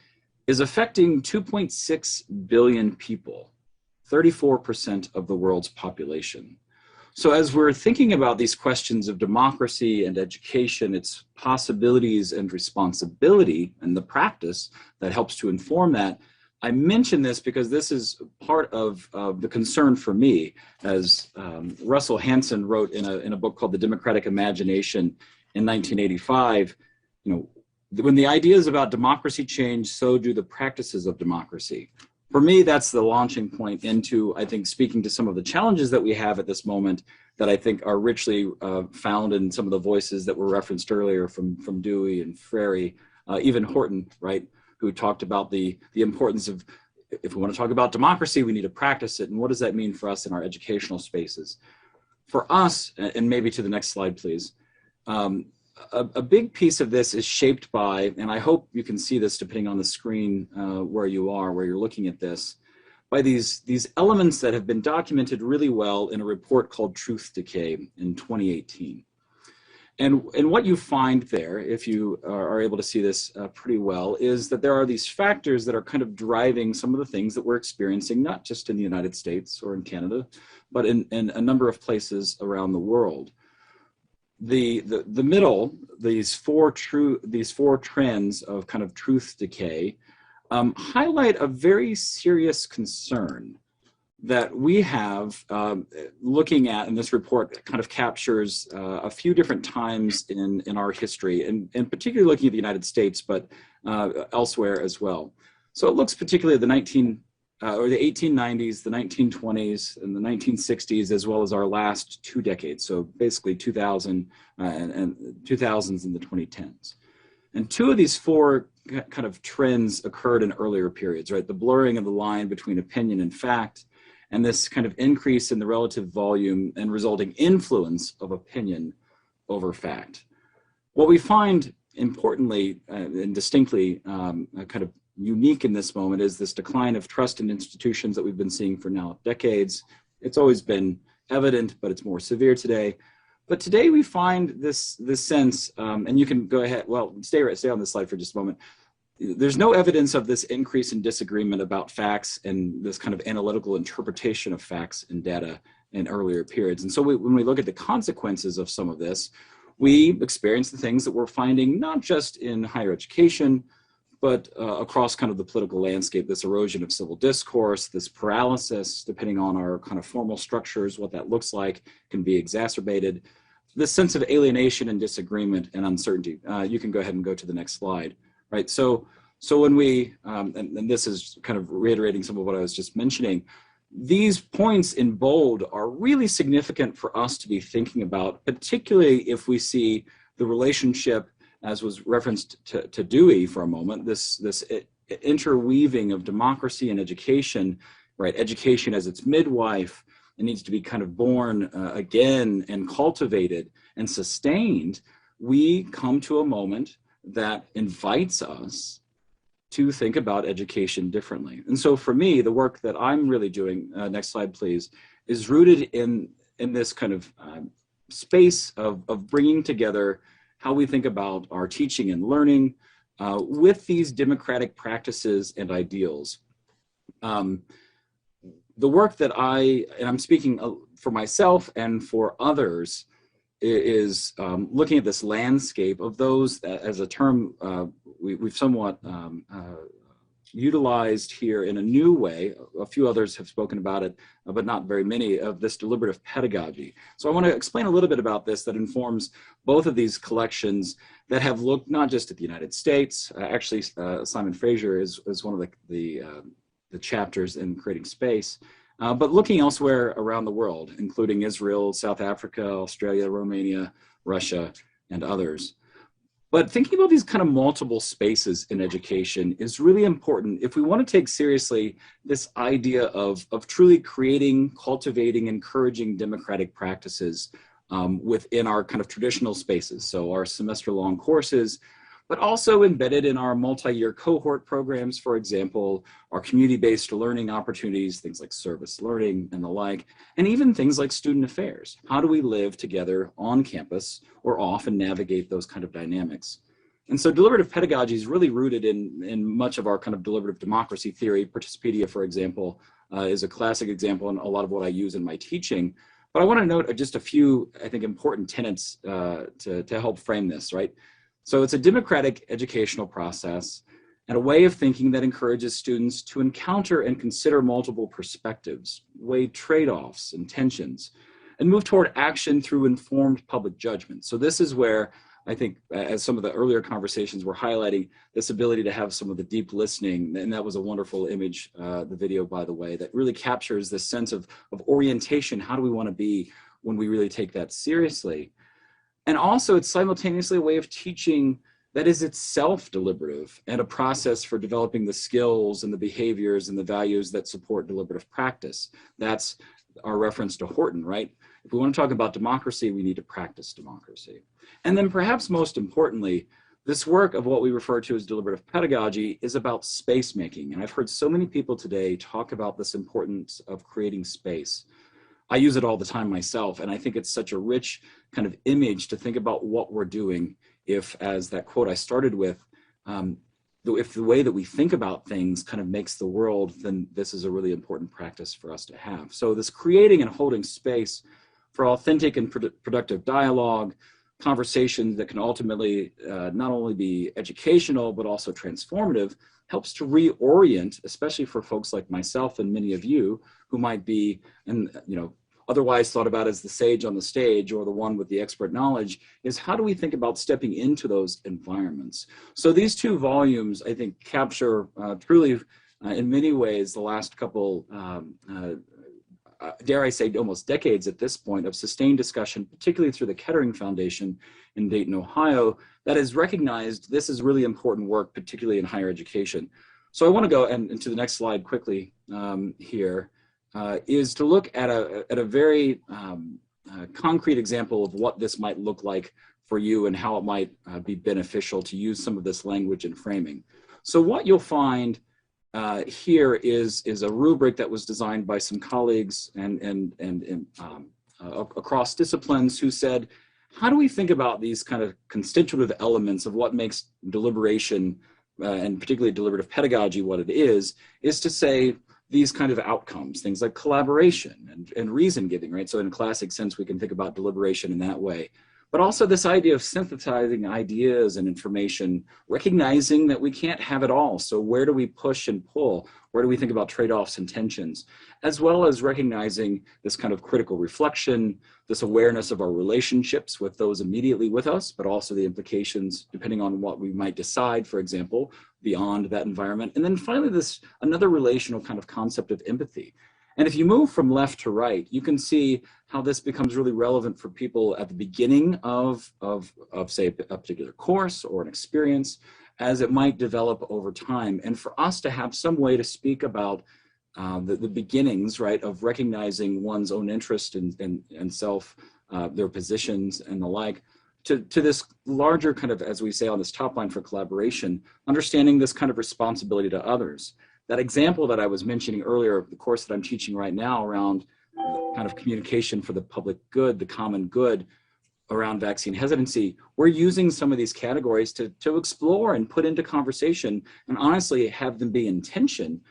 is affecting 2.6 billion people, 34% of the world's population. So as we're thinking about these questions of democracy and education, its possibilities and responsibility, and the practice that helps to inform that, I mention this because this is part of the concern for me, as Russell Hansen wrote in a book called The Democratic Imagination in 1985. You know, when the ideas about democracy change, so do the practices of democracy. For me, that's the launching point into, I think, speaking to some of the challenges that we have at this moment that I think are richly found in some of the voices that were referenced earlier from Dewey and Frary, even Horton, right, who talked about the importance of, if we want to talk about democracy, we need to practice it. And what does that mean for us in our educational spaces? For us, and maybe to the next slide, please, a big piece of this is shaped by, and I hope you can see this depending on the screen where you are, where you're looking at this, by these elements that have been documented really well in a report called Truth Decay in 2018. And what you find there, if you are able to see this pretty well, is that there are these factors that are kind of driving some of the things that we're experiencing, not just in the United States or in Canada, but in a number of places around the world. The middle, these four trends of kind of truth decay highlight a very serious concern that we have looking at, and this report kind of captures a few different times in our history, and particularly looking at the United States, but elsewhere as well. So it looks particularly at the 1890s, the 1920s, and the 1960s, as well as our last 2 decades. So basically 2000 and 2000s and the 2010s. And 2 of these 4 kind of trends occurred in earlier periods, right? The blurring of the line between opinion and fact, and this kind of increase in the relative volume and resulting influence of opinion over fact. What we find importantly and distinctly kind of unique in this moment is this decline of trust in institutions that we've been seeing for now decades. It's always been evident, but it's more severe today. But today we find this sense, and you can go ahead, well, stay on this slide for just a moment. There's no evidence of this increase in disagreement about facts and this kind of analytical interpretation of facts and data in earlier periods. And so when we look at the consequences of some of this, we experience the things that we're finding not just in higher education, but across kind of the political landscape, this erosion of civil discourse, this paralysis, depending on our kind of formal structures, what that looks like can be exacerbated. This sense of alienation and disagreement and uncertainty. You can go ahead and go to the next slide, right? So when we, and this is kind of reiterating some of what I was just mentioning, these points in bold are really significant for us to be thinking about, particularly if we see the relationship, as was referenced to Dewey for a moment, this interweaving of democracy and education, right? Education as its midwife, it needs to be kind of born again and cultivated and sustained. We come to a moment that invites us to think about education differently. And so for me, the work that I'm really doing, next slide please, is rooted in this kind of space of bringing together how we think about our teaching and learning with these democratic practices and ideals. The work that and I'm speaking for myself and for others, is looking at this landscape of those, as a term we've somewhat utilized here in a new way. A few others have spoken about it, but not very many, of this deliberative pedagogy. So I want to explain a little bit about this that informs both of these collections that have looked not just at the United States. Actually, Simon Fraser is one of the chapters in Creating Space, but looking elsewhere around the world, including Israel, South Africa, Australia, Romania, Russia, and others. But thinking about these kind of multiple spaces in education is really important if we want to take seriously this idea of truly creating, cultivating, encouraging democratic practices within our kind of traditional spaces. So our semester-long courses, but also embedded in our multi-year cohort programs, for example, our community-based learning opportunities, things like service learning and the like, and even things like student affairs. How do we live together on campus or off and navigate those kind of dynamics? And so deliberative pedagogy is really rooted in much of our kind of deliberative democracy theory. Participedia, for example, is a classic example and a lot of what I use in my teaching. But I want to note just a few, I think, important tenets to help frame this, right? So it's a democratic educational process and a way of thinking that encourages students to encounter and consider multiple perspectives, weigh trade-offs and tensions, and move toward action through informed public judgment. So this is where I think, as some of the earlier conversations were highlighting, this ability to have some of the deep listening, and that was a wonderful image, the video, by the way, that really captures this sense of orientation. How do we want to be when we really take that seriously? And also, it's simultaneously a way of teaching that is itself deliberative and a process for developing the skills and the behaviors and the values that support deliberative practice. That's our reference to Horton, right? If we want to talk about democracy, we need to practice democracy. And then perhaps most importantly, this work of what we refer to as deliberative pedagogy is about space making. And I've heard so many people today talk about this importance of creating space. I use it all the time myself, and I think it's such a rich kind of image to think about what we're doing if, as that quote I started with, if the way that we think about things kind of makes the world, then this is a really important practice for us to have. So this creating and holding space for authentic and productive dialogue, conversations that can ultimately not only be educational, but also transformative, helps to reorient, especially for folks like myself and many of you who might be, and otherwise thought about as the sage on the stage or the one with the expert knowledge, is how do we think about stepping into those environments? So these two volumes, I think, capture truly, in many ways, the last couple, dare I say, almost decades at this point of sustained discussion, particularly through the Kettering Foundation in Dayton, Ohio, that has recognized this is really important work, particularly in higher education. So I want to go and to the next slide quickly here. Is to look at a very concrete example of what this might look like for you and how it might be beneficial to use some of this language and framing. So what you'll find here is a rubric that was designed by some colleagues and across disciplines who said, how do we think about these kind of constitutive elements of what makes deliberation and particularly deliberative pedagogy what it is to say, these kind of outcomes, things like collaboration and reason giving, right? So in a classic sense, we can think about deliberation in that way. But also this idea of synthesizing ideas and information, recognizing that we can't have it all. So where do we push and pull? Where do we think about trade-offs and tensions? As well as recognizing this kind of critical reflection, this awareness of our relationships with those immediately with us, but also the implications depending on what we might decide, for example, beyond that environment. And then finally, this another relational kind of concept of empathy. And if you move from left to right, you can see how this becomes really relevant for people at the beginning of say, a particular course or an experience, as it might develop over time. And for us to have some way to speak about the beginnings, right, of recognizing one's own interest and self, their positions and the like, to this larger kind of, as we say on this top line for collaboration, understanding this kind of responsibility to others. That example that I was mentioning earlier, the course that I'm teaching right now around kind of communication for the public good, the common good around vaccine hesitancy, we're using some of these categories to explore and put into conversation and honestly have them be in tension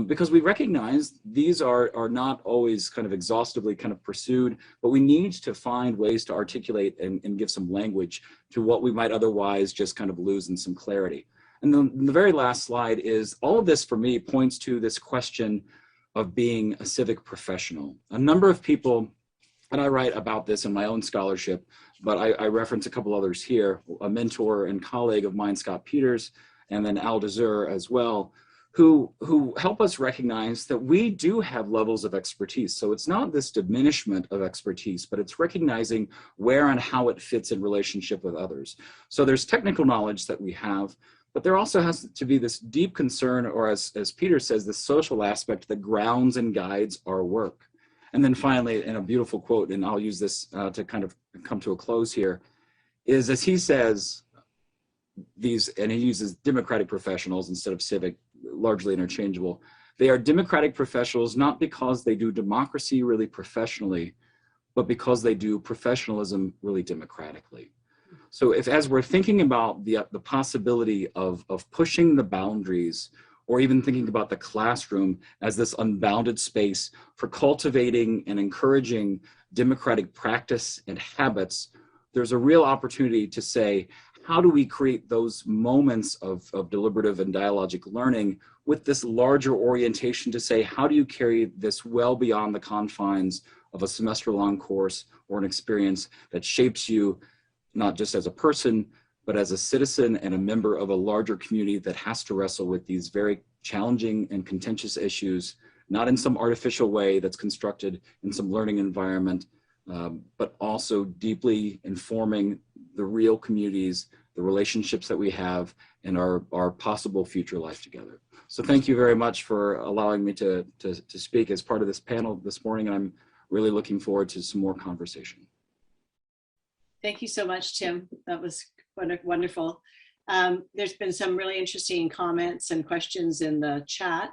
because we recognize these are not always kind of exhaustively kind of pursued, but we need to find ways to articulate and give some language to what we might otherwise just kind of lose in some clarity. And then the very last slide is all of this for me points to this question of being a civic professional. A number of people, and I write about this in my own scholarship, but I reference a couple others here, a mentor and colleague of mine, Scott Peters, and then Al Dezur as well, who help us recognize that we do have levels of expertise. So it's not this diminishment of expertise, but it's recognizing where and how it fits in relationship with others. So there's technical knowledge that we have, but there also has to be this deep concern, or as Peter says, the social aspect that grounds and guides our work. And then finally, in a beautiful quote, and I'll use this to kind of come to a close here, is as he says, these, and he uses democratic professionals instead of civic, largely interchangeable. They are democratic professionals not because they do democracy really professionally, but because they do professionalism really democratically. So as we're thinking about the possibility of pushing the boundaries, or even thinking about the classroom as this unbounded space for cultivating and encouraging democratic practice and habits, there's a real opportunity to say, how do we create those moments of deliberative and dialogic learning with this larger orientation to say, how do you carry this well beyond the confines of a semester-long course or an experience that shapes you, not just as a person, but as a citizen and a member of a larger community that has to wrestle with these very challenging and contentious issues, not in some artificial way that's constructed in some learning environment, but also deeply informing the real communities, the relationships that we have, and our possible future life together. So thank you very much for allowing me to speak as part of this panel this morning, and I'm really looking forward to some more conversation. Thank you so much, Tim. That was wonderful. There's been some really interesting comments and questions in the chat.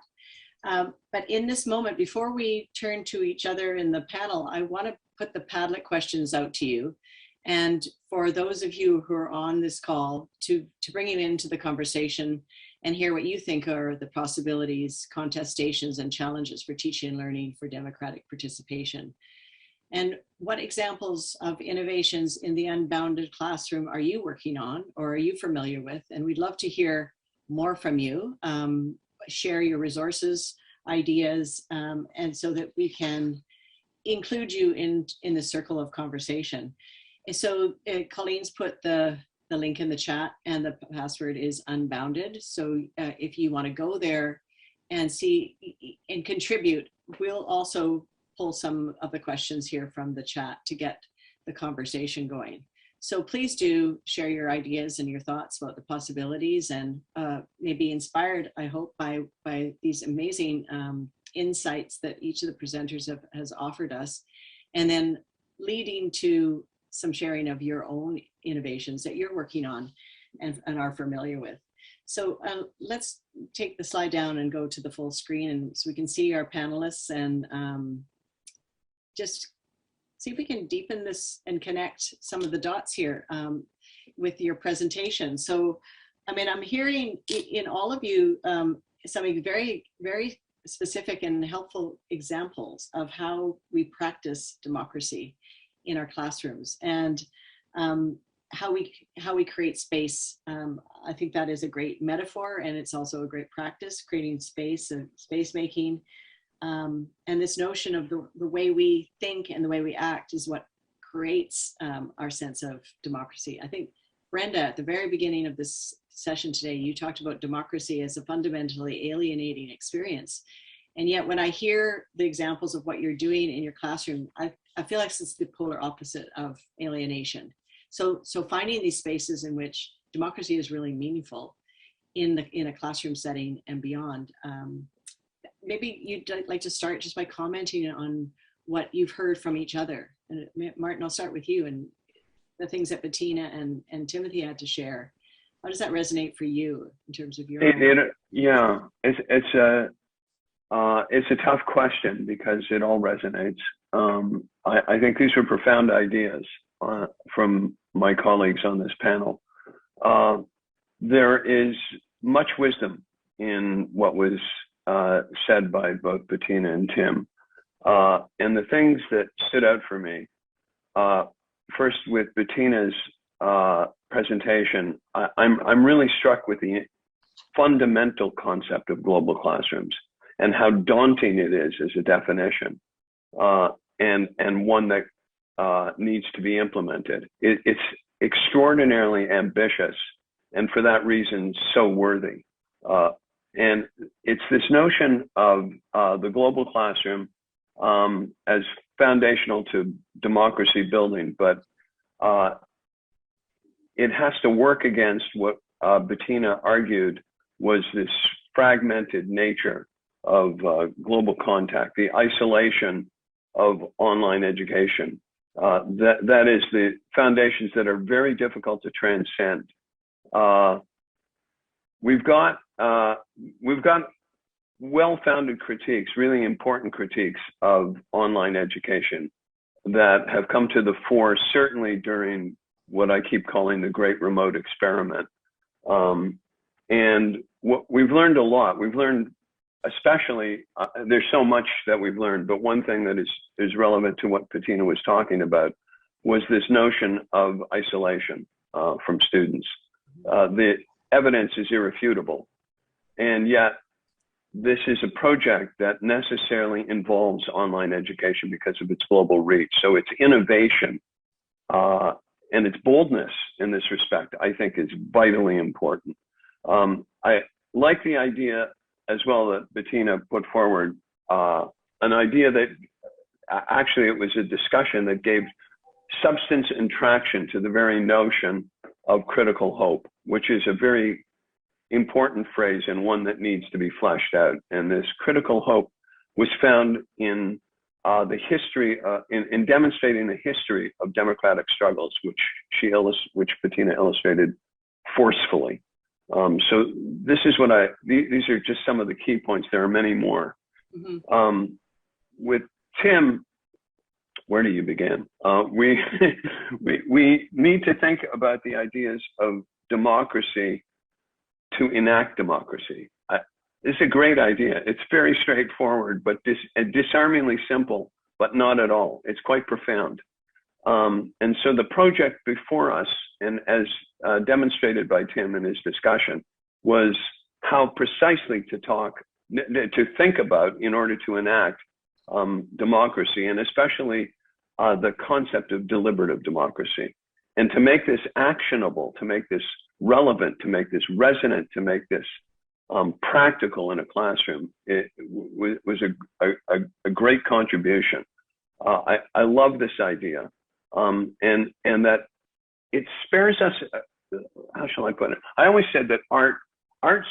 But in this moment, before we turn to each other in the panel, I want to put the Padlet questions out to you. And for those of you who are on this call, to bring you into the conversation and hear what you think are the possibilities, contestations, and challenges for teaching and learning for democratic participation. And what examples of innovations in the Unbounded Classroom are you working on or are you familiar with? And we'd love to hear more from you. Share your resources, ideas, and so that we can include you in the circle of conversation. And so Colleen's put the link in the chat, and the password is Unbounded. So if you want to go there and see and contribute, we'll also pull some of the questions here from the chat to get the conversation going. So please do share your ideas and your thoughts about the possibilities, and maybe inspired, I hope, by these amazing insights that each of the presenters has offered us, and then leading to some sharing of your own innovations that you're working on and are familiar with. So let's take the slide down and go to the full screen, and so we can see our panelists, and just see if we can deepen this and connect some of the dots here with your presentation. So, I mean, I'm hearing in all of you some very, very specific and helpful examples of how we practice democracy in our classrooms, and how we create space. I think that is a great metaphor, and it's also a great practice, creating space and space making. And this notion of the way we think and the way we act is what creates our sense of democracy. I think, Brenda, at the very beginning of this session today, you talked about democracy as a fundamentally alienating experience. And yet when I hear the examples of what you're doing in your classroom, I feel like it's the polar opposite of alienation. So finding these spaces in which democracy is really meaningful in a classroom setting and beyond. Maybe you'd like to start just by commenting on what you've heard from each other. And Martin, I'll start with you, and the things that Bettina and Timothy had to share. How does that resonate for you in terms of your own? Yeah, it's a tough question because it all resonates. I think these are profound ideas from my colleagues on this panel. There is much wisdom in what was said by both Bettina and Tim. And the things that stood out for me, first with Bettina's presentation, I'm really struck with the fundamental concept of global classrooms and how daunting it is as a definition, and one that needs to be implemented. It's extraordinarily ambitious, and for that reason, so worthy. And it's this notion of the global classroom as foundational to democracy building, but it has to work against what Bettina argued was this fragmented nature of global contact, the isolation of online education. That is the foundations that are very difficult to transcend. we've got well-founded critiques, really important critiques of online education that have come to the fore, certainly during what I keep calling the Great Remote Experiment. And what we've learned a lot. We've learned, especially, there's so much that we've learned, but one thing that is relevant to what Bettina was talking about was this notion of isolation from students. The evidence is irrefutable, and yet this is a project that necessarily involves online education because of its global reach. So its innovation and its boldness in this respect, I think, is vitally important. I like the idea as well that Bettina put forward, an idea that actually it was a discussion that gave substance and traction to the very notion of critical hope, which is a very important phrase and one that needs to be fleshed out. And this critical hope was found in the history, in demonstrating the history of democratic struggles, which Bettina illustrated forcefully. So this is what these are just some of the key points. There are many more. Mm-hmm. With Tim, where do you begin? We need to think about the ideas of democracy to enact democracy. This is a great idea. It's very straightforward, but disarmingly simple, but not at all. It's quite profound. And so the project before us, and as demonstrated by Tim in his discussion, was how precisely to think about in order to enact democracy, and especially the concept of deliberative democracy. And to make this actionable, to make this relevant, to make this resonant, to make this practical in a classroom, it was a great contribution. I love this idea, and that it spares us, how shall I put it? I always said that art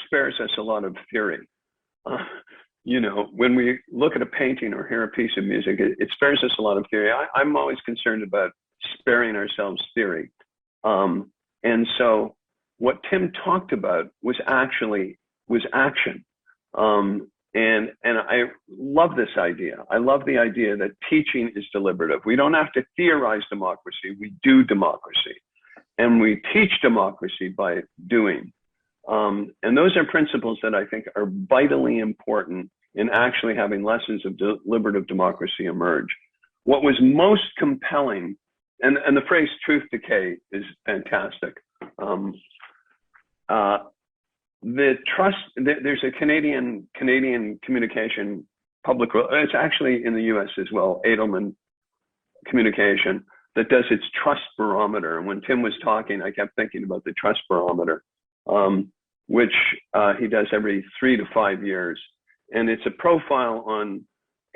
spares us a lot of theory. You know, when we look at a painting or hear a piece of music, it spares us a lot of theory. I'm always concerned about sparing ourselves theory. And so what Tim talked about was action. And I love this idea. I love the idea that teaching is deliberative. We don't have to theorize democracy, we do democracy. And we teach democracy by doing. And those are principles that I think are vitally important in actually having lessons of deliberative democracy emerge. What was most compelling, and the phrase truth decay is fantastic. The trust, there's a Canadian communication public, it's actually in the US as well, Edelman Communication, that does its trust barometer. And when Tim was talking, I kept thinking about the trust barometer, which he does every 3 to 5 years. And it's a profile on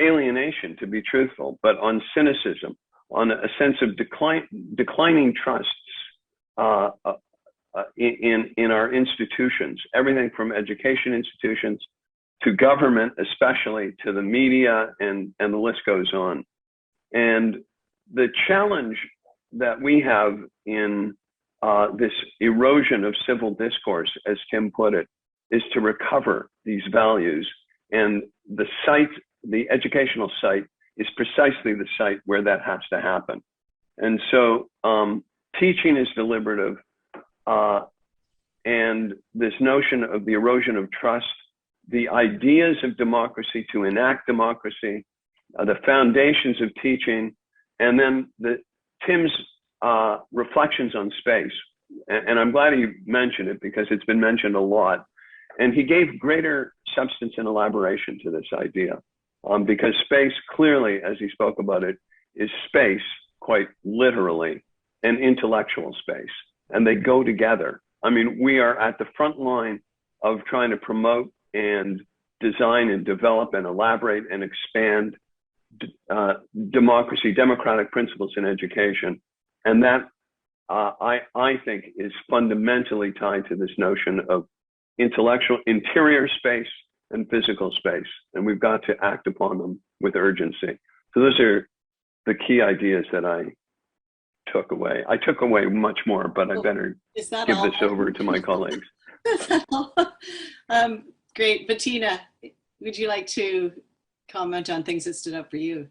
alienation, to be truthful, but on cynicism, on a sense of declining trusts in our institutions, everything from education institutions to government, especially to the media, and the list goes on. And the challenge that we have in this erosion of civil discourse, as Tim put it, is to recover these values. And the educational site is precisely the site where that has to happen. And so teaching is deliberative, and this notion of the erosion of trust, the ideas of democracy to enact democracy, the foundations of teaching, and then Tim's reflections on space. And I'm glad he mentioned it because it's been mentioned a lot. And he gave greater substance and elaboration to this idea, because space clearly, as he spoke about it, is space, quite literally, and intellectual space. And they go together. I mean, we are at the front line of trying to promote and design and develop and elaborate and expand democracy, democratic principles in education. And that, I think, is fundamentally tied to this notion of intellectual interior space and physical space. And we've got to act upon them with urgency. So those are the key ideas that I took away. I took away much more, but I better give this over to my colleagues. Great. Bettina, would you like to comment on things that stood out for you?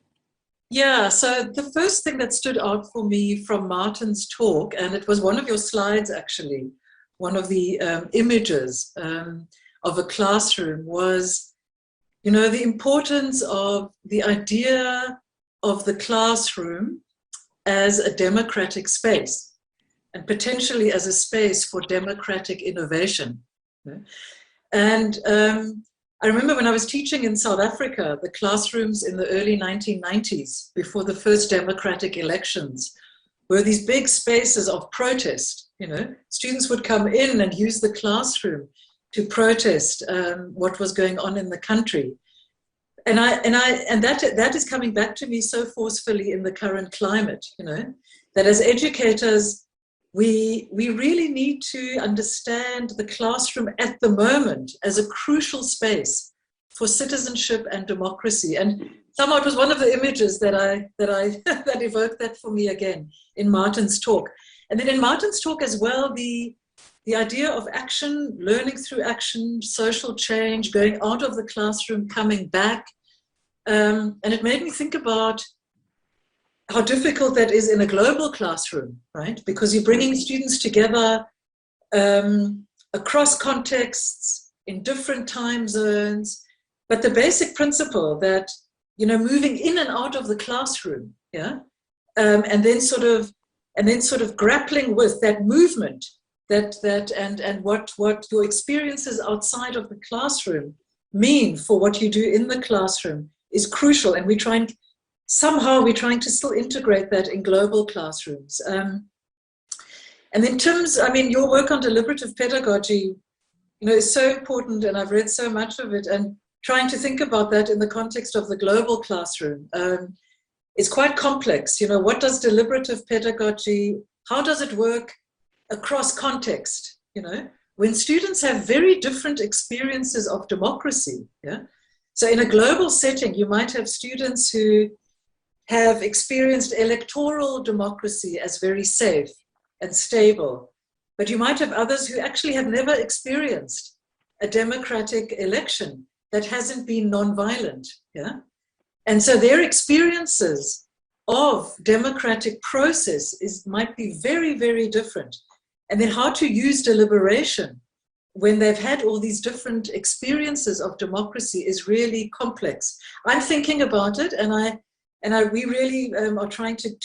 Yeah, so the first thing that stood out for me from Martin's talk, and it was one of your slides actually, one of the images of a classroom, was, you know, the importance of the idea of the classroom as a democratic space and potentially as a space for democratic innovation. And I remember when I was teaching in South Africa, the classrooms in the early 1990s, before the first democratic elections, were these big spaces of protest. You know, students would come in and use the classroom to protest what was going on in the country. And that is coming back to me so forcefully in the current climate, you know, that as educators, we really need to understand the classroom at the moment as a crucial space for citizenship and democracy. And somehow it was one of the images that evoked that for me again in Martin's talk. And then in Martin's talk as well, the idea of action, learning through action, social change, going out of the classroom, coming back. And it made me think about how difficult that is in a global classroom, right? Because you're bringing students together across contexts, in different time zones, but the basic principle that, you know, moving in and out of the classroom, yeah, and then sort of grappling with that movement, and what your experiences outside of the classroom mean for what you do in the classroom is crucial. And we're trying to still integrate that in global classrooms. And then Tim's, I mean, your work on deliberative pedagogy, you know, is so important, and I've read so much of it, and trying to think about that in the context of the global classroom. It's quite complex. You know, what does deliberative pedagogy, how does it work across context? You know, when students have very different experiences of democracy, yeah? So in a global setting, you might have students who have experienced electoral democracy as very safe and stable. But you might have others who actually have never experienced a democratic election that hasn't been nonviolent. Yeah? And so their experiences of democratic process might be very, very different. And then how to use deliberation when they've had all these different experiences of democracy is really complex. I'm thinking about it, and we really are trying to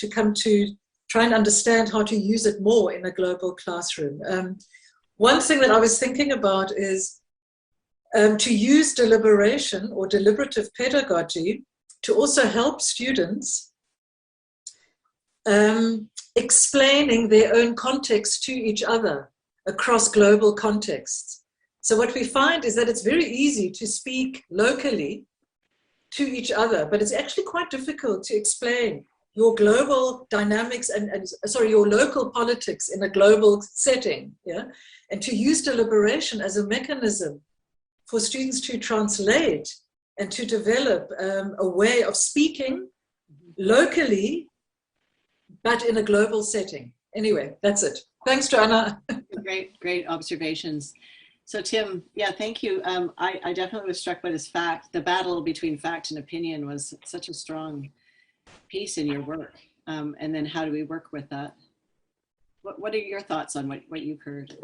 try and understand how to use it more in a global classroom. One thing that I was thinking about is to use deliberation or deliberative pedagogy to also help students explaining their own context to each other across global contexts. So what we find is that it's very easy to speak locally to each other, but it's actually quite difficult to explain your global dynamics and your local politics in a global setting, yeah? And to use deliberation as a mechanism for students to translate and to develop a way of speaking locally, but in a global setting. Anyway, that's it. Thanks, Joanna. Great observations. So Tim, yeah, thank you. I definitely was struck by this fact. The battle between fact and opinion was such a strong piece in your work. And then how do we work with that? What are your thoughts on what you've heard?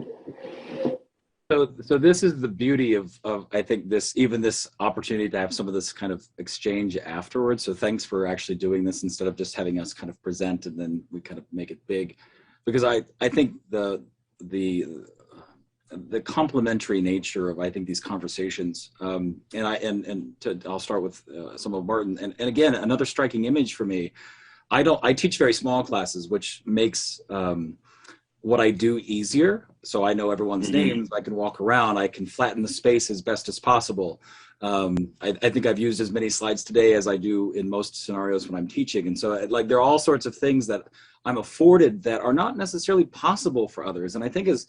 So this is the beauty of I think this opportunity to have some of this kind of exchange afterwards. So thanks for actually doing this instead of just having us kind of present and then we kind of make it big, because I think the complementary nature of these conversations, I'll start with some of Martin, and again, another striking image for me. I teach very small classes, which makes what I do easier. So I know everyone's names, I can walk around, I can flatten the space as best as possible. I think I've used as many slides today as I do in most scenarios when I'm teaching. And so there are all sorts of things that I'm afforded that are not necessarily possible for others. And I think as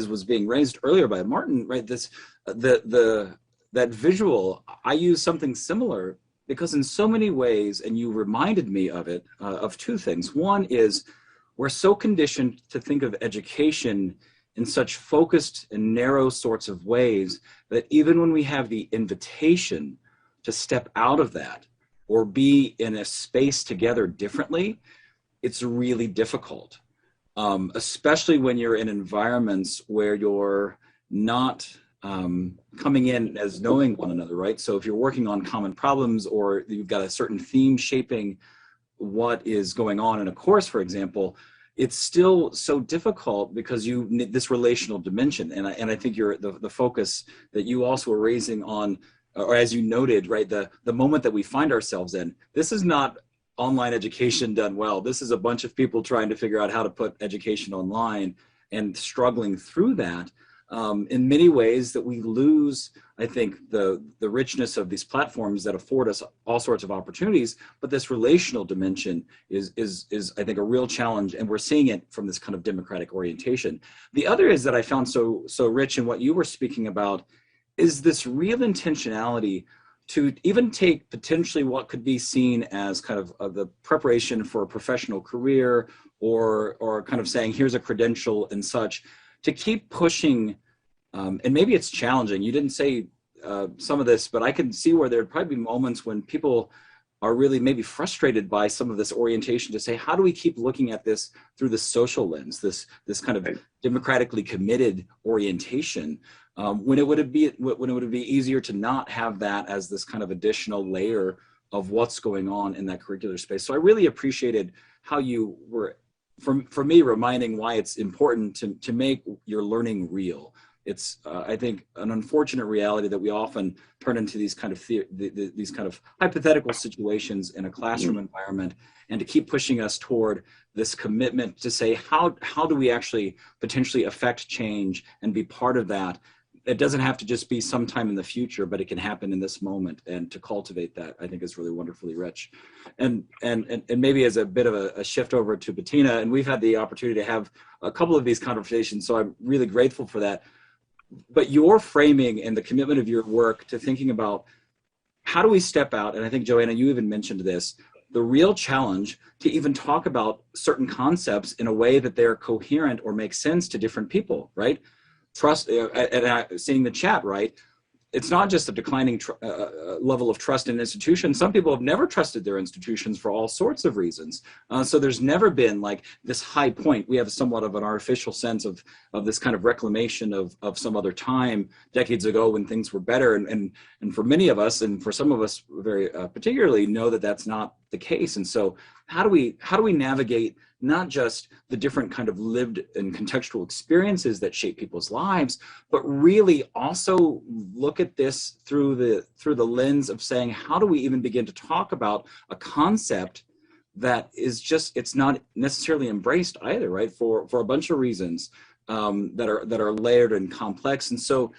was being raised earlier by Martin, right, that visual, I use something similar because in so many ways, and you reminded me of it, of two things. One is we're so conditioned to think of education in such focused and narrow sorts of ways that even when we have the invitation to step out of that or be in a space together differently, it's really difficult, especially when you're in environments where you're not coming in as knowing one another, right? So if you're working on common problems or you've got a certain theme shaping what is going on in a course, for example, it's still so difficult because you need this relational dimension. And I think the focus that you also are raising on, or as you noted, right, the moment that we find ourselves in, this is not online education done well. This is a bunch of people trying to figure out how to put education online and struggling through that. In many ways that we lose, I think, the richness of these platforms that afford us all sorts of opportunities, but this relational dimension is I think, a real challenge, and we're seeing it from this kind of democratic orientation. The other is that I found so rich in what you were speaking about is this real intentionality to even take potentially what could be seen as kind of the preparation for a professional career or kind of saying, here's a credential and such, to keep pushing, and maybe it's challenging. You didn't say some of this, but I can see where there'd probably be moments when people are really maybe frustrated by some of this orientation to say, how do we keep looking at this through the social lens, this kind of democratically committed orientation, when it would be easier to not have that as this kind of additional layer of what's going on in that curricular space. So I really appreciated how you were, for me, reminding why it's important to make your learning real. It's, I think, an unfortunate reality that we often turn into these kind of hypothetical situations in a classroom environment, and to keep pushing us toward this commitment to say, how do we actually potentially affect change and be part of that? It doesn't have to just be sometime in the future, but it can happen in this moment. And to cultivate that, I think, is really wonderfully rich. And maybe as a bit of a shift over to Bettina, and we've had the opportunity to have a couple of these conversations, so I'm really grateful for that. But your framing and the commitment of your work to thinking about how do we step out, and I think, Joanna, you even mentioned this, the real challenge to even talk about certain concepts in a way that they're coherent or make sense to different people, right? Trust, and seeing the chat, right? It's not just a declining level of trust in institutions. Some people have never trusted their institutions for all sorts of reasons. So there's never been like this high point. We have somewhat of an artificial sense of this kind of reclamation of some other time decades ago when things were better. And for many of us, and for some of us very particularly, know that that's not the case. And so how do we navigate not just the different kind of lived and contextual experiences that shape people's lives, but really also look at this through the lens of saying, how do we even begin to talk about a concept that is just, it's not necessarily embraced either, right? For a bunch of reasons that are layered and complex. And so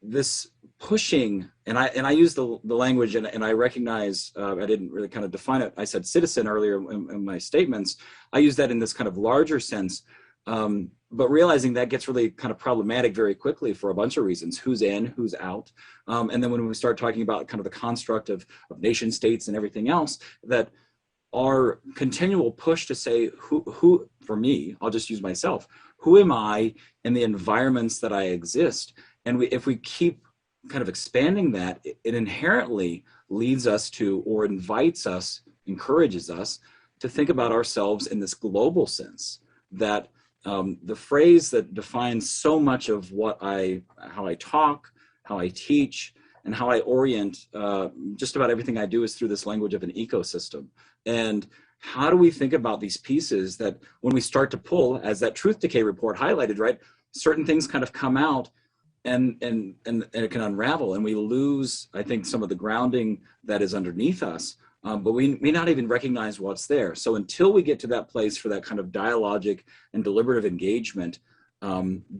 this pushing, and I use the language, and I recognize, I didn't really kind of define it. I said citizen earlier in my statements. I use that in this kind of larger sense, but realizing that gets really kind of problematic very quickly for a bunch of reasons: who's in, who's out. And then when we start talking about kind of the construct of nation states and everything else, that our continual push to say, who, for me, I'll just use myself, who am I in the environments that I exist? And if we keep kind of expanding that, it inherently leads us to, or invites us, encourages us to think about ourselves in this global sense, that the phrase that defines so much of how I talk, how I teach, and how I orient just about everything I do is through this language of an ecosystem. And how do we think about these pieces that when we start to pull, as that truth decay report highlighted, right, certain things kind of come out and it can unravel, and we lose, I think, some of the grounding that is underneath us, but we may not even recognize what's there. So until we get to that place for that kind of dialogic and deliberative engagement,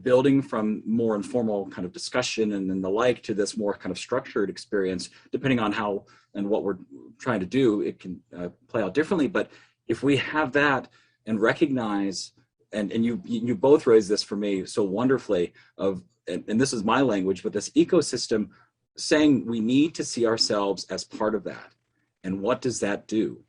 building from more informal kind of discussion and then the like to this more kind of structured experience, depending on how and what we're trying to do, it can play out differently. But if we have that and recognize, and you both raised this for me so wonderfully, and this is my language, but this ecosystem saying we need to see ourselves as part of that. And what does that do?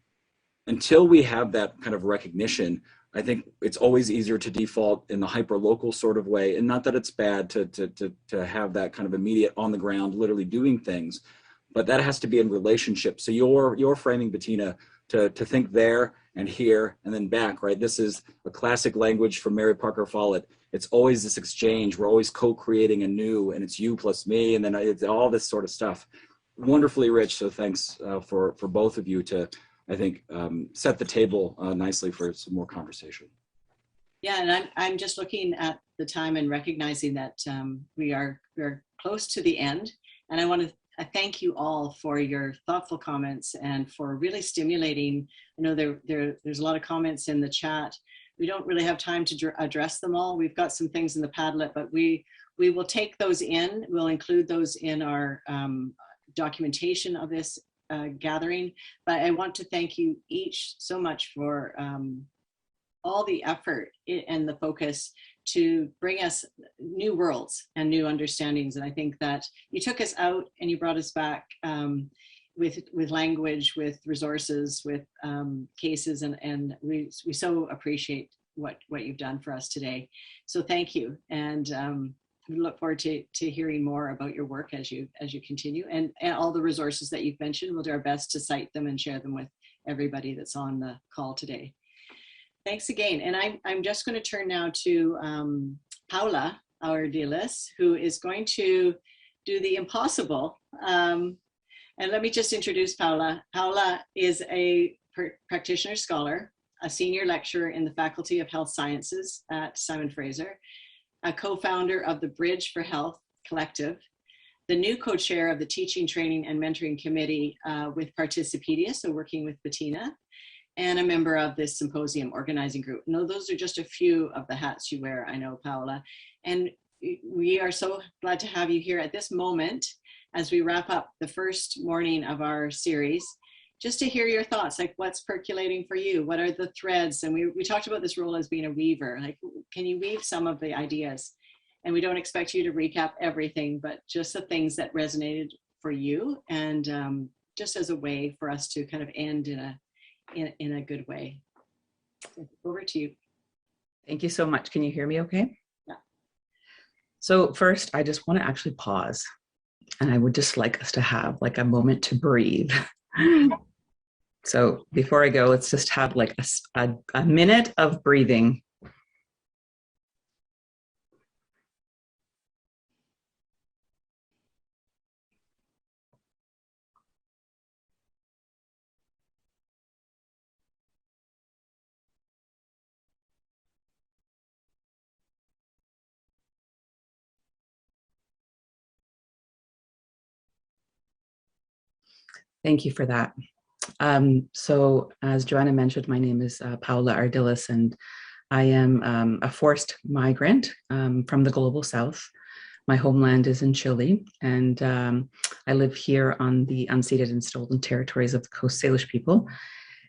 Until we have that kind of recognition, I think it's always easier to default in the hyper-local sort of way, and not that it's bad to have that kind of immediate on the ground, literally doing things, but that has to be in relationship. So you're framing, Bettina, to think there and here and then back, right? This is a classic language from Mary Parker Follett. It's always this exchange. We're always co-creating anew, and it's you plus me, and then it's all this sort of stuff. Wonderfully rich. So thanks for both of you to, I think, set the table nicely for some more conversation. Yeah, and I'm just looking at the time and recognizing that we're close to the end, and I want to thank you all for your thoughtful comments and for really stimulating. I know there's a lot of comments in the chat. We don't really have time to address them all. We've got some things in the Padlet, but we will take those in. We'll include those in our documentation of this gathering. But I want to thank you each so much for all the effort and the focus to bring us new worlds and new understandings. And I think that you took us out and you brought us back with language, with resources, with cases, and we so appreciate what you've done for us today. So thank you, and we look forward to hearing more about your work as you continue, and all the resources that you've mentioned. We'll do our best to cite them and share them with everybody that's on the call today. Thanks again. And I'm just going to turn now to Paula, our Lieres, who is going to do the impossible. And let me just introduce Paula. Paula is a practitioner scholar, a senior lecturer in the Faculty of Health Sciences at Simon Fraser, a co-founder of the Bridge for Health Collective, the new co-chair of the Teaching, Training, and Mentoring Committee with Participedia, so working with Bettina, and a member of this symposium organizing group. No, those are just a few of the hats you wear, I know, Paula. And we are so glad to have you here at this moment as we wrap up the first morning of our series, just to hear your thoughts, like what's percolating for you? What are the threads? And we talked about this role as being a weaver. Like, can you weave some of the ideas? And we don't expect you to recap everything, but just the things that resonated for you, and just as a way for us to kind of end in a good way. Over to you. Thank you so much. Can you hear me okay? Yeah. So first, I just want to actually pause, and I would just like us to have like a moment to breathe. So before I go, let's just have like a minute of breathing. Thank you for that. So as Joanna mentioned, my name is Paula Ardiles, and I am a forced migrant from the Global South. My homeland is in Chile, and I live here on the unceded and stolen territories of the Coast Salish people.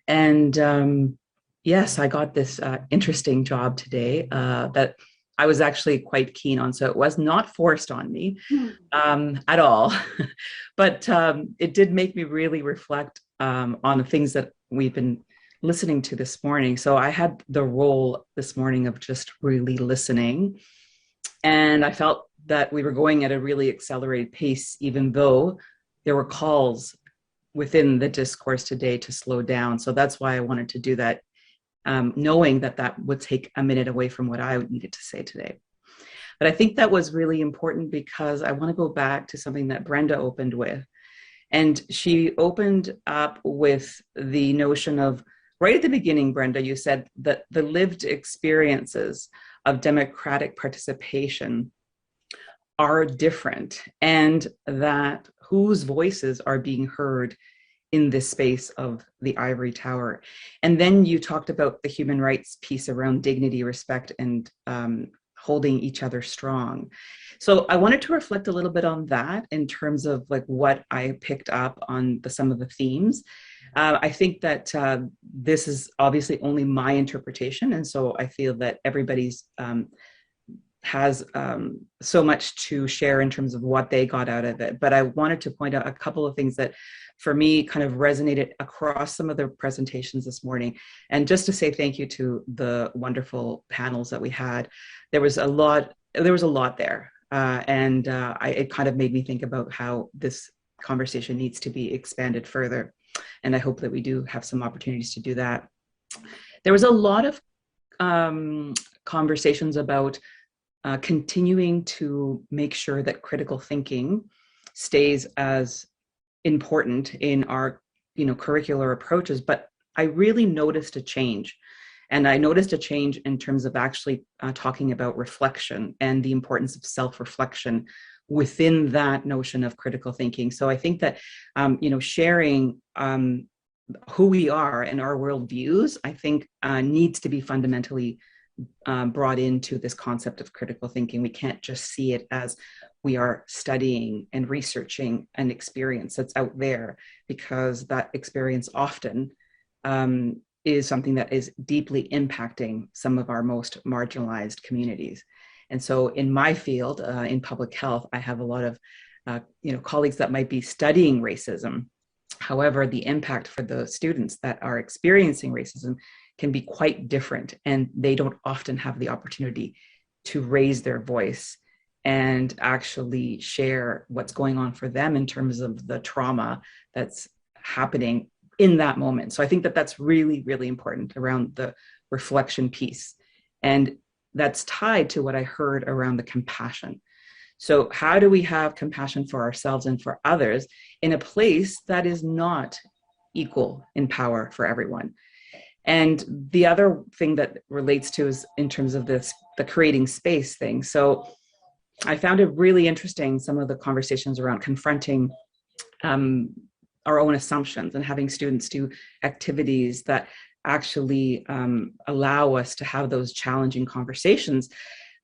And yes, I got this interesting job today that I was actually quite keen on. So it was not forced on me at all, but it did make me really reflect on the things that we've been listening to this morning. So I had the role this morning of just really listening, and I felt that we were going at a really accelerated pace, even though there were calls within the discourse today to slow down. So that's why I wanted to do that, knowing that that would take a minute away from what I needed to say today. But I think that was really important because I want to go back to something that Brenda opened with. And she opened up with the notion of, right at the beginning, Brenda, you said that the lived experiences of democratic participation are different, and that whose voices are being heard in this space of the ivory tower. And then you talked about the human rights piece around dignity, respect, and holding each other strong. So I wanted to reflect a little bit on that in terms of like what I picked up on some of the themes. I think that this is obviously only my interpretation, and so I feel that everybody's has so much to share in terms of what they got out of it. But I wanted to point out a couple of things that for me kind of resonated across some of the presentations this morning. And just to say thank you to the wonderful panels that we had. There was a lot there. It kind of made me think about how this conversation needs to be expanded further. And I hope that we do have some opportunities to do that. There was a lot of conversations about continuing to make sure that critical thinking stays as important in our curricular approaches, but I really noticed a change. And I noticed a change in terms of actually talking about reflection and the importance of self-reflection within that notion of critical thinking. So I think that sharing who we are and our worldviews, I think needs to be fundamentally brought into this concept of critical thinking. We can't just see it as we are studying and researching an experience that's out there, because that experience often is something that is deeply impacting some of our most marginalized communities. And so in my field, in public health, I have a lot of colleagues that might be studying racism. However, the impact for the students that are experiencing racism can be quite different, and they don't often have the opportunity to raise their voice and actually share what's going on for them in terms of the trauma that's happening in that moment. So I think that that's really, really important around the reflection piece. And that's tied to what I heard around the compassion. So how do we have compassion for ourselves and for others in a place that is not equal in power for everyone? And the other thing that relates to is in terms of the creating space thing. So I found it really interesting, some of the conversations around confronting our own assumptions and having students do activities that actually allow us to have those challenging conversations.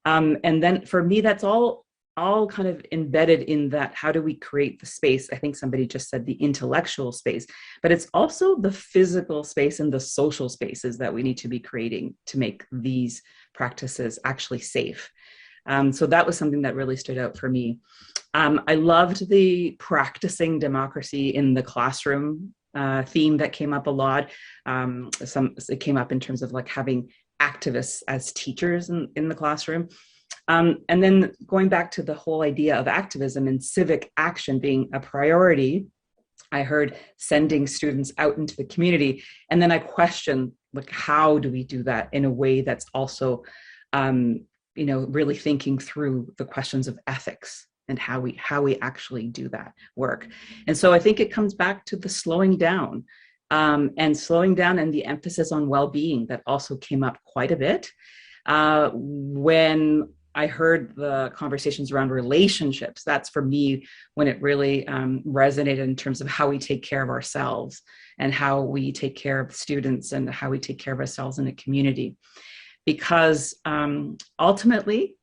And then for me, that's all kind of embedded in that. How do we create the space? I think somebody just said the intellectual space, but it's also the physical space and the social spaces that we need to be creating to make these practices actually safe. So that was something that really stood out for me. I loved the practicing democracy in the classroom theme that came up a lot. It came up in terms of like having activists as teachers in the classroom. And then going back to the whole idea of activism and civic action being a priority, I heard sending students out into the community. And then I questioned, like, how do we do that in a way that's also, really thinking through the questions of ethics and how we actually do that work. And so I think it comes back to the slowing down and the emphasis on well-being that also came up quite a bit. When I heard the conversations around relationships, that's for me when it really resonated in terms of how we take care of ourselves and how we take care of students and how we take care of ourselves in a community. Because ultimately,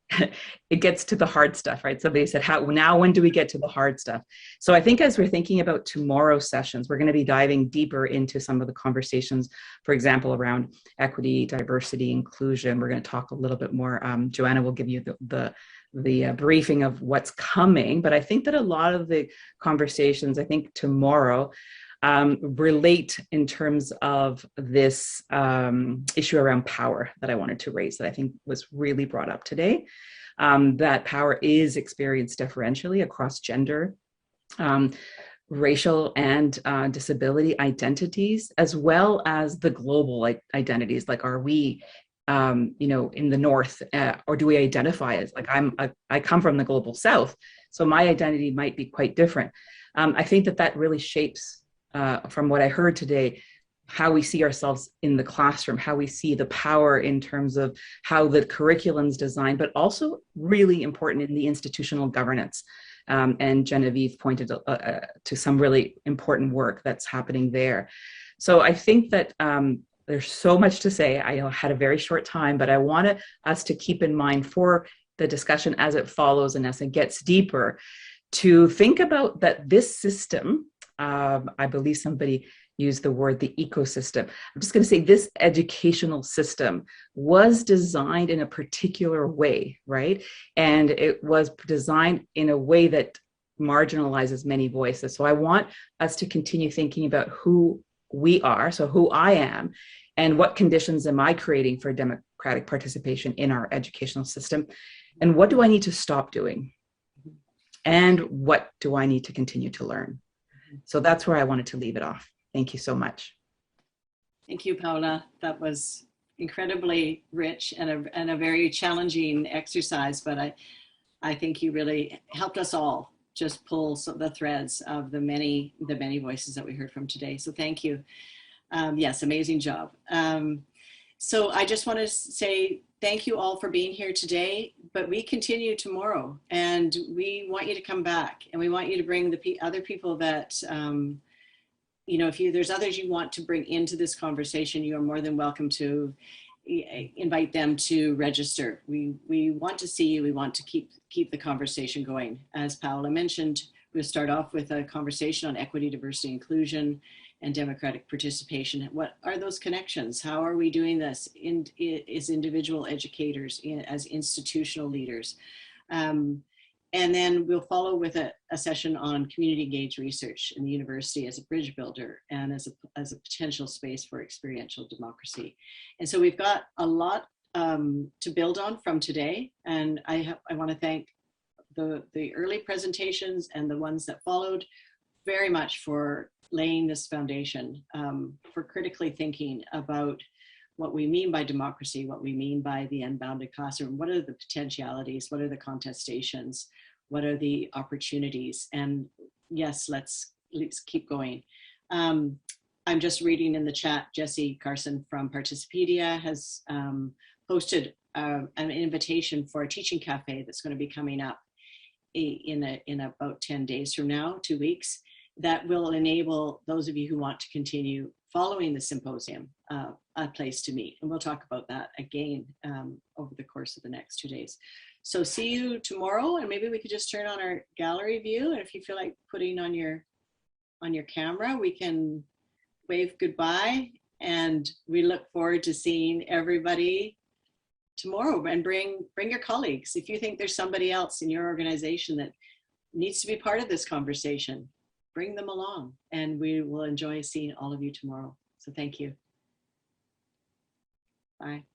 it gets to the hard stuff, right? Somebody said, when do we get to the hard stuff? So I think as we're thinking about tomorrow's sessions, we're going to be diving deeper into some of the conversations, for example, around equity, diversity, inclusion. We're going to talk a little bit more. Joanna will give you the briefing of what's coming, but I think that a lot of the conversations, I think tomorrow, relate in terms of this issue around power that I wanted to raise, that I think was really brought up today, that power is experienced differentially across gender, racial and disability identities, as well as the global identities. Like, are we, in the North, or do we identify as, like, I come from the global South, so my identity might be quite different. I think that really shapes, from what I heard today, how we see ourselves in the classroom, how we see the power in terms of how the curriculum's designed, but also really important in the institutional governance. And Genevieve pointed to some really important work that's happening there. So I think that there's so much to say. I had a very short time, but I wanted us to keep in mind for the discussion as it follows and as it gets deeper, to think about that this system, I believe somebody used the word the ecosystem. I'm just going to say this educational system was designed in a particular way, right? And it was designed in a way that marginalizes many voices. So I want us to continue thinking about who we are, so who I am, and what conditions am I creating for democratic participation in our educational system, and what do I need to stop doing, and what do I need to continue to learn. So that's where I wanted to leave it off. Thank you so much. Thank you, Paula. That was incredibly rich and a very challenging exercise, but I think you really helped us all just pull the threads of the many voices that we heard from today. So thank you. Yes, amazing job. So I just want to say thank you all for being here today, but we continue tomorrow, and we want you to come back, and we want you to bring the other people that, you know, if there's others you want to bring into this conversation, you are more than welcome to invite them to register. We want to see you. We want to keep the conversation going. As Paola mentioned, we'll start off with a conversation on equity, diversity, inclusion, and democratic participation. What are those connections? How are we doing this as individual educators, as institutional leaders? And then we'll follow with a session on community engaged research in the university as a bridge builder and as a potential space for experiential democracy. And so we've got a lot to build on from today. And I want to thank the early presentations and the ones that followed very much for laying this foundation, for critically thinking about what we mean by democracy, what we mean by the unbounded classroom, what are the potentialities, what are the contestations, what are the opportunities, and yes, let's keep going. I'm just reading in the chat, Jesse Carson from Participedia has posted an invitation for a teaching cafe that's going to be coming up in about 10 days from now, 2 weeks, that will enable those of you who want to continue following the symposium a place to meet. And we'll talk about that again over the course of the next 2 days. So see you tomorrow, and maybe we could just turn on our gallery view. And if you feel like putting on your camera, we can wave goodbye. And we look forward to seeing everybody tomorrow, and bring your colleagues. If you think there's somebody else in your organization that needs to be part of this conversation, bring them along, and we will enjoy seeing all of you tomorrow. So thank you. Bye.